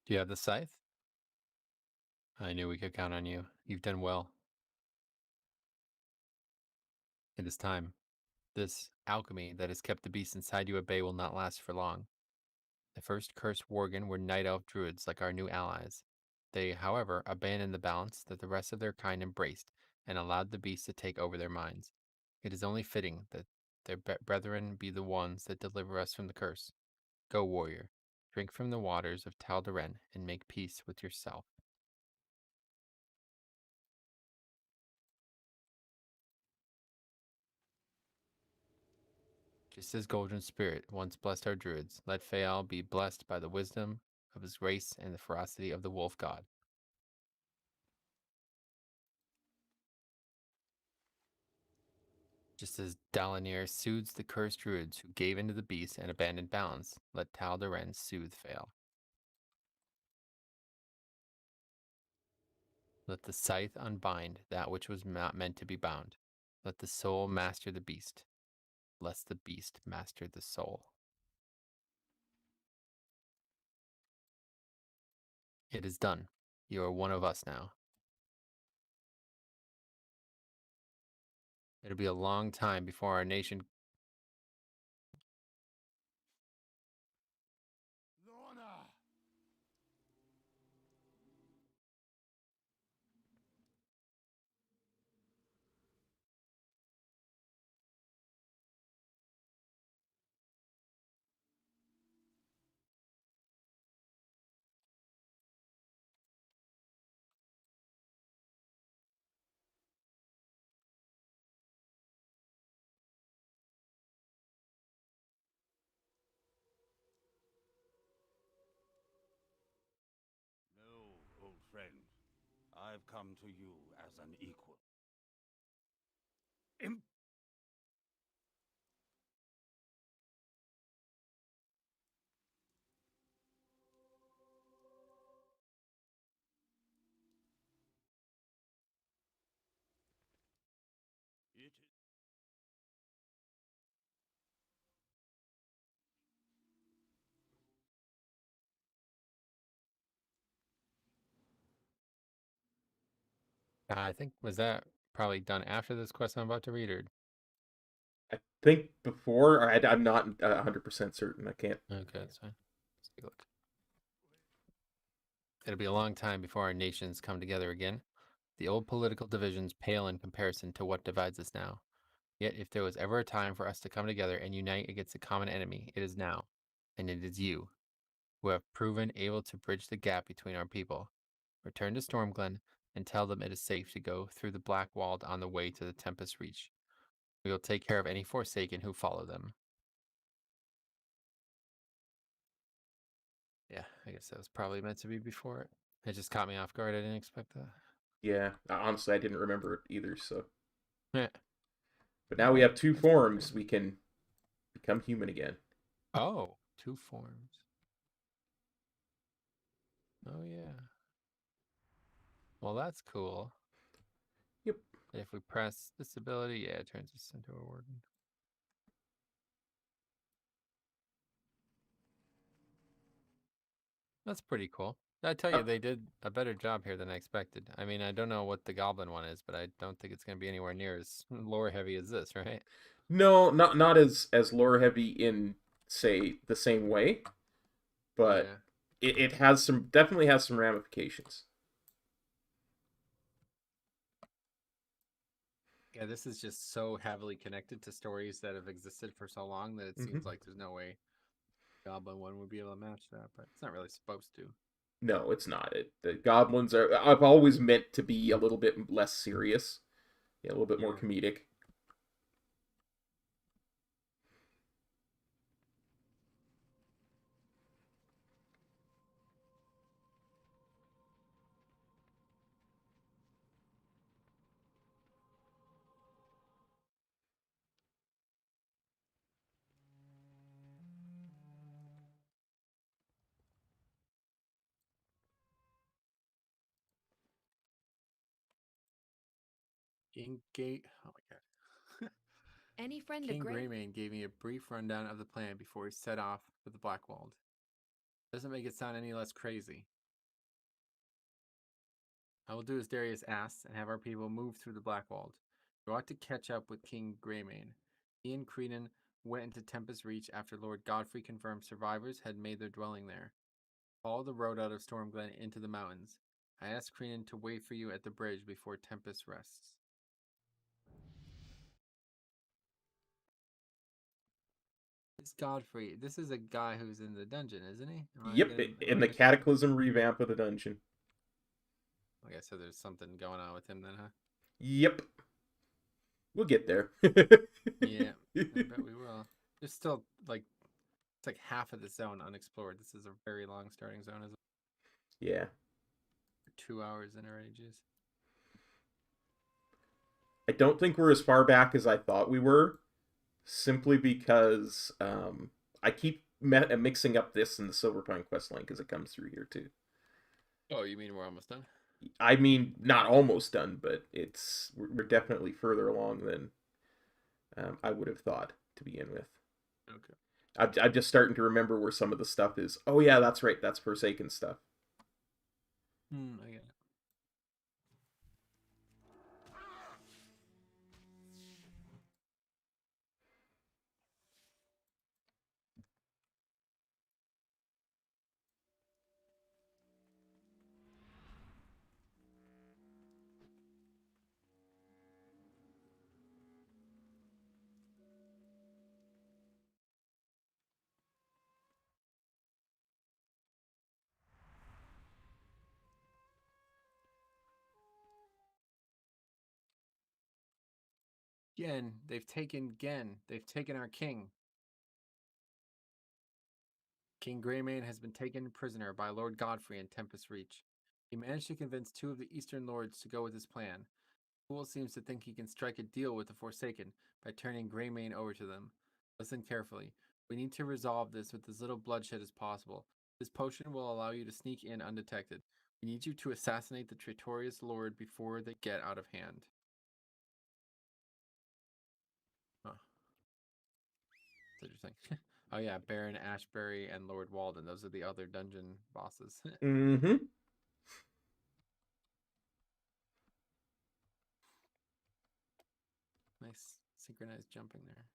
Do you have the scythe? I knew we could count on you. You've done well. It is time. This alchemy that has kept the beast inside you at bay will not last for long. The first cursed Worgen were night elf druids like our new allies. They, however, abandoned the balance that the rest of their kind embraced and allowed the beast to take over their minds. It is only fitting that their brethren be the ones that deliver us from the curse. Go, warrior, drink from the waters of Tal'Daren and make peace with yourself. Just as Golden Spirit once blessed our druids, let Fael be blessed by the wisdom of his grace and the ferocity of the wolf god. Just as Dalinir soothes the cursed druids who gave into the beast and abandoned balance, let Tal'Daren soothe Fael. Let the scythe unbind that which was not meant to be bound. Let the soul master the beast, lest the beast master the soul. It is done. You are one of us now. It'll be a long time before our nation... Lorna! No, old friend. I've come to you as an equal. It is... I think, was that probably done after this quest I'm about to read, or... I think before, I'm not 100% certain. I can't. Okay, that's fine. Let's take a look. It'll be a long time before our nations come together again. The old political divisions pale in comparison to what divides us now. Yet if there was ever a time for us to come together and unite against a common enemy, it is now. And it is you, who have proven able to bridge the gap between our people. Return to Stormglen and tell them it is safe to go through the Black Walled on the way to the Tempest Reach. We will take care of any Forsaken who follow them. Yeah, I guess that was probably meant to be before it. It just caught me off guard. I didn't expect that. Yeah, honestly, I didn't remember it either. So, Yeah. but now we have two forms. We can become human again. Oh, two forms. Oh, yeah. Well, that's cool. Yep. If we press this ability, yeah, it turns us into a Worgen. That's pretty cool. I tell you, they did a better job here than I expected. I mean, I don't know what the Goblin one is, but I don't think it's going to be anywhere near as lore heavy as this, right? No, not as lore heavy in, say, the same way, but it has definitely has some ramifications. Yeah, this is just so heavily connected to stories that have existed for so long that it seems like there's no way Goblin one would be able to match that, but it's not really supposed to. No, it's not. The goblins I've always meant to be a little bit less serious, a little bit more comedic. Oh my god. Any friend King of Greymane gave me a brief rundown of the plan before he set off for the Blackwald. Doesn't make it sound any less crazy. I will do as Darius asks and have our people move through the Blackwald. We ought to catch up with King Greymane. He and Creedon went into Tempest Reach after Lord Godfrey confirmed survivors had made their dwelling there. Follow the road out of Stormglen into the mountains. I asked Creedon to wait for you at the bridge before Tempest rests. It's Godfrey. This is a guy who's in the dungeon, isn't he? Yep, in the Cataclysm revamp of the dungeon. Okay, so there's something going on with him then, huh? Yep. We'll get there. Yeah, I bet we will. There's still, it's like half of the zone unexplored. This is a very long starting zone, isn't it? Yeah. 2 hours in already, jeez. I don't think we're as far back as I thought we were, simply because I keep mixing up this and the Silverpine questline because it comes through here too. Oh, you mean we're almost done? I mean, not almost done, but we're definitely further along than I would have thought to begin with. Okay. I'm just starting to remember where some of the stuff is. Oh yeah, that's right. That's Forsaken stuff. I get it. Gen, they've taken Gen. They've taken our king. King Greymane has been taken prisoner by Lord Godfrey in Tempest Reach. He managed to convince 2 of the Eastern Lords to go with his plan. The fool seems to think he can strike a deal with the Forsaken by turning Greymane over to them. Listen carefully. We need to resolve this with as little bloodshed as possible. This potion will allow you to sneak in undetected. We need you to assassinate the traitorous lord before they get out of hand. Huh. That's interesting. Oh yeah, Baron Ashbury and Lord Walden. Those are the other dungeon bosses. Mm-hmm. Nice synchronized jumping there.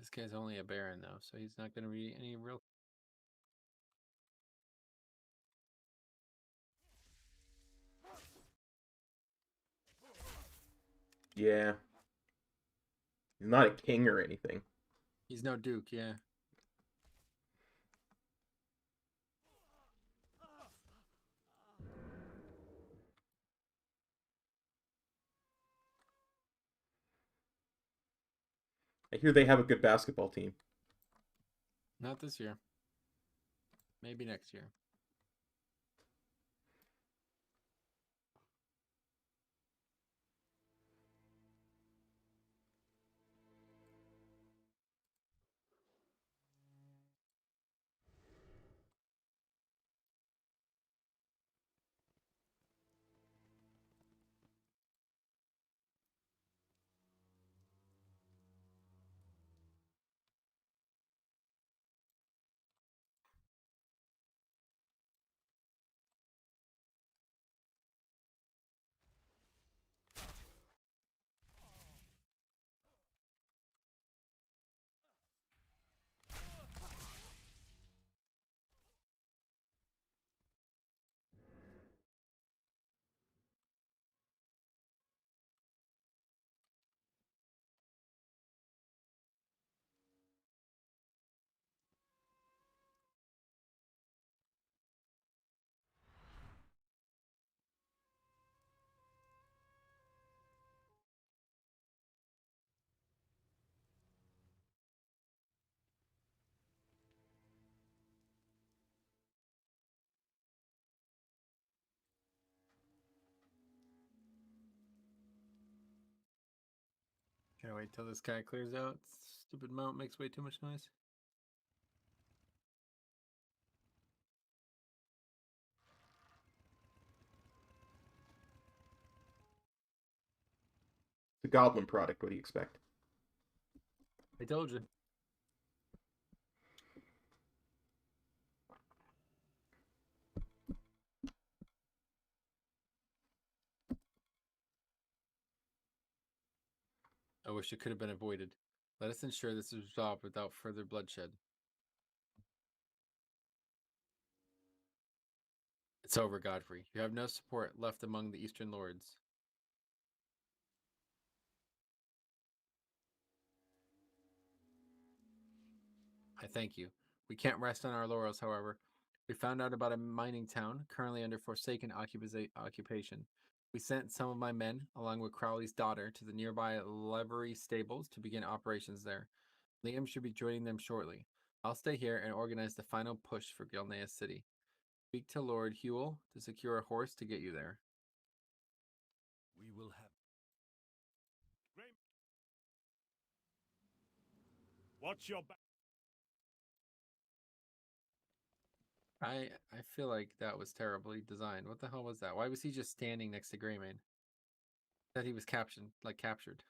This guy's only a baron, though, so he's not going to be any real... Yeah. He's not a king or anything. He's no duke, yeah. I hear they have a good basketball team. Not this year. Maybe next year. Can't wait till this guy clears out. Stupid mount makes way too much noise. It's a goblin product. What do you expect? I told you. I wish it could have been avoided. Let us ensure this is resolved without further bloodshed. It's over, Godfrey. You have no support left among the Eastern Lords. I thank you. We can't rest on our laurels, however. We found out about a mining town currently under forsaken occupation. We sent some of my men, along with Crowley's daughter, to the nearby livery stables to begin operations there. Liam should be joining them shortly. I'll stay here and organize the final push for Gilneas City. Speak to Lord Hewell to secure a horse to get you there. We will have... Watch your back. I feel like that was terribly designed. What the hell was that? Why was he just standing next to Greymane? That he was captured.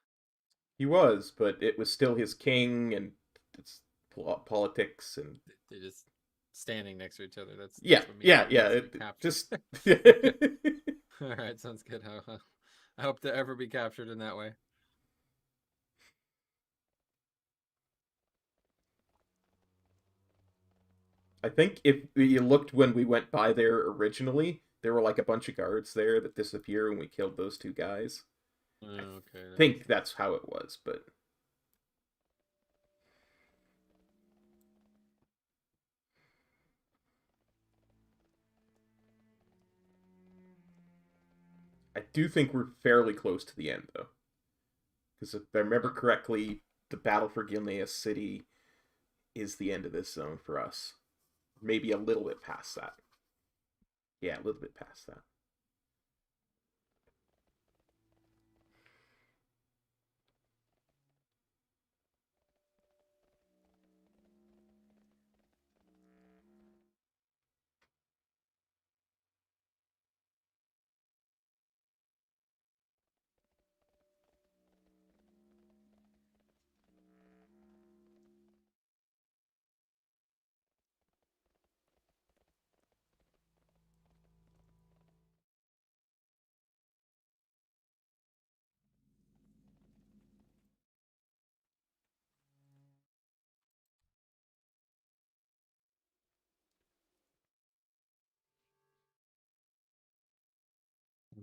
He was, but it was still his king, and it's politics, and They're just standing next to each other. That's yeah. Just all right, sounds good. I hope to ever be captured in that way. I think if you looked when we went by there originally, there were like a bunch of guards there that disappeared when we killed those two guys. Okay. I think that's how it was, but I do think we're fairly close to the end, though. Because if I remember correctly, the battle for Gilneas City is the end of this zone for us. Maybe a little bit past that. Yeah, a little bit past that.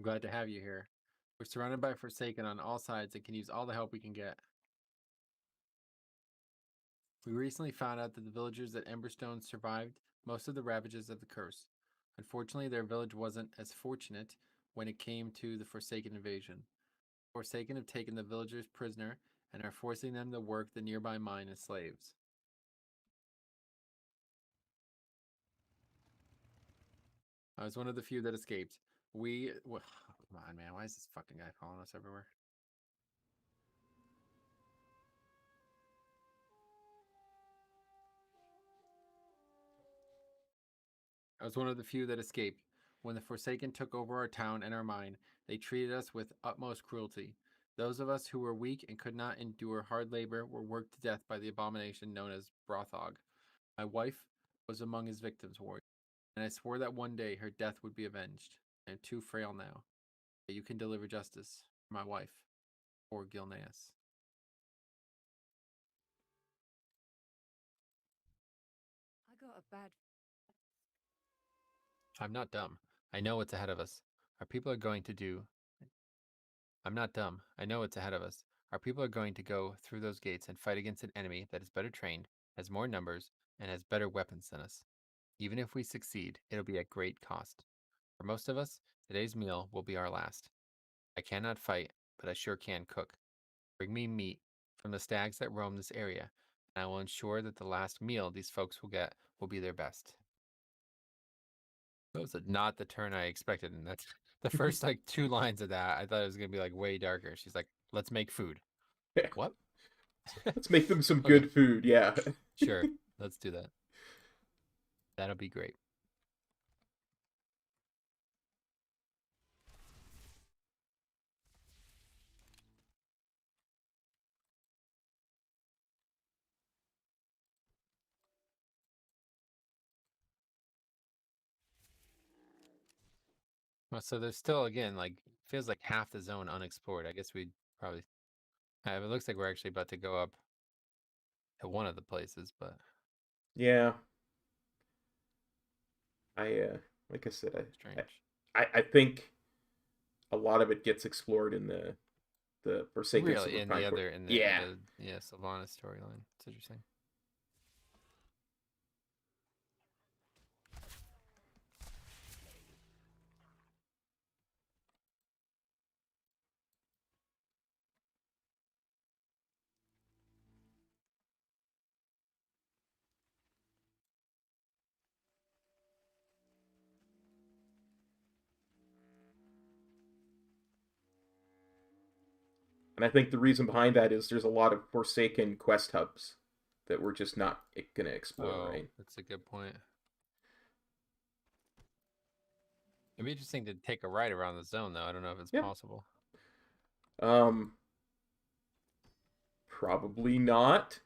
I'm glad to have you here. We're surrounded by Forsaken on all sides and can use all the help we can get. We recently found out that the villagers at Emberstone survived most of the ravages of the curse. Unfortunately, their village wasn't as fortunate when it came to the Forsaken invasion. Forsaken have taken the villagers prisoner and are forcing them to work the nearby mine as slaves. I was one of the few that escaped. Come on, man. Why is this fucking guy following us everywhere? I was one of the few that escaped. When the Forsaken took over our town and our mine, they treated us with utmost cruelty. Those of us who were weak and could not endure hard labor were worked to death by the abomination known as Brothog. My wife was among his victims, warrior, and I swore that one day her death would be avenged. I am too frail now. But you can deliver justice for my wife, or Gilneas. I got a bad. I'm not dumb. I know what's ahead of us. Our people are going to do. I'm not dumb. I know what's ahead of us. Our people are going to go through those gates and fight against an enemy that is better trained, has more numbers, and has better weapons than us. Even if we succeed, it'll be at great cost. For most of us, today's meal will be our last. I cannot fight, but I sure can cook. Bring me meat from the stags that roam this area, and I will ensure that the last meal these folks will get will be their best. That was not the turn I expected, and that's the first like 2 lines of that. I thought it was gonna be like way darker. She's like, "Let's make food." What? Let's make them some Okay. good food. Yeah. Sure, let's do that. That'll be great. Well, so there's still again like feels like half the zone unexplored. I guess we'd probably. It looks like we're actually about to go up to one of the places, but Yeah. Like I said, strange. I think a lot of it gets explored in the Forsaken Really, in the Superprime other, Court. in Yeah. the Sylvana storyline. It's interesting. And I think the reason behind that is there's a lot of Forsaken quest hubs that we're just not going to explore, right? That's a good point. It'd be interesting to take a ride around the zone, though. I don't know if it's possible. Probably not,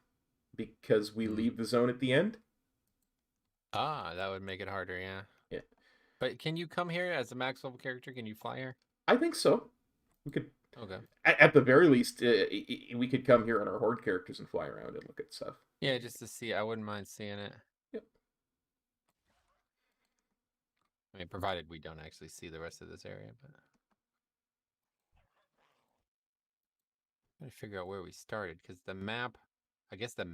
because we leave the zone at the end. That would make it harder, yeah. Yeah. But can you come here as a max level character? Can you fly here? I think so. We could. Okay. At the very least, we could come here on our horde characters and fly around and look at stuff. Yeah, just to see. I wouldn't mind seeing it. Yep. I mean, provided we don't actually see the rest of this area, but I'm trying to figure out where we started, because the map, I guess the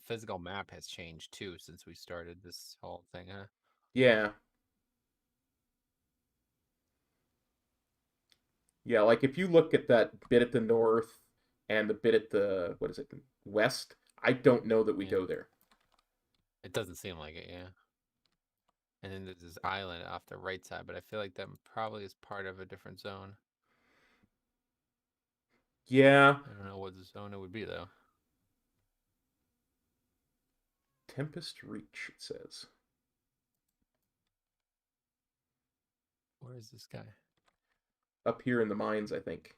physical map has changed too since we started this whole thing, huh? Yeah. Yeah, like if you look at that bit at the north and the bit at the, what is it, west, I don't know that we go there. It doesn't seem like it, yeah. And then there's this island off the right side, but I feel like that probably is part of a different zone. Yeah. I don't know what zone it would be, though. Tempest Reach, it says. Where is this guy? Up here in the mines, I think.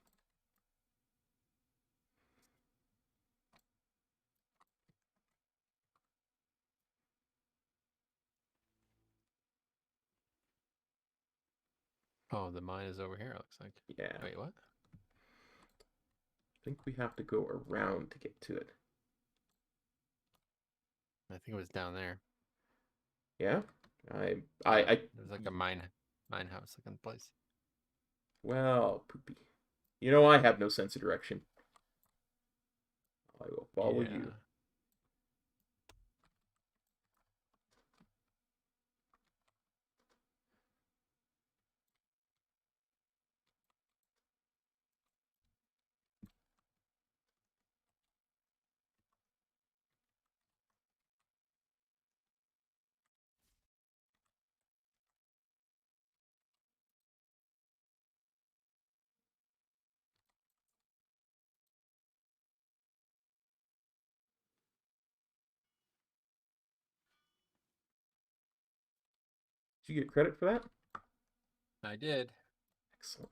Oh, the mine is over here, it looks like. Yeah. Wait, what? I think we have to go around to get to it. I think it was down there. Yeah? It was like a mine house looking place. Well, Poopy. You know I have no sense of direction. I will follow Yeah. you. Did you get credit for that? I did. Excellent.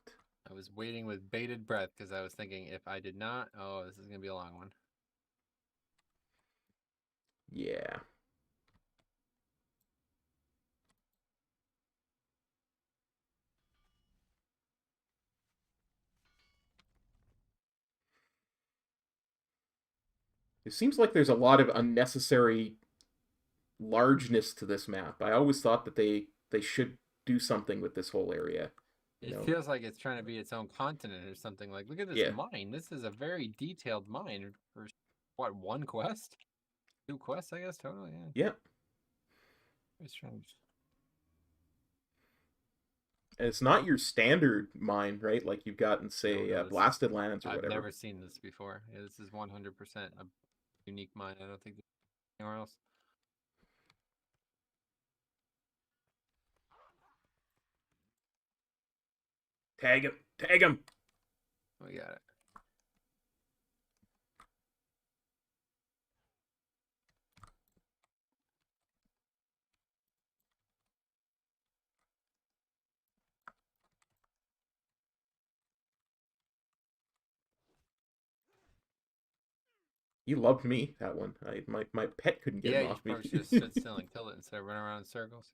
I was waiting with bated breath because I was thinking if I did not, oh, this is going to be a long one. Yeah. It seems like there's a lot of unnecessary largeness to this map. I always thought that they should do something with this whole area. It feels like it's trying to be its own continent or something. Like, look at this Yeah. mine. This is a very detailed mine for, what, one quest? 2 quests, I guess, total? Yeah. Yeah. Very strange. And it's not your standard mine, right? Like you've got in, say, No, Blasted Lands or I've whatever. never seen this before. Yeah, this is 100% a unique mine. I don't think there's anywhere else. Tag him! Tag him! We got it. He loved me, that one. My pet couldn't get Yeah, him you off me. probably should have stood still and killed it instead of running around in circles.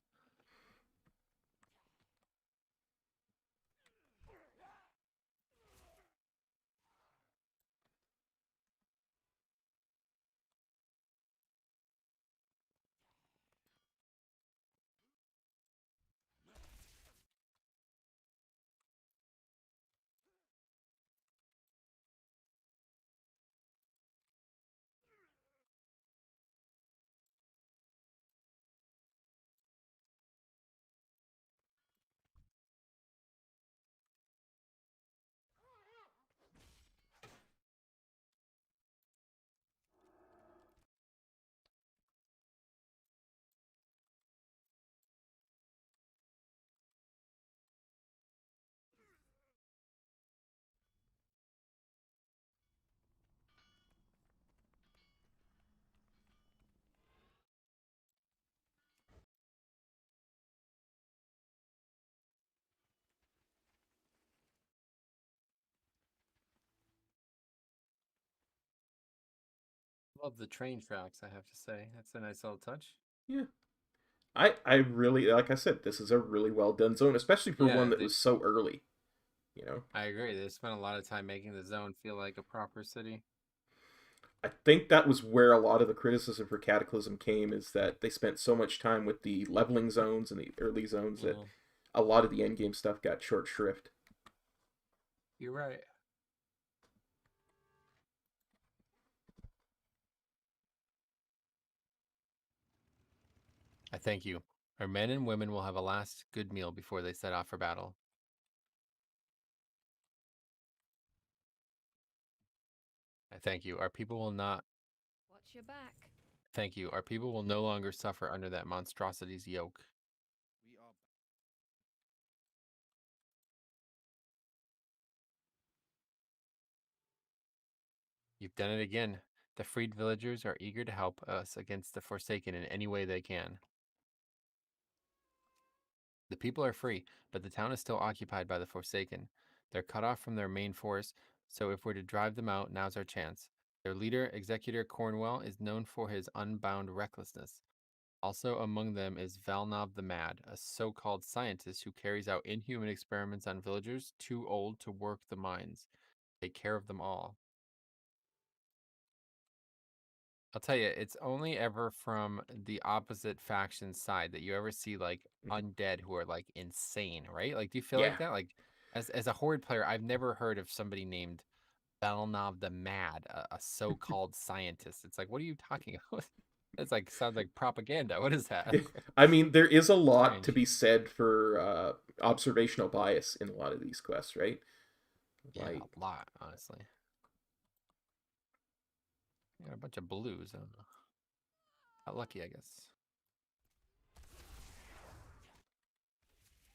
Love the train tracks, I have to say. That's a nice little touch. Yeah. I really, like I said, this is a really well done zone, especially for one that was so early. You know? I agree. They spent a lot of time making the zone feel like a proper city. I think that was where a lot of the criticism for Cataclysm came, is that they spent so much time with the leveling zones and the early zones that a lot of the endgame stuff got short shrift. You're right. I thank you. Our men and women will have a last good meal before they set off for battle. I thank you. Our people will not... Watch your back. Thank you. Our people will no longer suffer under that monstrosity's yoke. You've done it again. The freed villagers are eager to help us against the Forsaken in any way they can. The people are free, but the town is still occupied by the Forsaken. They're cut off from their main force, so if we're to drive them out, now's our chance. Their leader, Executor Cornwell, is known for his unbound recklessness. Also among them is Valnob the Mad, a so-called scientist who carries out inhuman experiments on villagers too old to work the mines. Take care of them all. I'll tell you, it's only ever from the opposite faction side that you ever see like undead who are like insane, right? Like, do you feel like that? Like, As a Horde player, I've never heard of somebody named Belnov the Mad, a so-called scientist. It's like, what are you talking about? It's like sounds like propaganda. What is that? I mean, there is a lot to Strange. be said for observational bias in a lot of these quests, right? Yeah, Like, a lot, honestly. Yeah, a bunch of blues. I don't know. How lucky, I guess.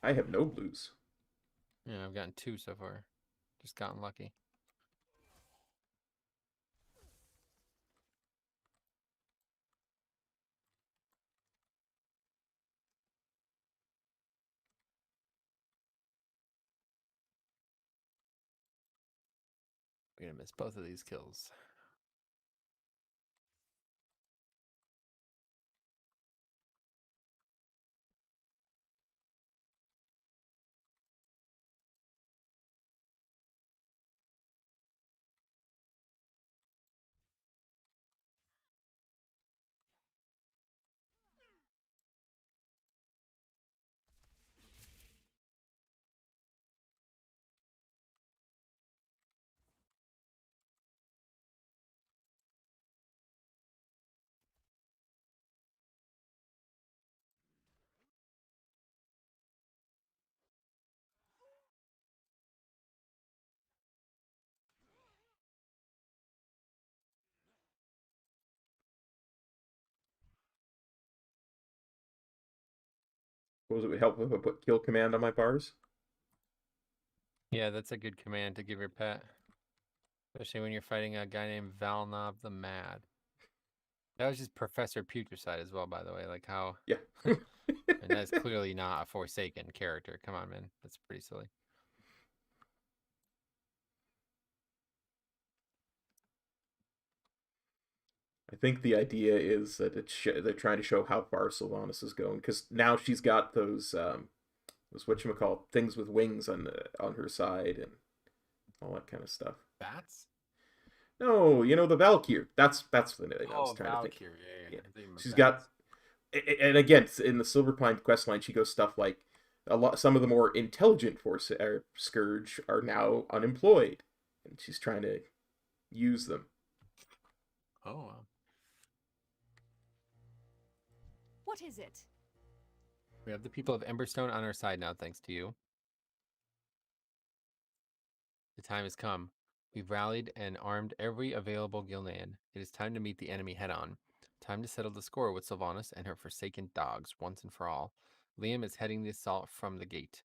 I have no blues. Yeah, I've gotten 2 so far. Just gotten lucky. We're gonna miss both of these kills. Suppose it would help if I put kill command on my bars. Yeah, that's a good command to give your pet. Especially when you're fighting a guy named Valnov the Mad. That was just Professor Putricide as well, by the way. Like how... Yeah. And that's clearly not a Forsaken character. Come on, man. That's pretty silly. I think the idea is that they're trying to show how far Sylvanas is going, because now she's got those whatchamacallit, things with wings on her side and all that kind of stuff. Bats? No, the Valkyr. That's the name I was trying to think. Yeah. She's got, and again, in the Silverpine questline, she goes stuff like some of the more intelligent Scourge are now unemployed, and she's trying to use them. Oh, wow. What is it? We have the people of Emberstone on our side now, thanks to you. The time has come. We've rallied and armed every available Gilnean. It is time to meet the enemy head-on. Time to settle the score with Sylvanas and her forsaken dogs once and for all. Liam is heading the assault from the gate.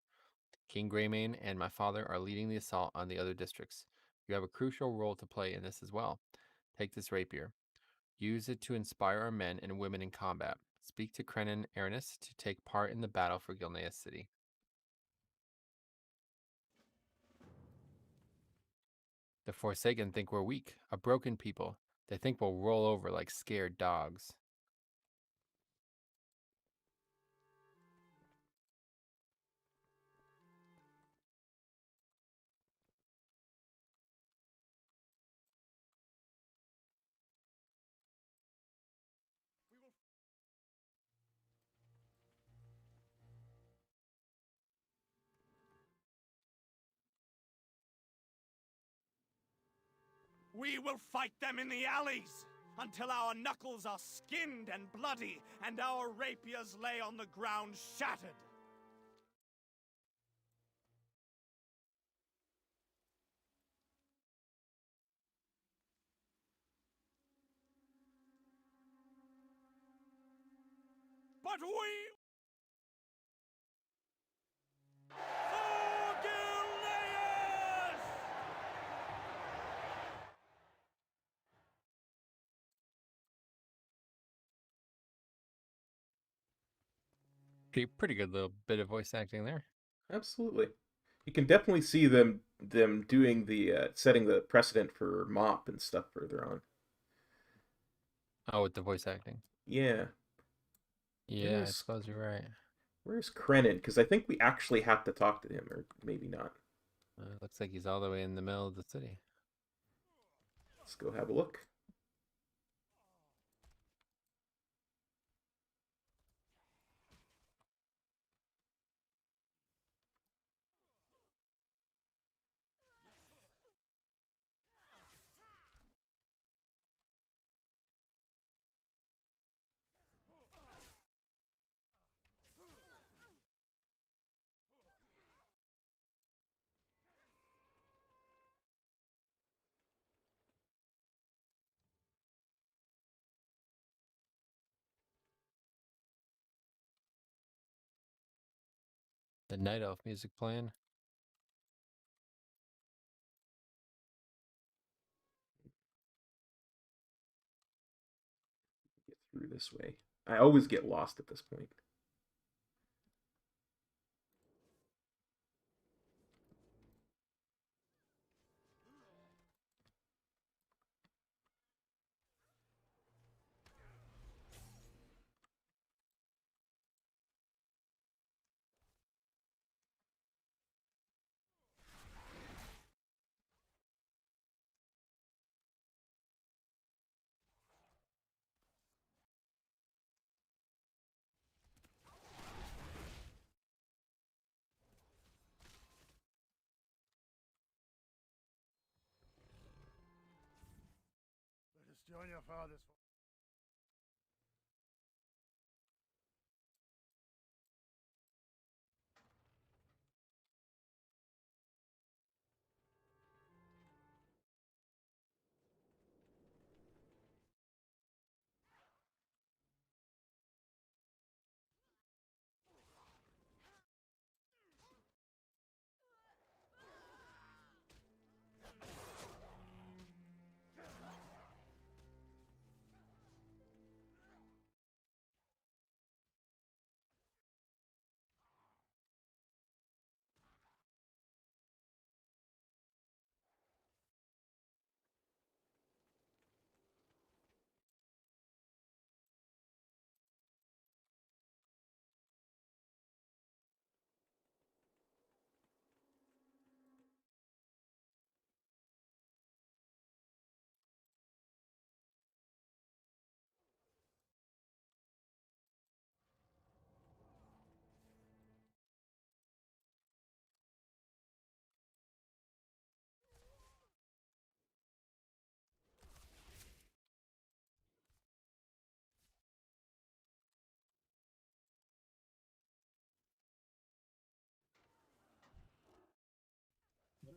King Greymane and my father are leading the assault on the other districts. You have a crucial role to play in this as well. Take this rapier. Use it to inspire our men and women in combat. Speak to Krenin Aranis to take part in the battle for Gilneas City. The Forsaken think we're weak, a broken people. They think we'll roll over like scared dogs. We will fight them in the alleys until our knuckles are skinned and bloody and our rapiers lay on the ground shattered. But we... For Gilneas! Pretty good little bit of voice acting there. Absolutely. You can definitely see them doing the setting the precedent for Mop and stuff further on. Oh, with the voice acting. Yeah. Yeah, I suppose you're right. Where's Krenin? Because I think we actually have to talk to him, or maybe not. Looks like he's all the way in the middle of the city. Let's go have a look. The night elf music playing. Get through this way. I always get lost at this point. Let us join your father's.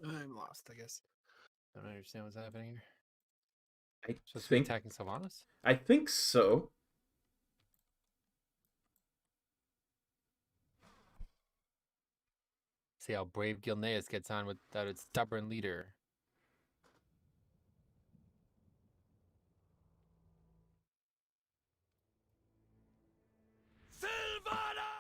I'm lost, I guess. I don't understand what's happening here. I Supposed to be think attacking Sylvanas? I think so. See how brave Gilneas gets on without its stubborn leader. Sylvana!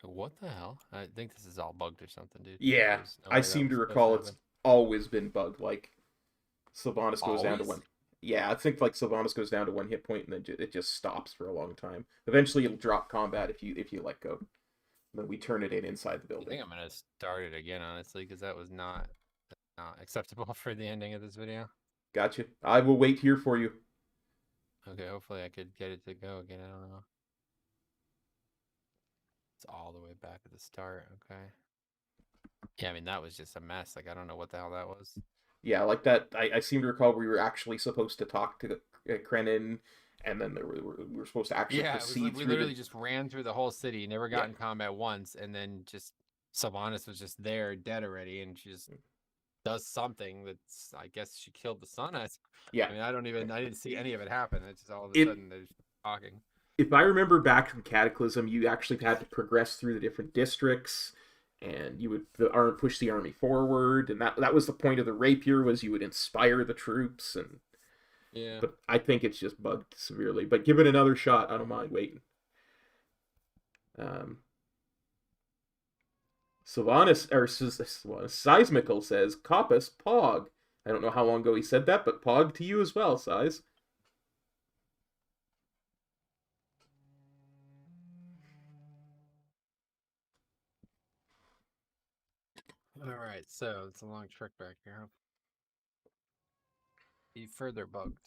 What the hell? I think this is all bugged or something, dude. Yeah, There's no I way that seem was to supposed recall to it's happen. always been bugged. Like Sylvanas goes down to Always? one. Yeah, I think like Sylvanas goes down to one hit point and then it just stops for a long time. Eventually, it'll drop combat if you let go. Then we turn it in inside the I building. think I'm gonna start it again, honestly, because that was not acceptable for the ending of this video. Gotcha. I will wait here for you. Okay, hopefully I could get it to go again. I don't know. It's all the way back at the start. Okay. Yeah, I mean that was just a mess. Like I don't know what the hell that was. Yeah, like that. I seem to recall we were actually supposed to talk to Krenin, and then we were supposed to actually Yeah, it was proceed like we through literally the. just ran through the whole city, never got Yeah, in combat once, and then just Sylvanas was just there, dead already, and she just does something that's I guess she killed the sun. yeah. I mean I didn't see any of it happen. It's just all of a It sudden they're just talking. if I remember back from Cataclysm, you actually had to progress through the different districts, and you would push the army forward, and that was the point of the rapier was you would inspire the troops, and Yeah. but I think it's just bugged severely. But give it another shot. I don't mind waiting. Sylvanas or Seismical says Copus Pog. I don't know how long ago he said that, but Pog to you as well, Size. All right, so it's a long trek back here. Be further bugged.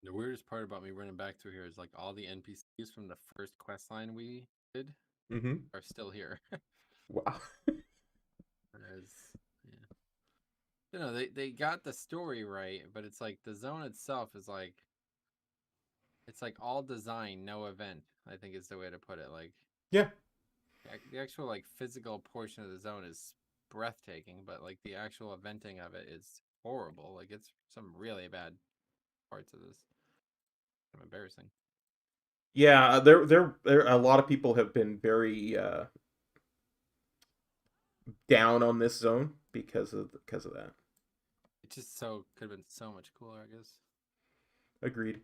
The weirdest part about me running back through here is like all the NPCs from the first quest line we did are still here. Wow. As, yeah. You know, they got the story right, but it's like the zone itself is like it's like all design, no event, I think is the way to put it. Like Yeah. the actual like physical portion of the zone is breathtaking, but like the actual eventing of it is horrible. Like it's some really bad parts of this. Kind of embarrassing. Yeah, there a lot of people have been very down on this zone because of that. It just so could have been so much cooler, I guess. Agreed.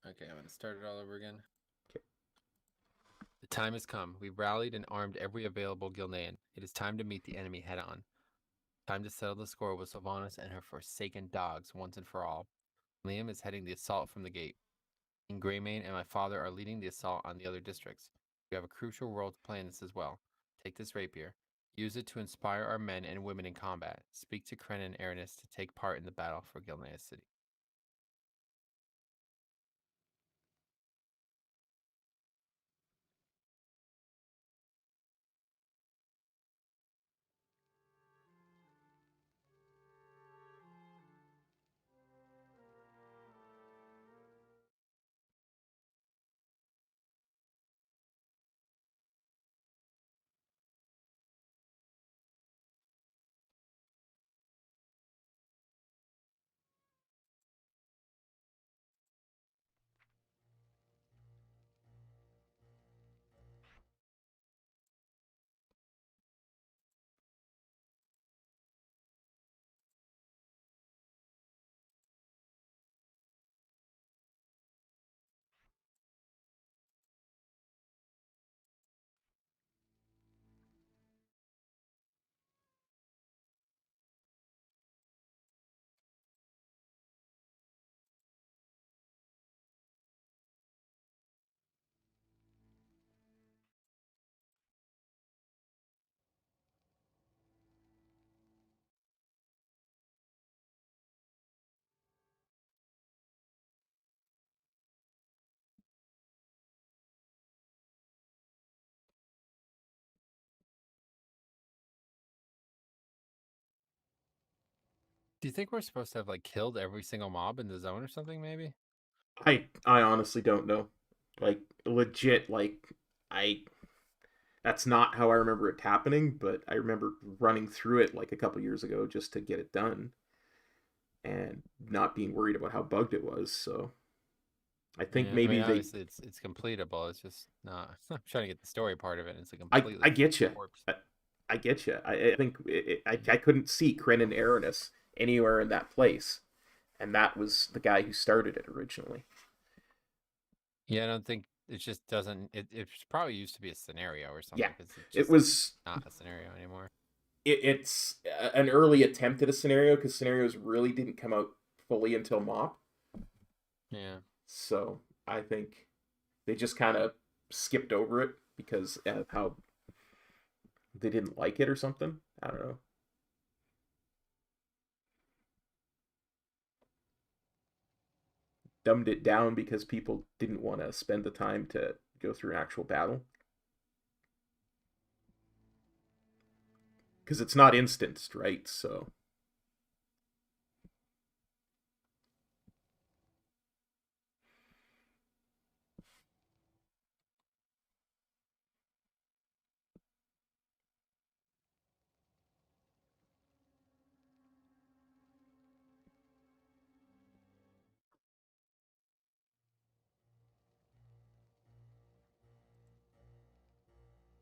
Okay, I'm gonna start it all over again. Okay. The time has come. We've rallied and armed every available Gilnean. It is time to meet the enemy head on. Time to settle the score with Sylvanas and her forsaken dogs once and for all. Liam is heading the assault from the gate. King Greymane and my father are leading the assault on the other districts. We have a crucial role to play in this as well. Take this rapier. Use it to inspire our men and women in combat. Speak to Kren and Aranis to take part in the battle for Gilneas City. Do you think we're supposed to have like killed every single mob in the zone or something? Maybe. I honestly don't know. Like legit, like I that's not how I remember it happening, but I remember running through it like a couple years ago just to get it done and not being worried about how bugged it was. So I think Yeah, I mean, maybe they obviously it's completable. It's just not. I'm trying to get the story part of it. And it's a I completely get you. corpse. I get you. I think I couldn't see Kren and Aranis anywhere in that place, and that was the guy who started it originally. Yeah, I don't think it just doesn't. It's probably used to be a scenario or something Yeah, because it's it just was. not a scenario anymore. It's an early attempt at a scenario because scenarios really didn't come out fully until MOP. Yeah. So I think they just kind of skipped over it because of how they didn't like it or something. I don't know. Dumbed it down because people didn't want to spend the time to go through an actual battle. Because it's not instanced, right? So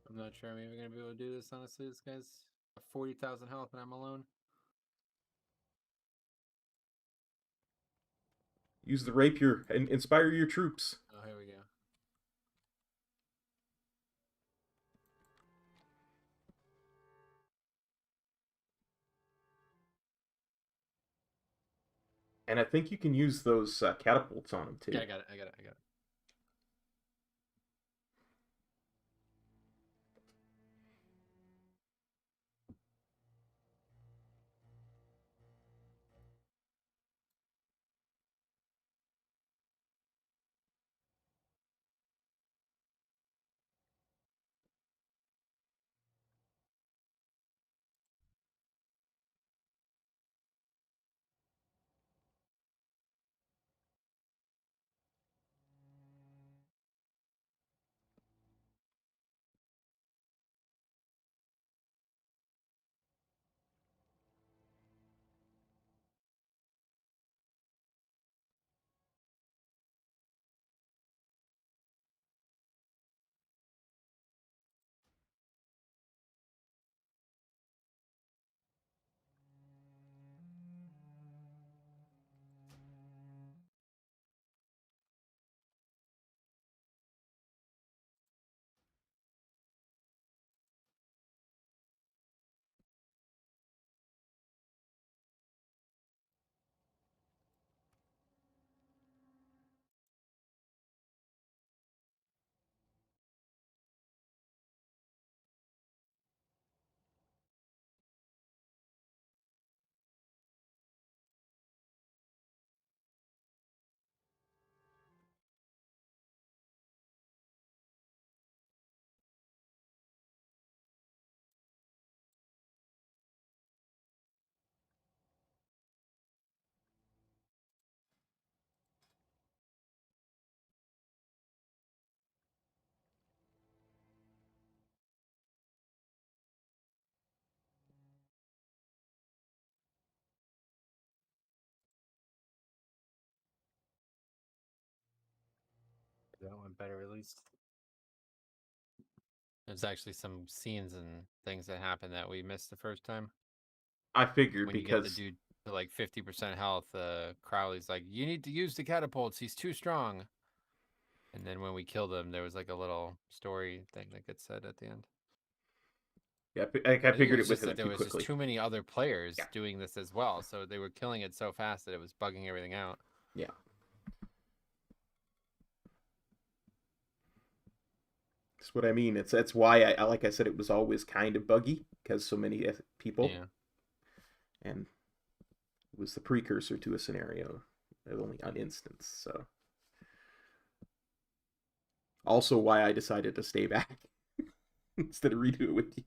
I'm not sure I'm even gonna be able to do this. Honestly, this guy's 40,000 health and I'm alone. use the rapier and inspire your troops. Oh, here we go. And I think you can use those catapults on them too. Yeah, I got it. I got it. better at least. There's actually some scenes and things that happen that we missed the first time. I figured When you get the because dude to like 50% health, Crowley's like, "You need to use the catapults. He's too strong." And then when we killed him, there was like a little story thing that gets said at the end. yeah, I think figured was it just that went there too was quickly. just too many other players Yeah. doing this as well, so they were killing it so fast that it was bugging everything out. Yeah. That's what I mean. That's why I like I said it was always kind of buggy because so many people. Yeah. And it was the precursor to a scenario, only an instance. So also why I decided to stay back instead of redo it with you.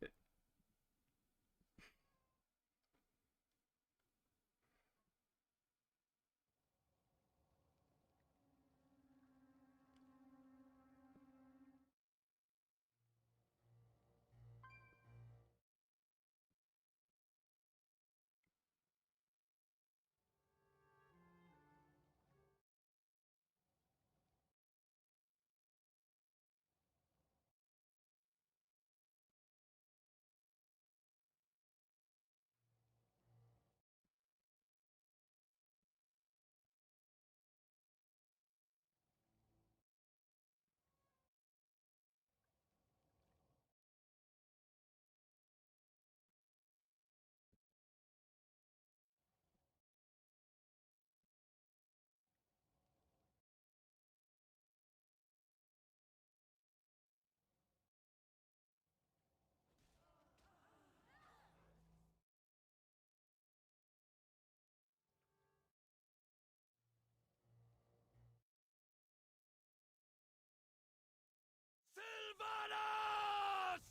Sylvanas!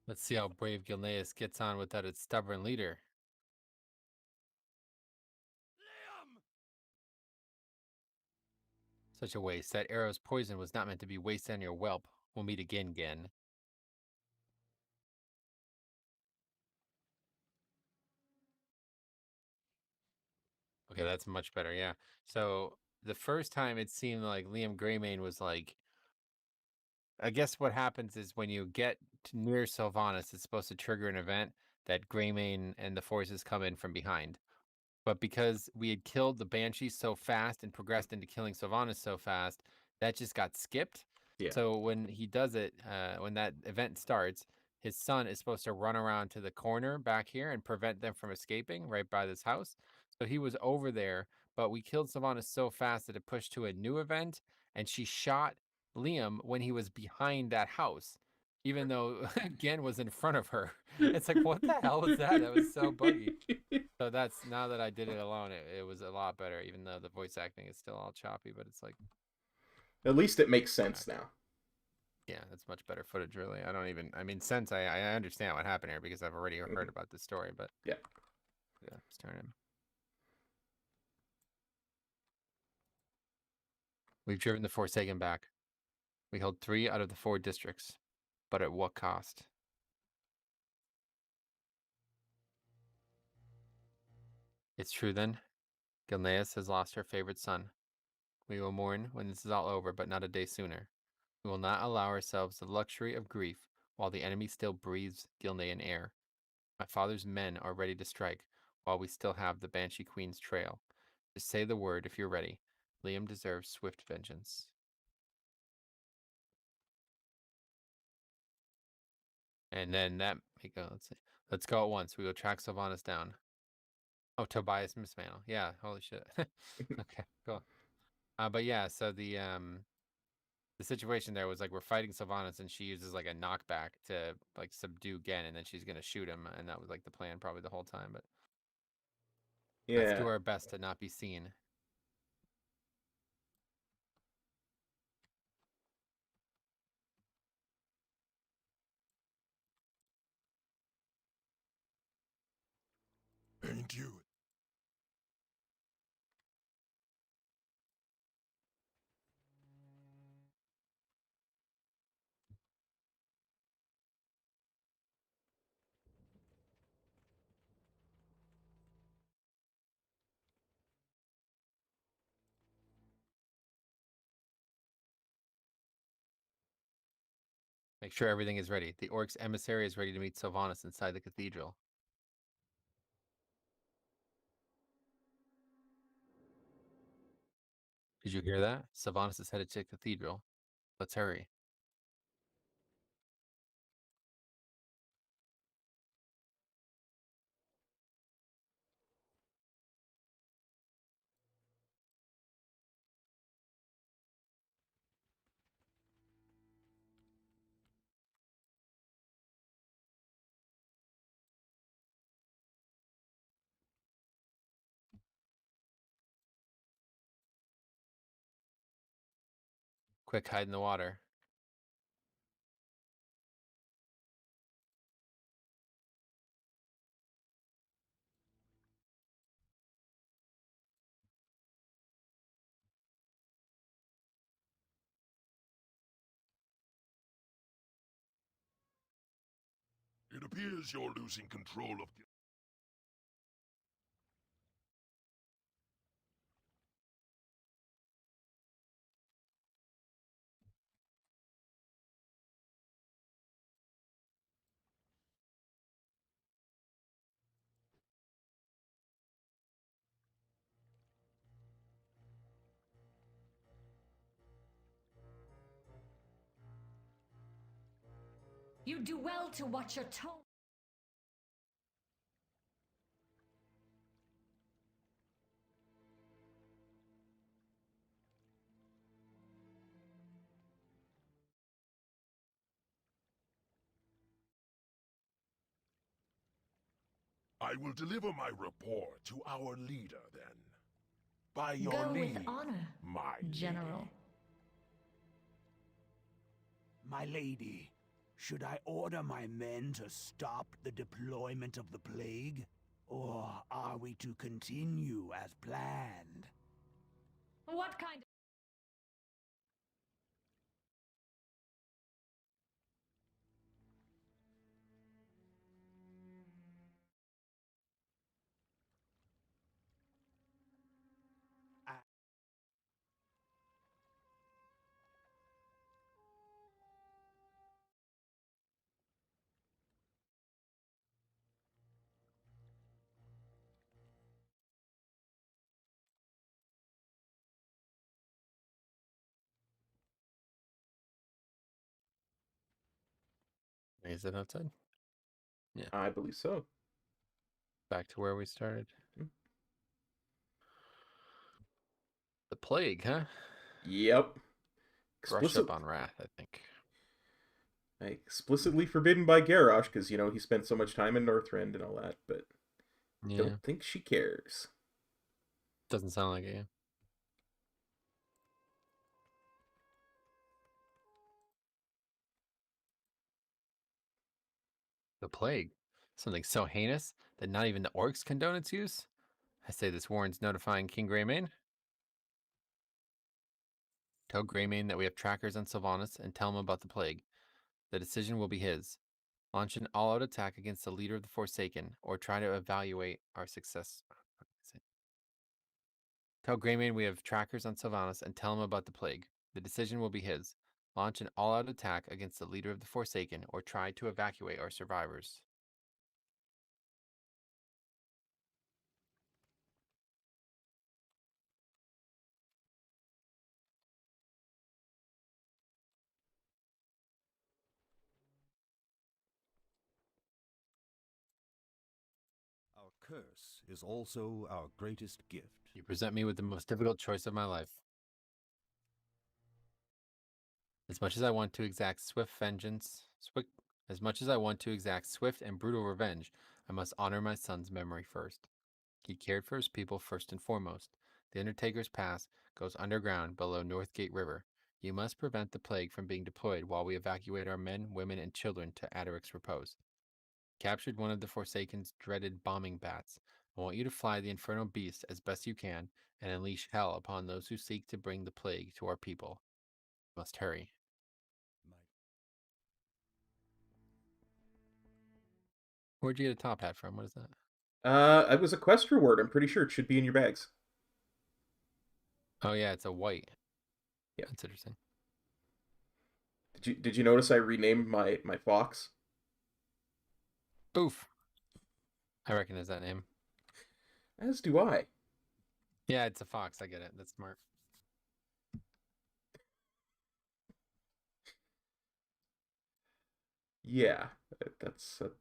Let's see how brave Gilneas gets on without its stubborn leader. Liam! Such a waste. That arrow's poison was not meant to be wasted on your whelp. We'll meet again, Gen. Okay, that's much better, yeah. So the first time it seemed like Liam Greymane was like, I guess what happens is when you get near Sylvanas, it's supposed to trigger an event that Greymane and the forces come in from behind. But because we had killed the Banshee so fast and progressed into killing Sylvanas so fast, that just got skipped. Yeah. So when he does it, when that event starts, his son is supposed to run around to the corner back here and prevent them from escaping right by this house. So he was over there, but we killed Sylvanas so fast that it pushed to a new event, and she shot Liam when he was behind that house, even though Gen was in front of her. It's like, what the hell was that? That was so buggy. So that's, now that I did it alone, it was a lot better, even though the voice acting is still all choppy, but it's like, At least it makes sense now. yeah, that's much better footage, really. I mean, since I understand what happened here because I've already heard about this story, but yeah, let's turn him. We've driven the Forsaken back. We held 3 out of the 4 districts, but at what cost? It's true then. Gilneas has lost her favorite son. We will mourn when this is all over, but not a day sooner. We will not allow ourselves the luxury of grief while the enemy still breathes Gilnean air. My father's men are ready to strike while we still have the Banshee Queen's trail. Just say the word if you're ready. Liam deserves swift vengeance. And then that, let's see. Let's go at once. We will track Sylvanas down. Oh, Tobias Mismantle. Yeah, holy shit. Okay, cool. But yeah, so the situation there was like we're fighting Sylvanas and she uses like a knockback to like subdue Gen, and then she's gonna shoot him, and that was like the plan probably the whole time. But Let's do Yeah. our best to not be seen. Ain't you? Make sure everything is ready. The orc's emissary is ready to meet Sylvanas inside the cathedral. Did you hear that? Sylvanas is headed to the cathedral. Let's hurry. Quick, hide in the water. It appears you're losing control of... You do well to watch your tone. I will deliver my report to our leader, then. By your Go leave, with honor, my General. My lady, should I order my men to stop the deployment of the plague? Or are we to continue as planned? What kind Is it outside? Yeah. I believe so. Back to where we started. Hmm. The plague, huh? Yep. Brush up on wrath, I think. Explicitly forbidden by Garrosh, because, you know, he spent so much time in Northrend and all that, but Yeah. don't think she cares. Doesn't sound like it. Yeah. The plague. Something so heinous that not even the orcs condone its use? I say this warrants notifying King Greymane. Tell Greymane that we have trackers on Sylvanas and tell him about the plague. The decision will be his. Launch an all-out attack against the leader of the Forsaken, or try to evaluate our success. Tell Greymane we have trackers on Sylvanas and tell him about the plague. The decision will be his. Launch an all-out attack against the leader of the Forsaken, or try to evacuate our survivors. Our curse is also our greatest gift. You present me with the most difficult choice of my life. As much as I want to exact swift vengeance, as much as I want to exact swift and brutal revenge, I must honor my son's memory first. He cared for his people first and foremost. The Undertaker's pass goes underground below Northgate River. You must prevent the plague from being deployed while we evacuate our men, women, and children to Aderic's repose. Captured one of the Forsaken's dreaded bombing bats. I want you to fly the infernal beast as best you can and unleash hell upon those who seek to bring the plague to our people. Must hurry. Where'd you get a top hat from? What is that? It was a quest reward. I'm pretty sure it should be in your bags. Oh yeah, it's a white. Yeah, that's interesting. Did you notice I renamed my fox? Boof. I recognize that name. As do I. Yeah, it's a fox. I get it. That's smart. Yeah,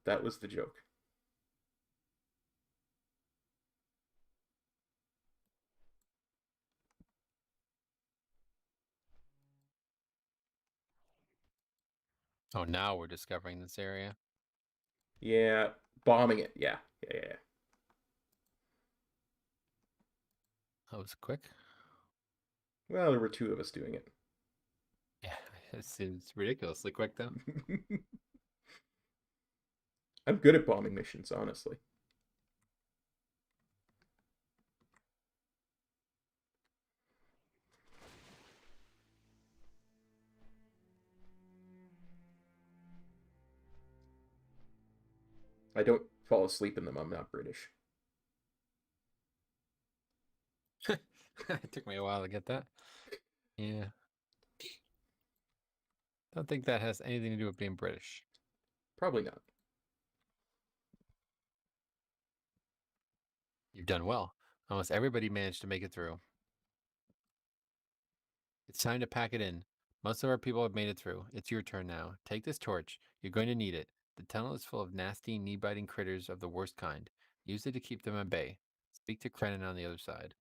that was the joke. Oh, now we're discovering this area. Yeah, bombing it. Yeah. That was quick. Well, there were 2 of us doing it. Yeah, it seems ridiculously quick, though. I'm good at bombing missions, honestly. I don't fall asleep in them. I'm not British. It took me a while to get that. Yeah. Don't think that has anything to do with being British. Probably not. You've done well. Almost everybody managed to make it through. It's time to pack it in. Most of our people have made it through. It's your turn now. Take this torch. You're going to need it. The tunnel is full of nasty, knee-biting critters of the worst kind. Use it to keep them at bay. Speak to Krenin on the other side.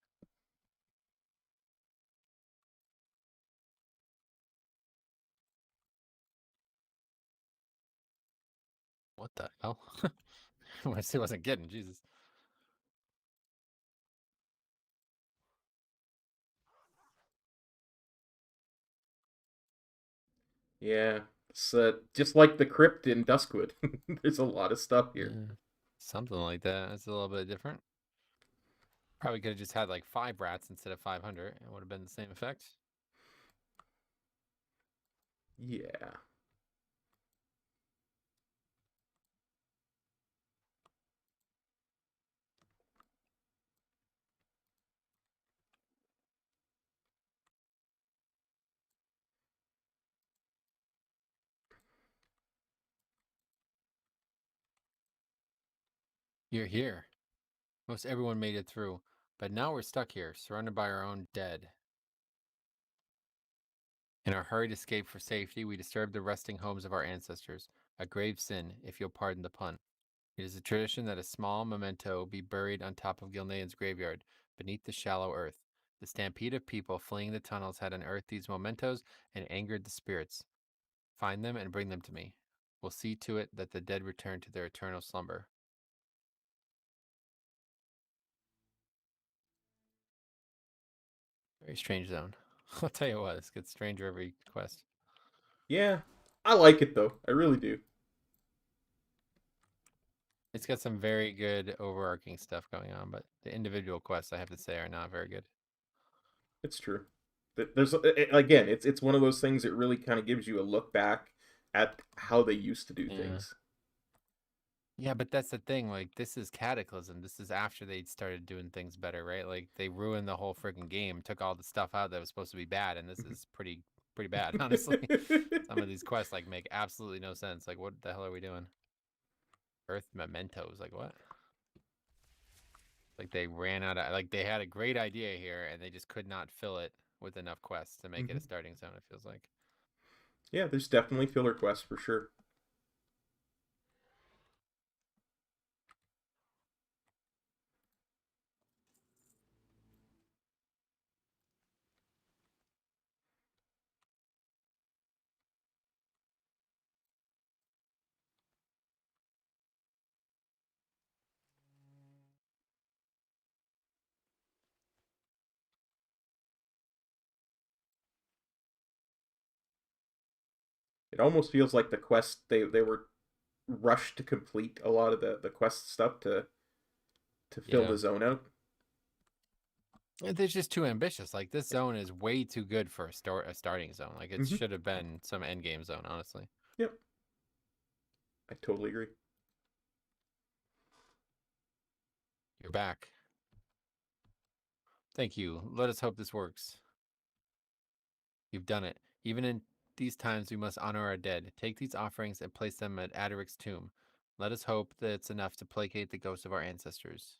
What the hell? I still wasn't getting, Jesus. Yeah, it's just like the crypt in Duskwood. There's a lot of stuff here. Yeah, something like that. It's a little bit different. Probably could have just had like 5 rats instead of 500. It would have been the same effect. Yeah. You're here. Most everyone made it through, but now we're stuck here, surrounded by our own dead. In our hurried escape for safety, we disturbed the resting homes of our ancestors, a grave sin, if you'll pardon the pun. It is a tradition that a small memento be buried on top of Gilneas' graveyard, beneath the shallow earth. The stampede of people fleeing the tunnels had unearthed these mementos and angered the spirits. Find them and bring them to me. We'll see to it that the dead return to their eternal slumber. Very strange zone. I'll tell you what, this gets stranger every quest. Yeah, I like it though. I really do. It's got some very good overarching stuff going on, but the individual quests, I have to say, are not very good. It's true. There's again, it's one of those things that really kind of gives you a look back at how they used to do things. Yeah, but that's the thing. Like, this is Cataclysm. This is after they started doing things better, right? Like, they ruined the whole freaking game, took all the stuff out that was supposed to be bad, and this is pretty bad, honestly. Some of these quests like make absolutely no sense. Like, what the hell are we doing? Earth mementos, like what? Like they ran out of, like they had a great idea here and they just could not fill it with enough quests to make it a starting zone, it feels like. Yeah, there's definitely filler quests for sure. It almost feels like the quest they were rushed to complete a lot of the quest stuff to fill the zone out. They're just too ambitious. Like, this zone is way too good for a starting zone. Like, it should have been some end game zone, honestly. Yep. I totally agree. You're back. Thank you. Let us hope this works. You've done it. Even in these times, we must honor our dead. Take these offerings and place them at Adaric's tomb. Let us hope that it's enough to placate the ghosts of our ancestors.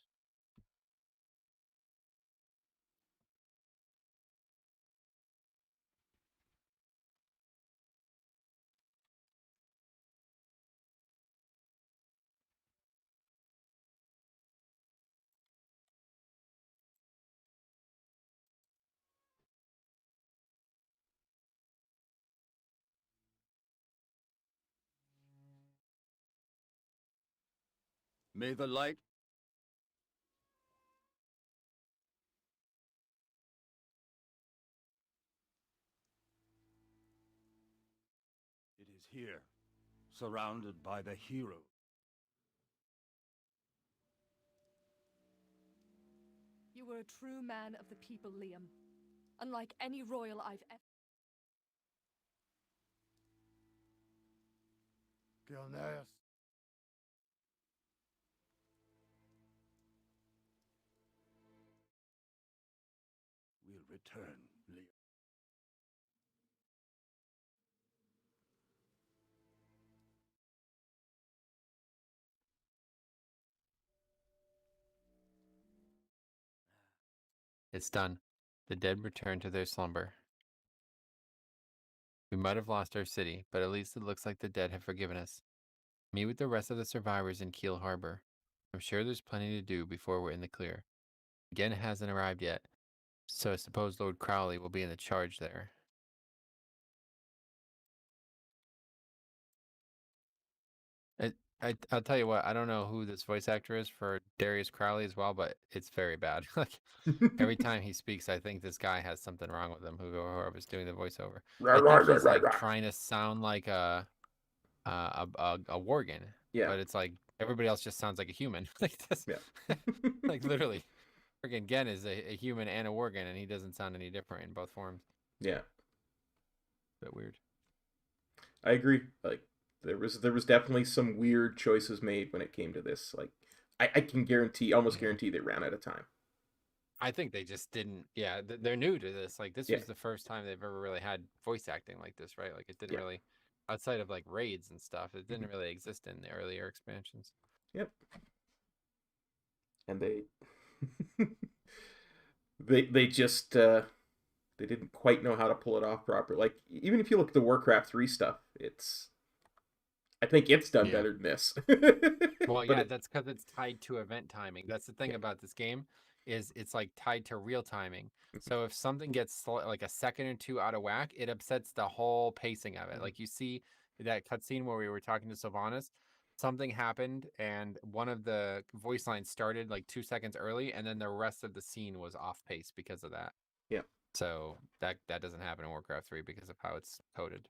May the light... It is here, surrounded by the hero. You were a true man of the people, Liam. Unlike any royal I've ever... Gilneas. We'll return, Liam. It's done. The dead return to their slumber. We might have lost our city, but at least it looks like the dead have forgiven us. Meet with the rest of the survivors in Kiel Harbor. I'm sure there's plenty to do before we're in the clear. Again, it hasn't arrived yet, so I suppose Lord Crowley will be in the charge there. I'll tell you what, I don't know who this voice actor is for Darius Crowley as well, but it's very bad. Like, every time he speaks, I think this guy has something wrong with him, whoever's doing the voiceover. I think he's like trying to sound like a Worgen. Yeah. But it's like everybody else just sounds like a human. Like this. Yeah. Like, literally. Worgen Gen is a human and a Worgen, and he doesn't sound any different in both forms. Yeah. Bit weird. I agree. Like, there was definitely some weird choices made when it came to this. Like, I can almost guarantee they ran out of time. I think they just didn't. Yeah, they're new to this. Like, this was the first time they've ever really had voice acting like this, right? Like, it didn't really, outside of like raids and stuff, it didn't really exist in the earlier expansions. Yep. And they just they didn't quite know how to pull it off proper. Like, even if you look at the Warcraft 3 stuff, I think it's done better than this. Well, yeah, that's because it's tied to event timing. That's the thing about this game, is it's like tied to real timing. So if something gets like a second or two out of whack, it upsets the whole pacing of it. Like, you see that cutscene where we were talking to Sylvanas, something happened and one of the voice lines started like 2 seconds early, and then the rest of the scene was off pace because of that. Yeah. So that doesn't happen in Warcraft 3 because of how it's coded.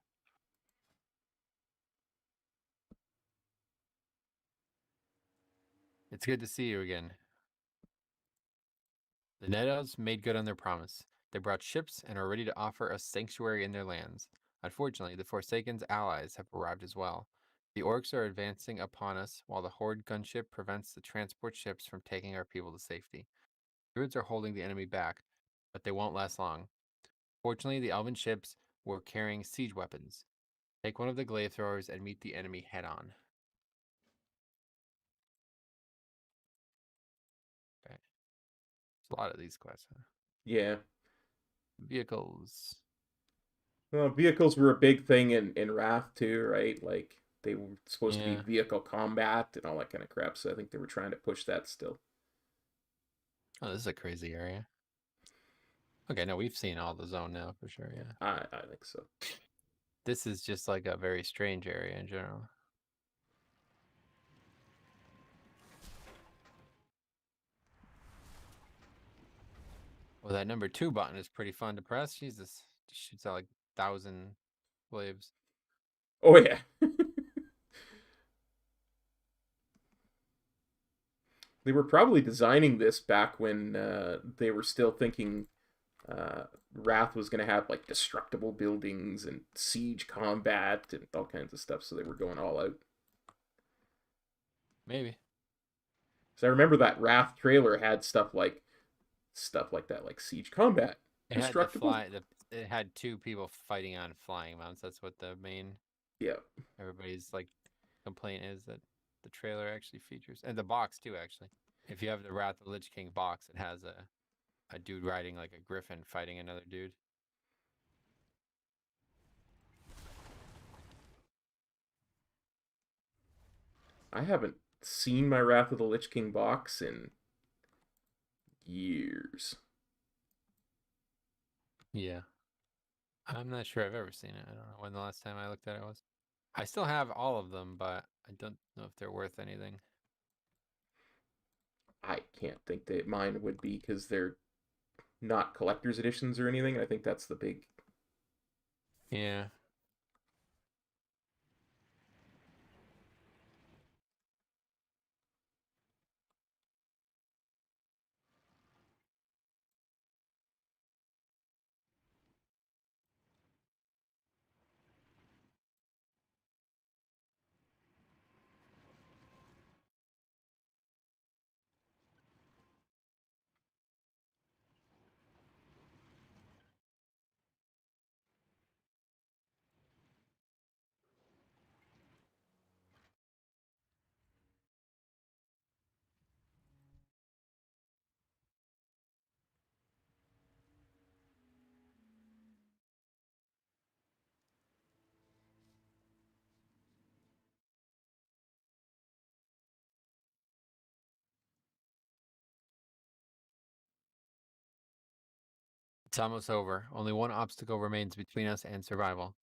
It's good to see you again. The Nedos made good on their promise. They brought ships and are ready to offer us sanctuary in their lands. Unfortunately, the Forsaken's allies have arrived as well. The orcs are advancing upon us, while the Horde gunship prevents the transport ships from taking our people to safety. Druids are holding the enemy back, but they won't last long. Fortunately, the elven ships were carrying siege weapons. Take one of the glaive throwers and meet the enemy head-on. Okay. There's a lot of these quests, huh? Yeah. Vehicles. Well, vehicles were a big thing in Wrath too, right? Like, they were supposed to be vehicle combat and all that kind of crap, so I think they were trying to push that still. Oh, this is a crazy area. Okay, no, we've seen all the zone now for sure, yeah. I think so. This is just like a very strange area in general. Well, that number 2 button is pretty fun to press. Jesus, just shoots out like 1,000 waves. Oh yeah. They were probably designing this back when they were still thinking uh, Wrath was going to have like destructible buildings and siege combat and all kinds of stuff, so they were going all out. Maybe. So I remember that Wrath trailer had stuff like that, like siege combat, It had destructible. it had two people fighting on flying mounts. That's what the main Yeah. everybody's like complaint is, that the trailer actually features, and the box too. Actually, if you have the Wrath of the Lich King box, it has a dude riding like a griffin fighting another dude. I haven't seen my Wrath of the Lich King box in years. Yeah, I'm not sure I've ever seen it. I don't know when the last time I looked at it was. I still have all of them, but I don't know if they're worth anything. I can't think that mine would be because they're not collector's editions or anything. I think that's the big. Yeah. It's almost over. Only one obstacle remains between us and survival.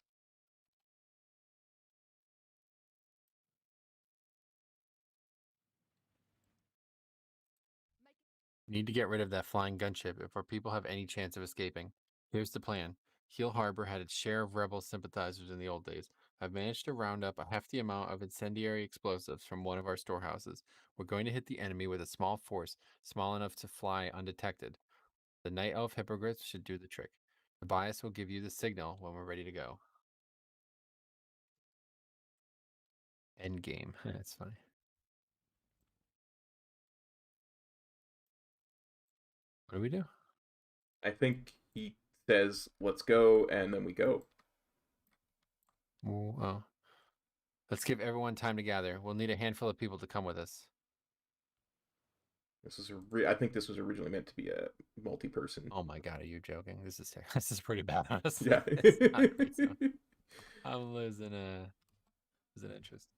We need to get rid of that flying gunship if our people have any chance of escaping. Here's the plan. Heel Harbor had its share of rebel sympathizers in the old days. I've managed to round up a hefty amount of incendiary explosives from one of our storehouses. We're going to hit the enemy with a small force, small enough to fly undetected. The Night Elf Hippogriffs should do the trick. Tobias will give you the signal when we're ready to go. End game. That's funny. What do we do? I think he says, "Let's go," and then we go. Oh. Let's give everyone time to gather. We'll need a handful of people to come with us. This is I think this was originally meant to be a multi-person. Oh my god, are you joking? This is pretty bad, honestly. Yeah. I'm losing interest.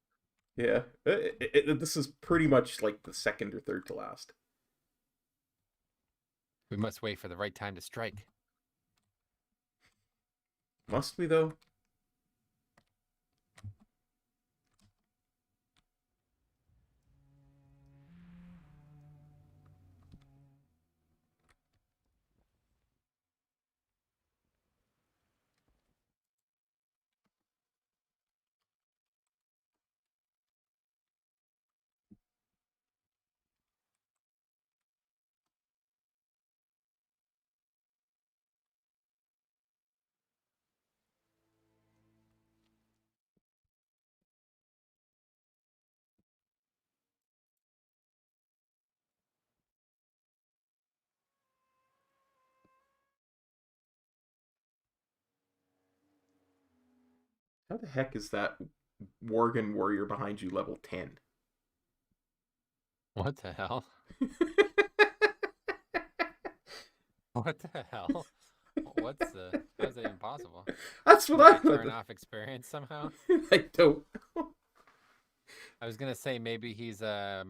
Yeah. This is pretty much like the second or third to last. We must wait for the right time to strike. Must we, though? How the heck is that Worgen warrior behind you level 10? What the hell? What the hell? How's that even possible? That's what I I turn off experience somehow? I don't. I was gonna say maybe he's a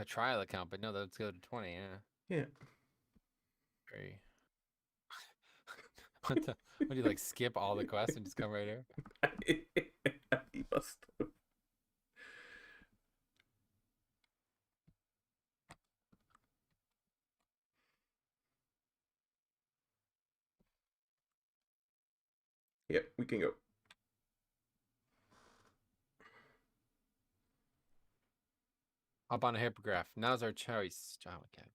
trial account, but no, let's go to 20, yeah. Yeah. Very. What do you like skip all the quests and just come right here? He must have. Yep, we can go. Hop on a hippogriff. Now's our choice. Oh, okay.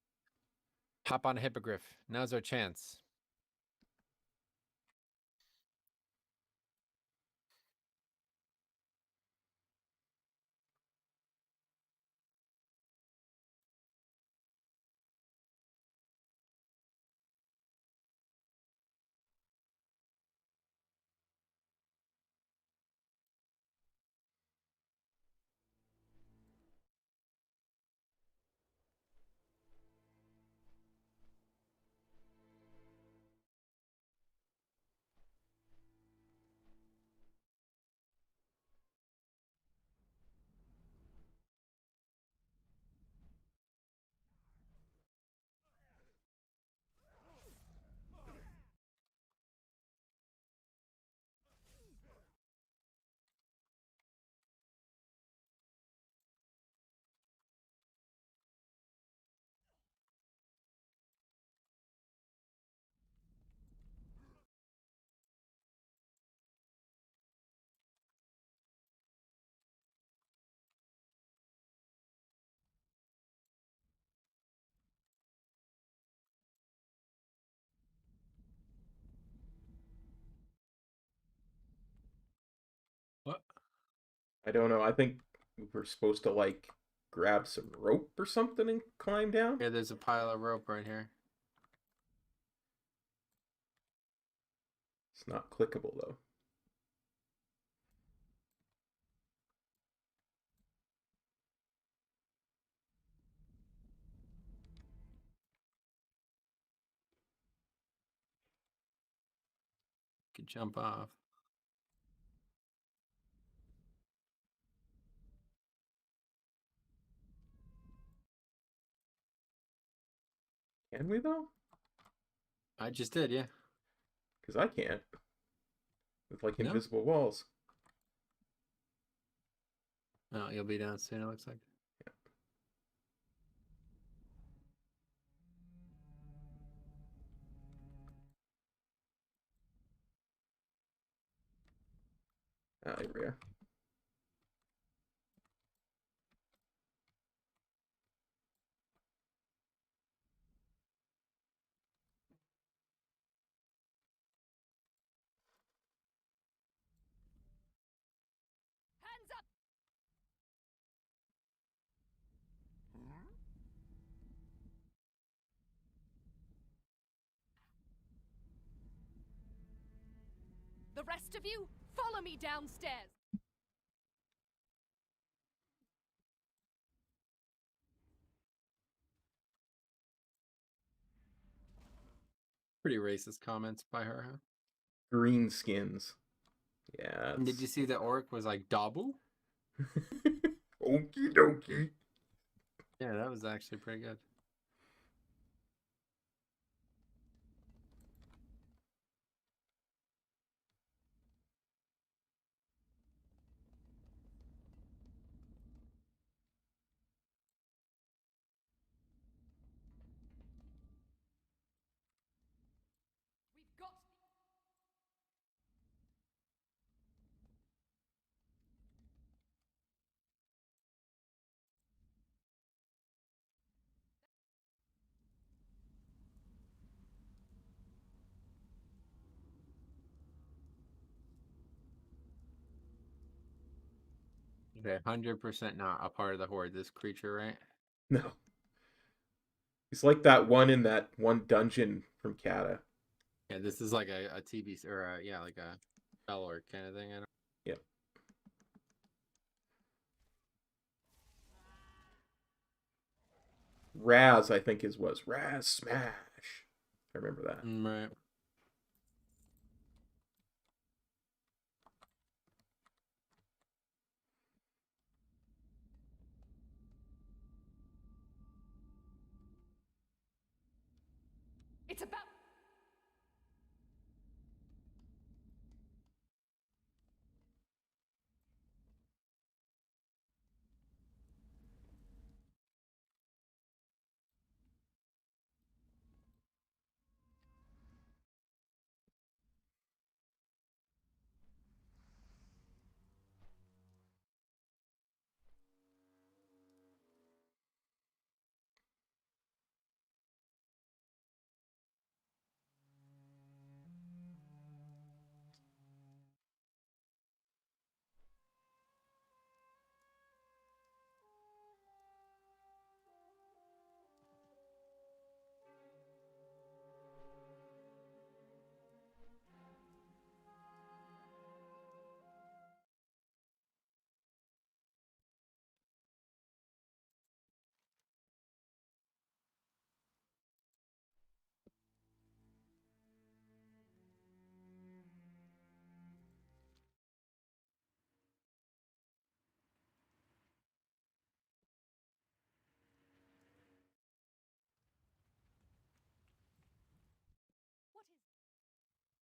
Hop on a hippogriff. Now's our chance. What? I don't know. I think we're supposed to, like, grab some rope or something and climb down. Yeah, there's a pile of rope right here. It's not clickable, though. Could jump off. Can we, though? I just did, yeah. Because I can't. With, like, No? invisible walls. Oh, you'll be down soon, it looks like. Ah, here we are. Hands up! The rest of you, follow me downstairs. Pretty racist comments by her, huh? Green skins. Yeah. And did you see the orc was like Dabu? Okie dokie. Yeah, that was actually pretty good. We've got... Okay, 100% not a part of the horde, this creature, right? No. It's like that one in that one dungeon from Kata. Yeah, this is like a TV, or yeah, like a spell orc kind of thing. I don't... Yep. Raz, I think was Raz Smash. I remember that. Right. It's about...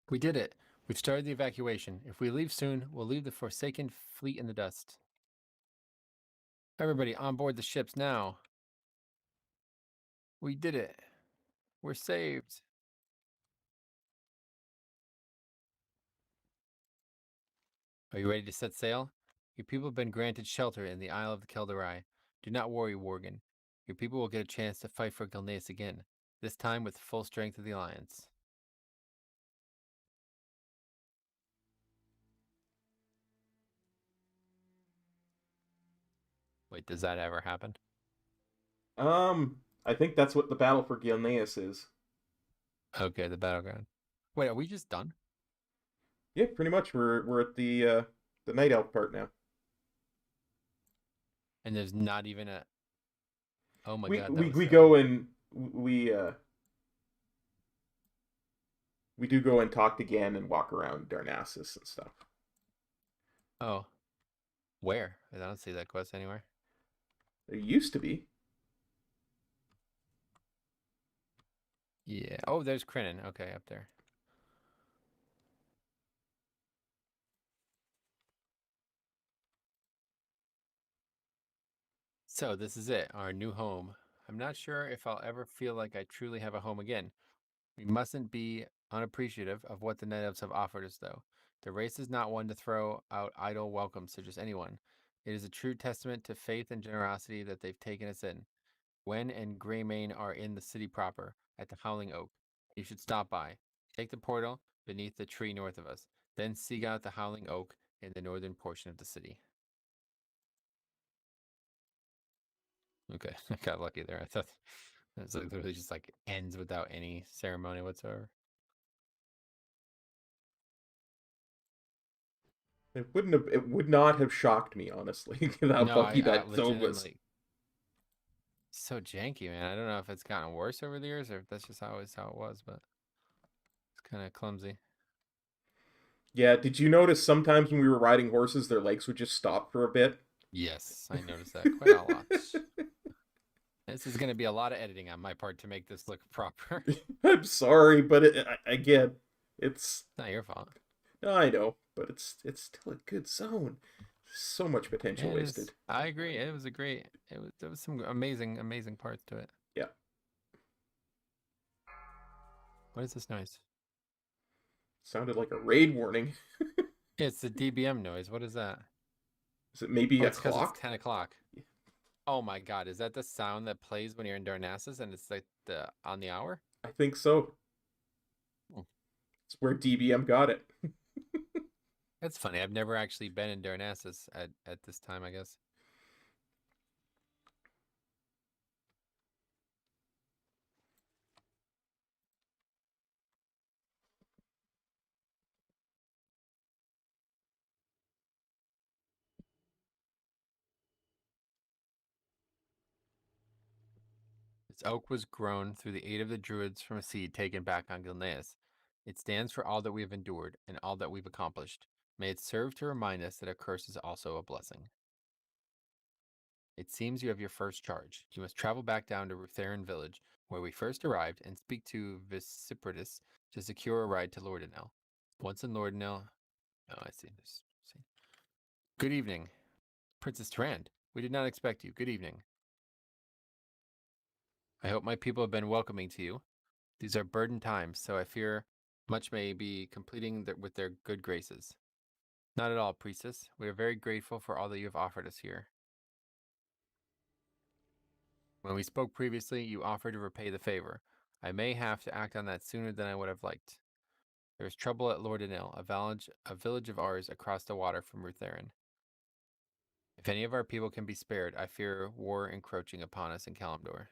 We did it. We've started the evacuation. If we leave soon, we'll leave the Forsaken fleet in the dust. Everybody on board the ships now. We did it. We're saved. Are you ready to set sail? Your people have been granted shelter in the Isle of the Kelderai. Do not worry, Worgen. Your people will get a chance to fight for Gilneas again, this time with the full strength of the Alliance. Wait, does that ever happen? I think that's what the battle for Gilneas is. Okay, the battleground. Wait, are we just done? Yeah, pretty much. We're at the night elf part now. And there's not even a. Oh my god! We go and we do go and talk to Gan and walk around Darnassus and stuff. Oh, where? I don't see that quest anywhere. There used to be. Yeah. Oh, there's Crinan. Okay, up there. So this is it, our new home. I'm not sure if I'll ever feel like I truly have a home again. We mustn't be unappreciative of what the Night Elves have offered us, though. The race is not one to throw out idle welcomes to just anyone. It is a true testament to faith and generosity that they've taken us in. Wen and Greymane are in the city proper, at the Howling Oak. You should stop by. Take the portal beneath the tree north of us, then seek out the Howling Oak in the northern portion of the city. Okay, I got lucky there. I thought it was like literally just like ends without any ceremony whatsoever. It would not have shocked me, honestly, how buggy that zone was. So janky, man. I don't know if it's gotten worse over the years or if that's just how it was, but it's kind of clumsy. Yeah, did you notice sometimes when we were riding horses, their legs would just stop for a bit? Yes, I noticed that quite a lot. This is going to be a lot of editing on my part to make this look proper. I'm sorry, but again, it's not your fault. No, I know, but it's still a good zone. So much potential wasted. I agree. It was there was some amazing parts to it. Yeah. What is this noise? Sounded like a raid warning. It's the DBM noise. What is that? Is it maybe a clock? It's 10 o'clock. Yeah. Oh my god, is that the sound that plays when you're in Darnassus and it's like on the hour? I think so. It's where DBM got it. That's funny. I've never actually been in Darnassus at this time, I guess. This oak was grown through the aid of the Druids from a seed taken back on Gilneas. It stands for all that we have endured and all that we've accomplished. May it serve to remind us that a curse is also a blessing. It seems you have your first charge. You must travel back down to Rutherin village, where we first arrived, and speak to Vicipratus to secure a ride to Lordanel. Once in Lordanel... Oh, I see. Good evening. Princess Tarand, we did not expect you. Good evening. I hope my people have been welcoming to you. These are burdened times, so I fear much may be completing with their good graces. Not at all, priestess. We are very grateful for all that you have offered us here. When we spoke previously, you offered to repay the favor. I may have to act on that sooner than I would have liked. There is trouble at Lordanel, a village of ours across the water from Rutherin. If any of our people can be spared, I fear war encroaching upon us in Kalimdor.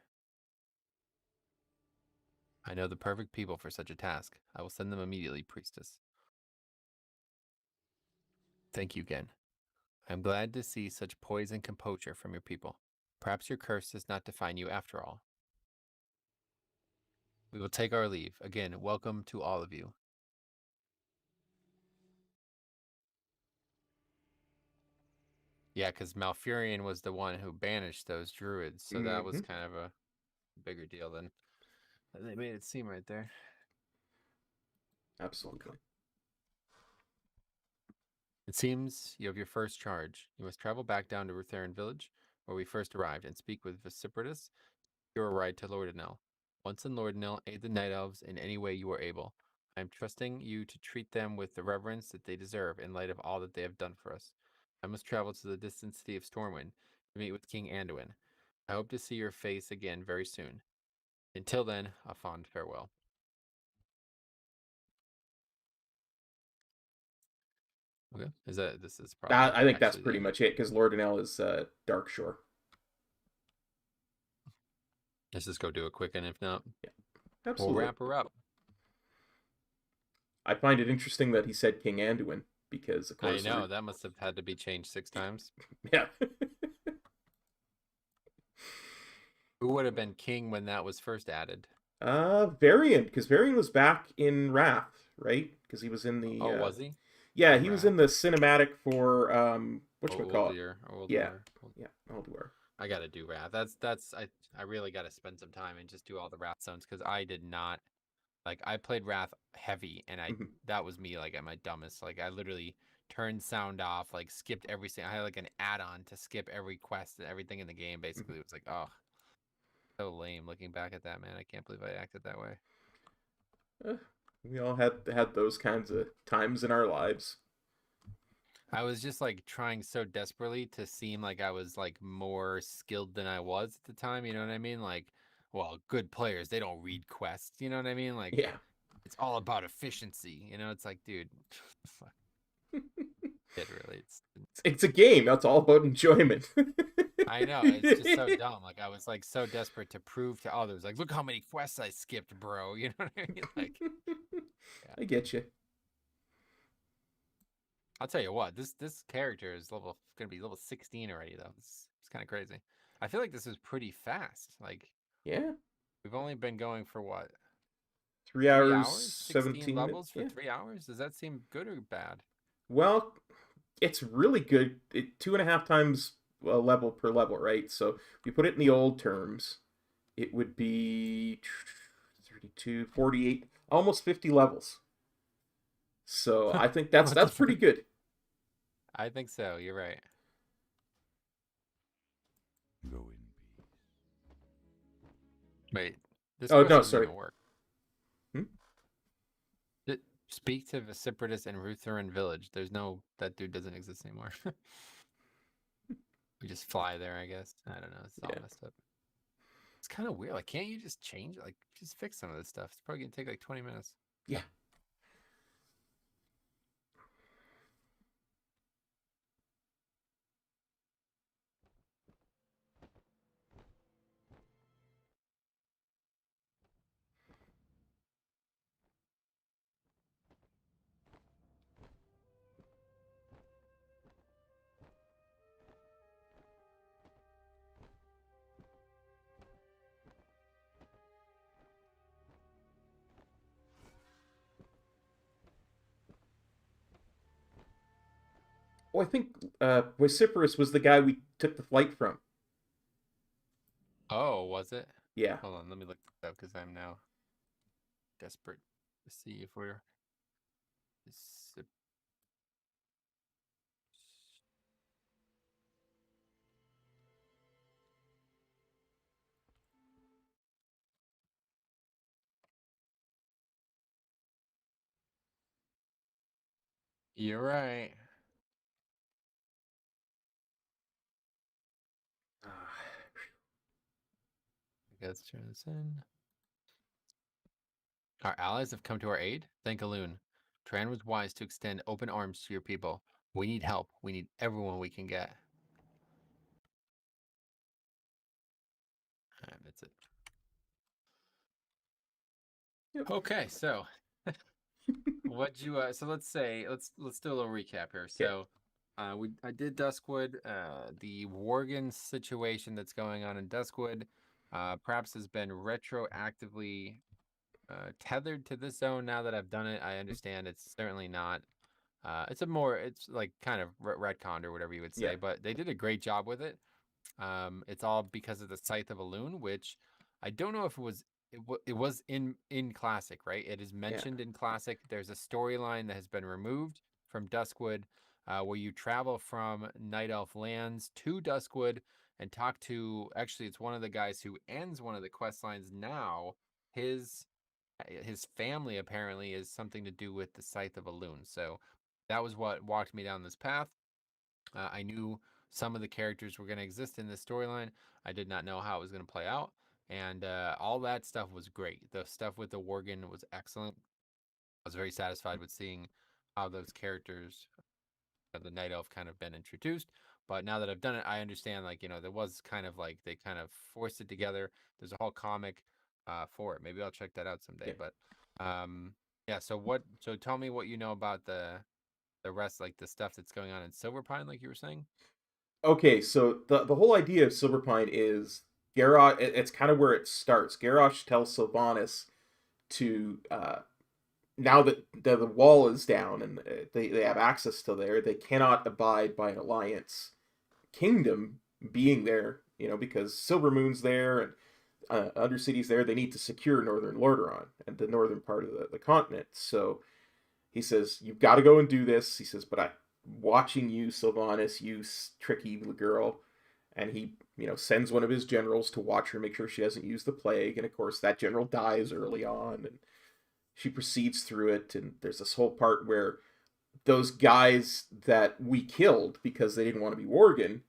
I know the perfect people for such a task. I will send them immediately, priestess. Thank you again. I am glad to see such poise and composure from your people. Perhaps your curse does not define you after all. We will take our leave. Again, welcome to all of you. Yeah, because Malfurion was the one who banished those druids, so that was kind of a bigger deal than they made it seem right there. Absolutely. It seems you have your first charge. You must travel back down to Rutheran village, where we first arrived, and speak with Vociferous. Your ride to Lordanel. Once in Lordanel, aid the Night Elves in any way you are able. I am trusting you to treat them with the reverence that they deserve in light of all that they have done for us. I must travel to the distant city of Stormwind to meet with King Anduin. I hope to see your face again very soon. Until then, a fond farewell. Okay, this is probably I think that's actually the pretty end. much it, because Lordanel is Darkshore. Let's just go do it quick, and if not, yeah, absolutely. We'll wrap her up. I find it interesting that he said King Anduin, because of course I know that must have had to be changed 6 times. Yeah. Who would have been king when that was first added? Varian, because Varian was back in Wrath, right? Because he was in the. Oh, was he? Yeah, he was in the cinematic for whatchamacallit. Yeah, Ulduar. I gotta do Wrath. I really gotta spend some time and just do all the Wrath zones, because I did not. Like, I played Wrath heavy, and that was me, like, at my dumbest. Like, I literally turned sound off, like, skipped everything. I had, like, an add-on to skip every quest and everything in the game, basically. It was like, oh, so lame looking back at that, man. I can't believe I acted that way. We all had those kinds of times in our lives. I was just, like, trying so desperately to seem like I was, like, more skilled than I was at the time, you know what I mean? Like, well, good players, they don't read quests, you know what I mean? Like, yeah, it's all about efficiency, you know? It's like, dude, fuck. It really, it's a game. That's all about enjoyment. I know, it's just so dumb. Like, I was, like, so desperate to prove to others, like, look how many quests I skipped, bro. You know what I mean? Like, yeah. I get you. I'll tell you what, this character is gonna be level 16 already, though. It's kind of crazy. I feel like this is pretty fast. Like, yeah, we've only been going for what? 3 hours, 16 levels for 3 hours? Does that seem good or bad? Well, it's really good. 2.5 times a level per level, right? So if you put it in the old terms, it would be 32, 48, almost 50 levels. So I think that's pretty good. I think so. You're right. Go in peace. Wait. This no, sorry. Work. Speak to Vociferous and Rutheran village. There's no, that dude doesn't exist anymore. We just fly there, I guess. I don't know. It's all messed up. It's kind of weird. Like, can't you just change it? Like, just fix some of this stuff? It's probably gonna take like 20 minutes. Yeah. Oh, I think Vociferous was the guy we took the flight from. Oh, was it? Yeah. Hold on, let me look this up, because I'm now desperate to see if we're... You're right. Let's turn this in. Our allies have come to our aid. Thank Elune. Tran was wise to extend open arms to your people. We need help. We need everyone we can get. All right, that's it. Yep. Okay, so what'd you so let's do a little recap here. So I did Duskwood. The Worgen situation that's going on in Duskwood perhaps has been retroactively tethered to this zone. Now that I've done it, I understand it's certainly not. It's like kind of retconned or whatever you would say, but they did a great job with it. It's all because of the Scythe of Elune, which I don't know if it was it was in Classic, right? It is mentioned in Classic. There's a storyline that has been removed from Duskwood, where you travel from Night Elf lands to Duskwood and talk to. Actually, it's one of the guys who ends one of the quest lines now. His family apparently is something to do with the Scythe of Elune. So that was what walked me down this path. I knew some of the characters were going to exist in this storyline. I did not know how it was going to play out. And all that stuff was great. The stuff with the Worgen was excellent. I was very satisfied with seeing how those characters of the Night Elf kind of been introduced. But now that I've done it, I understand, like, there was kind of like they kind of forced it together. There's a whole comic for it. Maybe I'll check that out someday. But yeah, so tell me what you know about the rest, like the stuff that's going on in Silverpine, like you were saying. Okay, so the whole idea of Silverpine is Garrosh. It's kind of where it starts. Garrosh tells Sylvanas to now that the wall is down and they have access to there, they cannot abide by an alliance kingdom being there, because Silvermoon's there and Undercity's there. They need to secure Northern Lordaeron and the northern part of the continent. So he says, you've got to go and do this. He says, but I'm watching you, Sylvanas, you tricky little girl. And he, sends one of his generals to watch her, make sure she doesn't use the plague. And of course, that general dies early on. And she proceeds through it. And there's this whole part where those guys that we killed because they didn't want to be Worgen,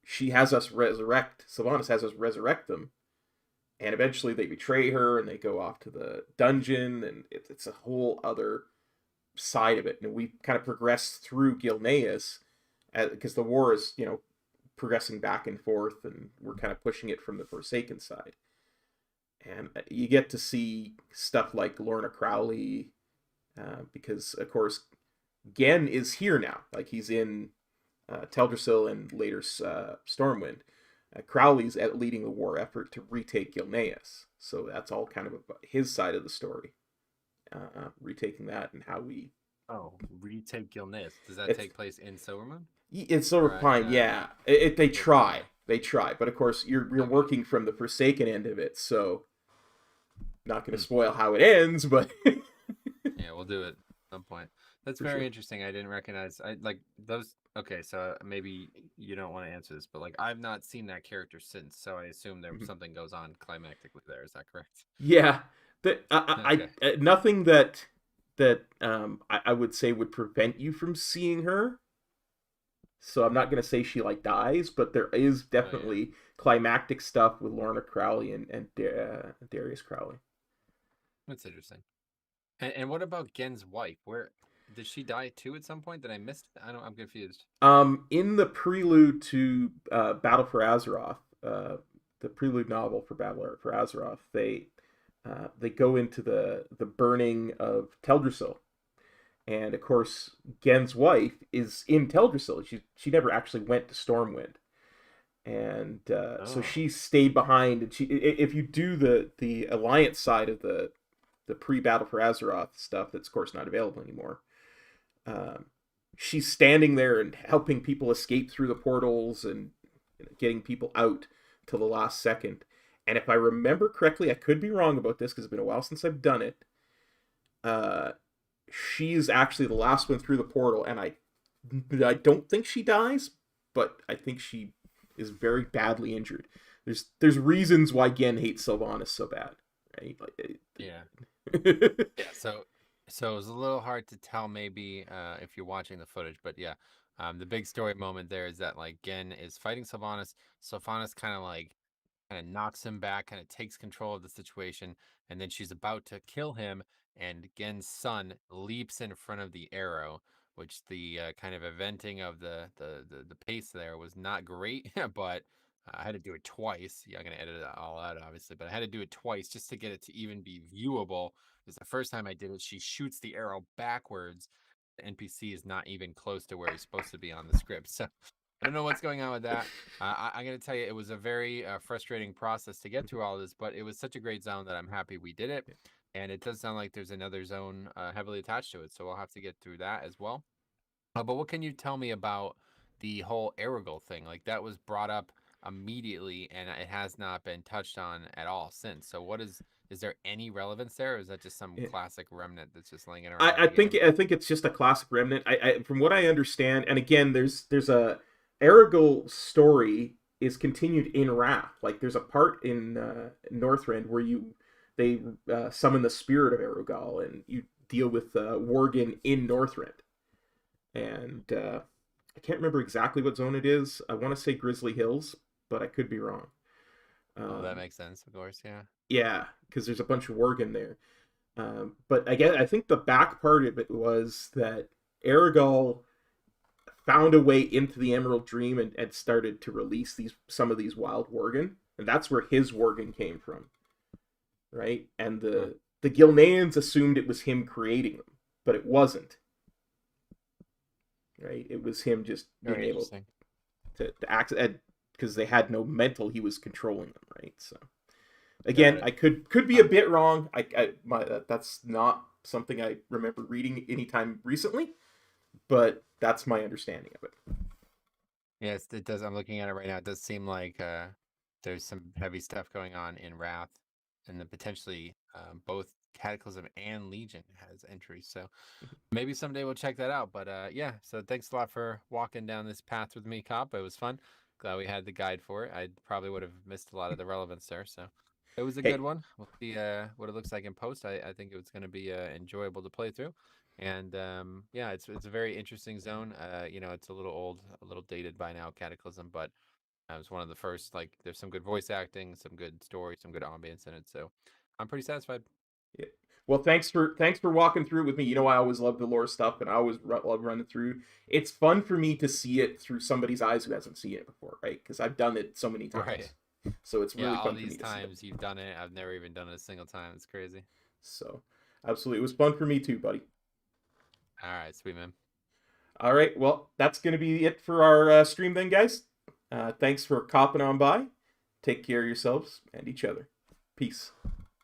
Sylvanas has us resurrect them. And eventually they betray her and they go off to the dungeon. And it's a whole other side of it. And we kind of progressed through Gilneas because the war is, progressing back and forth, and we're kind of pushing it from the Forsaken side. And you get to see stuff like Lorna Crowley, because of course Gen is here now. Like, he's in Teldrassil and later Stormwind. Crowley's leading the war effort to retake Gilneas. So that's all kind of about his side of the story. Retaking that and how we... Oh, retake Gilneas. Does that take place in Silvermoon? In Silverpine, yeah. They try. But of course, you're working from the Forsaken end of it, so not going to spoil how it ends, but... Yeah, we'll do it at some point. That's very interesting. I didn't recognize... those... Okay, so maybe you don't want to answer this, but I've not seen that character since, so I assume something goes on climactically there. Is that correct? Yeah. Nothing that I would say would prevent you from seeing her. So I'm not going to say she dies, but there is definitely climactic stuff with Lorna Crowley and Darius Crowley. That's interesting. And what about Gen's wife? Where did she die too at some point? Did I miss it? I'm confused. In the prelude to Battle for Azeroth, the prelude novel for Battle for Azeroth, they go into the burning of Teldrassil. And of course, Gen's wife is in Teldrassil. She never actually went to Stormwind. And so she stayed behind. And if you do the Alliance side of the pre-Battle for Azeroth stuff, that's of course not available anymore, she's standing there and helping people escape through the portals and getting people out till the last second. And if I remember correctly, I could be wrong about this because it's been a while since I've done it, she's actually the last one through the portal, and I don't think she dies, but I think she is very badly injured. There's reasons why Gen hates Sylvanas so bad, right? Yeah. Yeah. So it was a little hard to tell maybe if you're watching the footage, but yeah, the big story moment there is that Gen is fighting Sylvanas. Sylvanas kind of knocks him back, kind of takes control of the situation, and then she's about to kill him, and Gen's son leaps in front of the arrow, which the kind of eventing of the pace there was not great, but I had to do it twice. Yeah, I'm going to edit it all out, obviously, but I had to do it twice just to get it to even be viewable, because the first time I did it, she shoots the arrow backwards. The NPC is not even close to where he's supposed to be on the script, so... I don't know what's going on with that. I'm going to tell you, it was a very frustrating process to get through all of this, but it was such a great zone that I'm happy we did it. And it does sound like there's another zone heavily attached to it, so we'll have to get through that as well. But what can you tell me about the whole Aragorn thing? That was brought up immediately, and it has not been touched on at all since. So is there any relevance there, or is that just some classic remnant that's just laying around? I think it's just a classic remnant. From what I understand, and again, there's a Erigel story is continued in Wrath. Like there's a part in Northrend where they summon the spirit of Erigel, and you deal with Worgen in Northrend. And I can't remember exactly what zone it is. I want to say Grizzly Hills, but I could be wrong. That makes sense, of course, yeah. Yeah, because there's a bunch of Worgen there. But I think the back part of it was that Erigel found a way into the Emerald Dream and started to release some of these wild Worgen, and that's where his Worgen came from, right? And the Gilneans assumed it was him creating them, but it wasn't. Right? It was him just being able to access, because they had no mental, he was controlling them, right? So again, I could be a bit wrong. That's not something I remember reading anytime recently, but that's my understanding of it. Yes, it does. I'm looking at it right now. It does seem like there's some heavy stuff going on in Wrath, and then potentially both Cataclysm and Legion has entries. So maybe someday we'll check that out. But yeah, so thanks a lot for walking down this path with me, Kop. It was fun. Glad we had the guide for it. I probably would have missed a lot of the relevance there. So it was a good one. We'll see what it looks like in post. I think it was going to be enjoyable to play through. And yeah, it's a very interesting zone. It's a little old, a little dated by now, Cataclysm, but it was one of the first. Like, there's some good voice acting, some good story, some good ambience in it. So I'm pretty satisfied. Yeah. Well, thanks for walking through it with me. I always love the lore stuff, and I always love running through. It's fun for me to see it through somebody's eyes who hasn't seen it before, right? Because I've done it so many times. Right. So it's really fun for me to see it. All these times you've done it, I've never even done it a single time. It's crazy. So, absolutely. It was fun for me too, buddy. All right, sweet, man. All right, well, that's going to be it for our stream then, guys. Thanks for copping on by. Take care of yourselves and each other. Peace.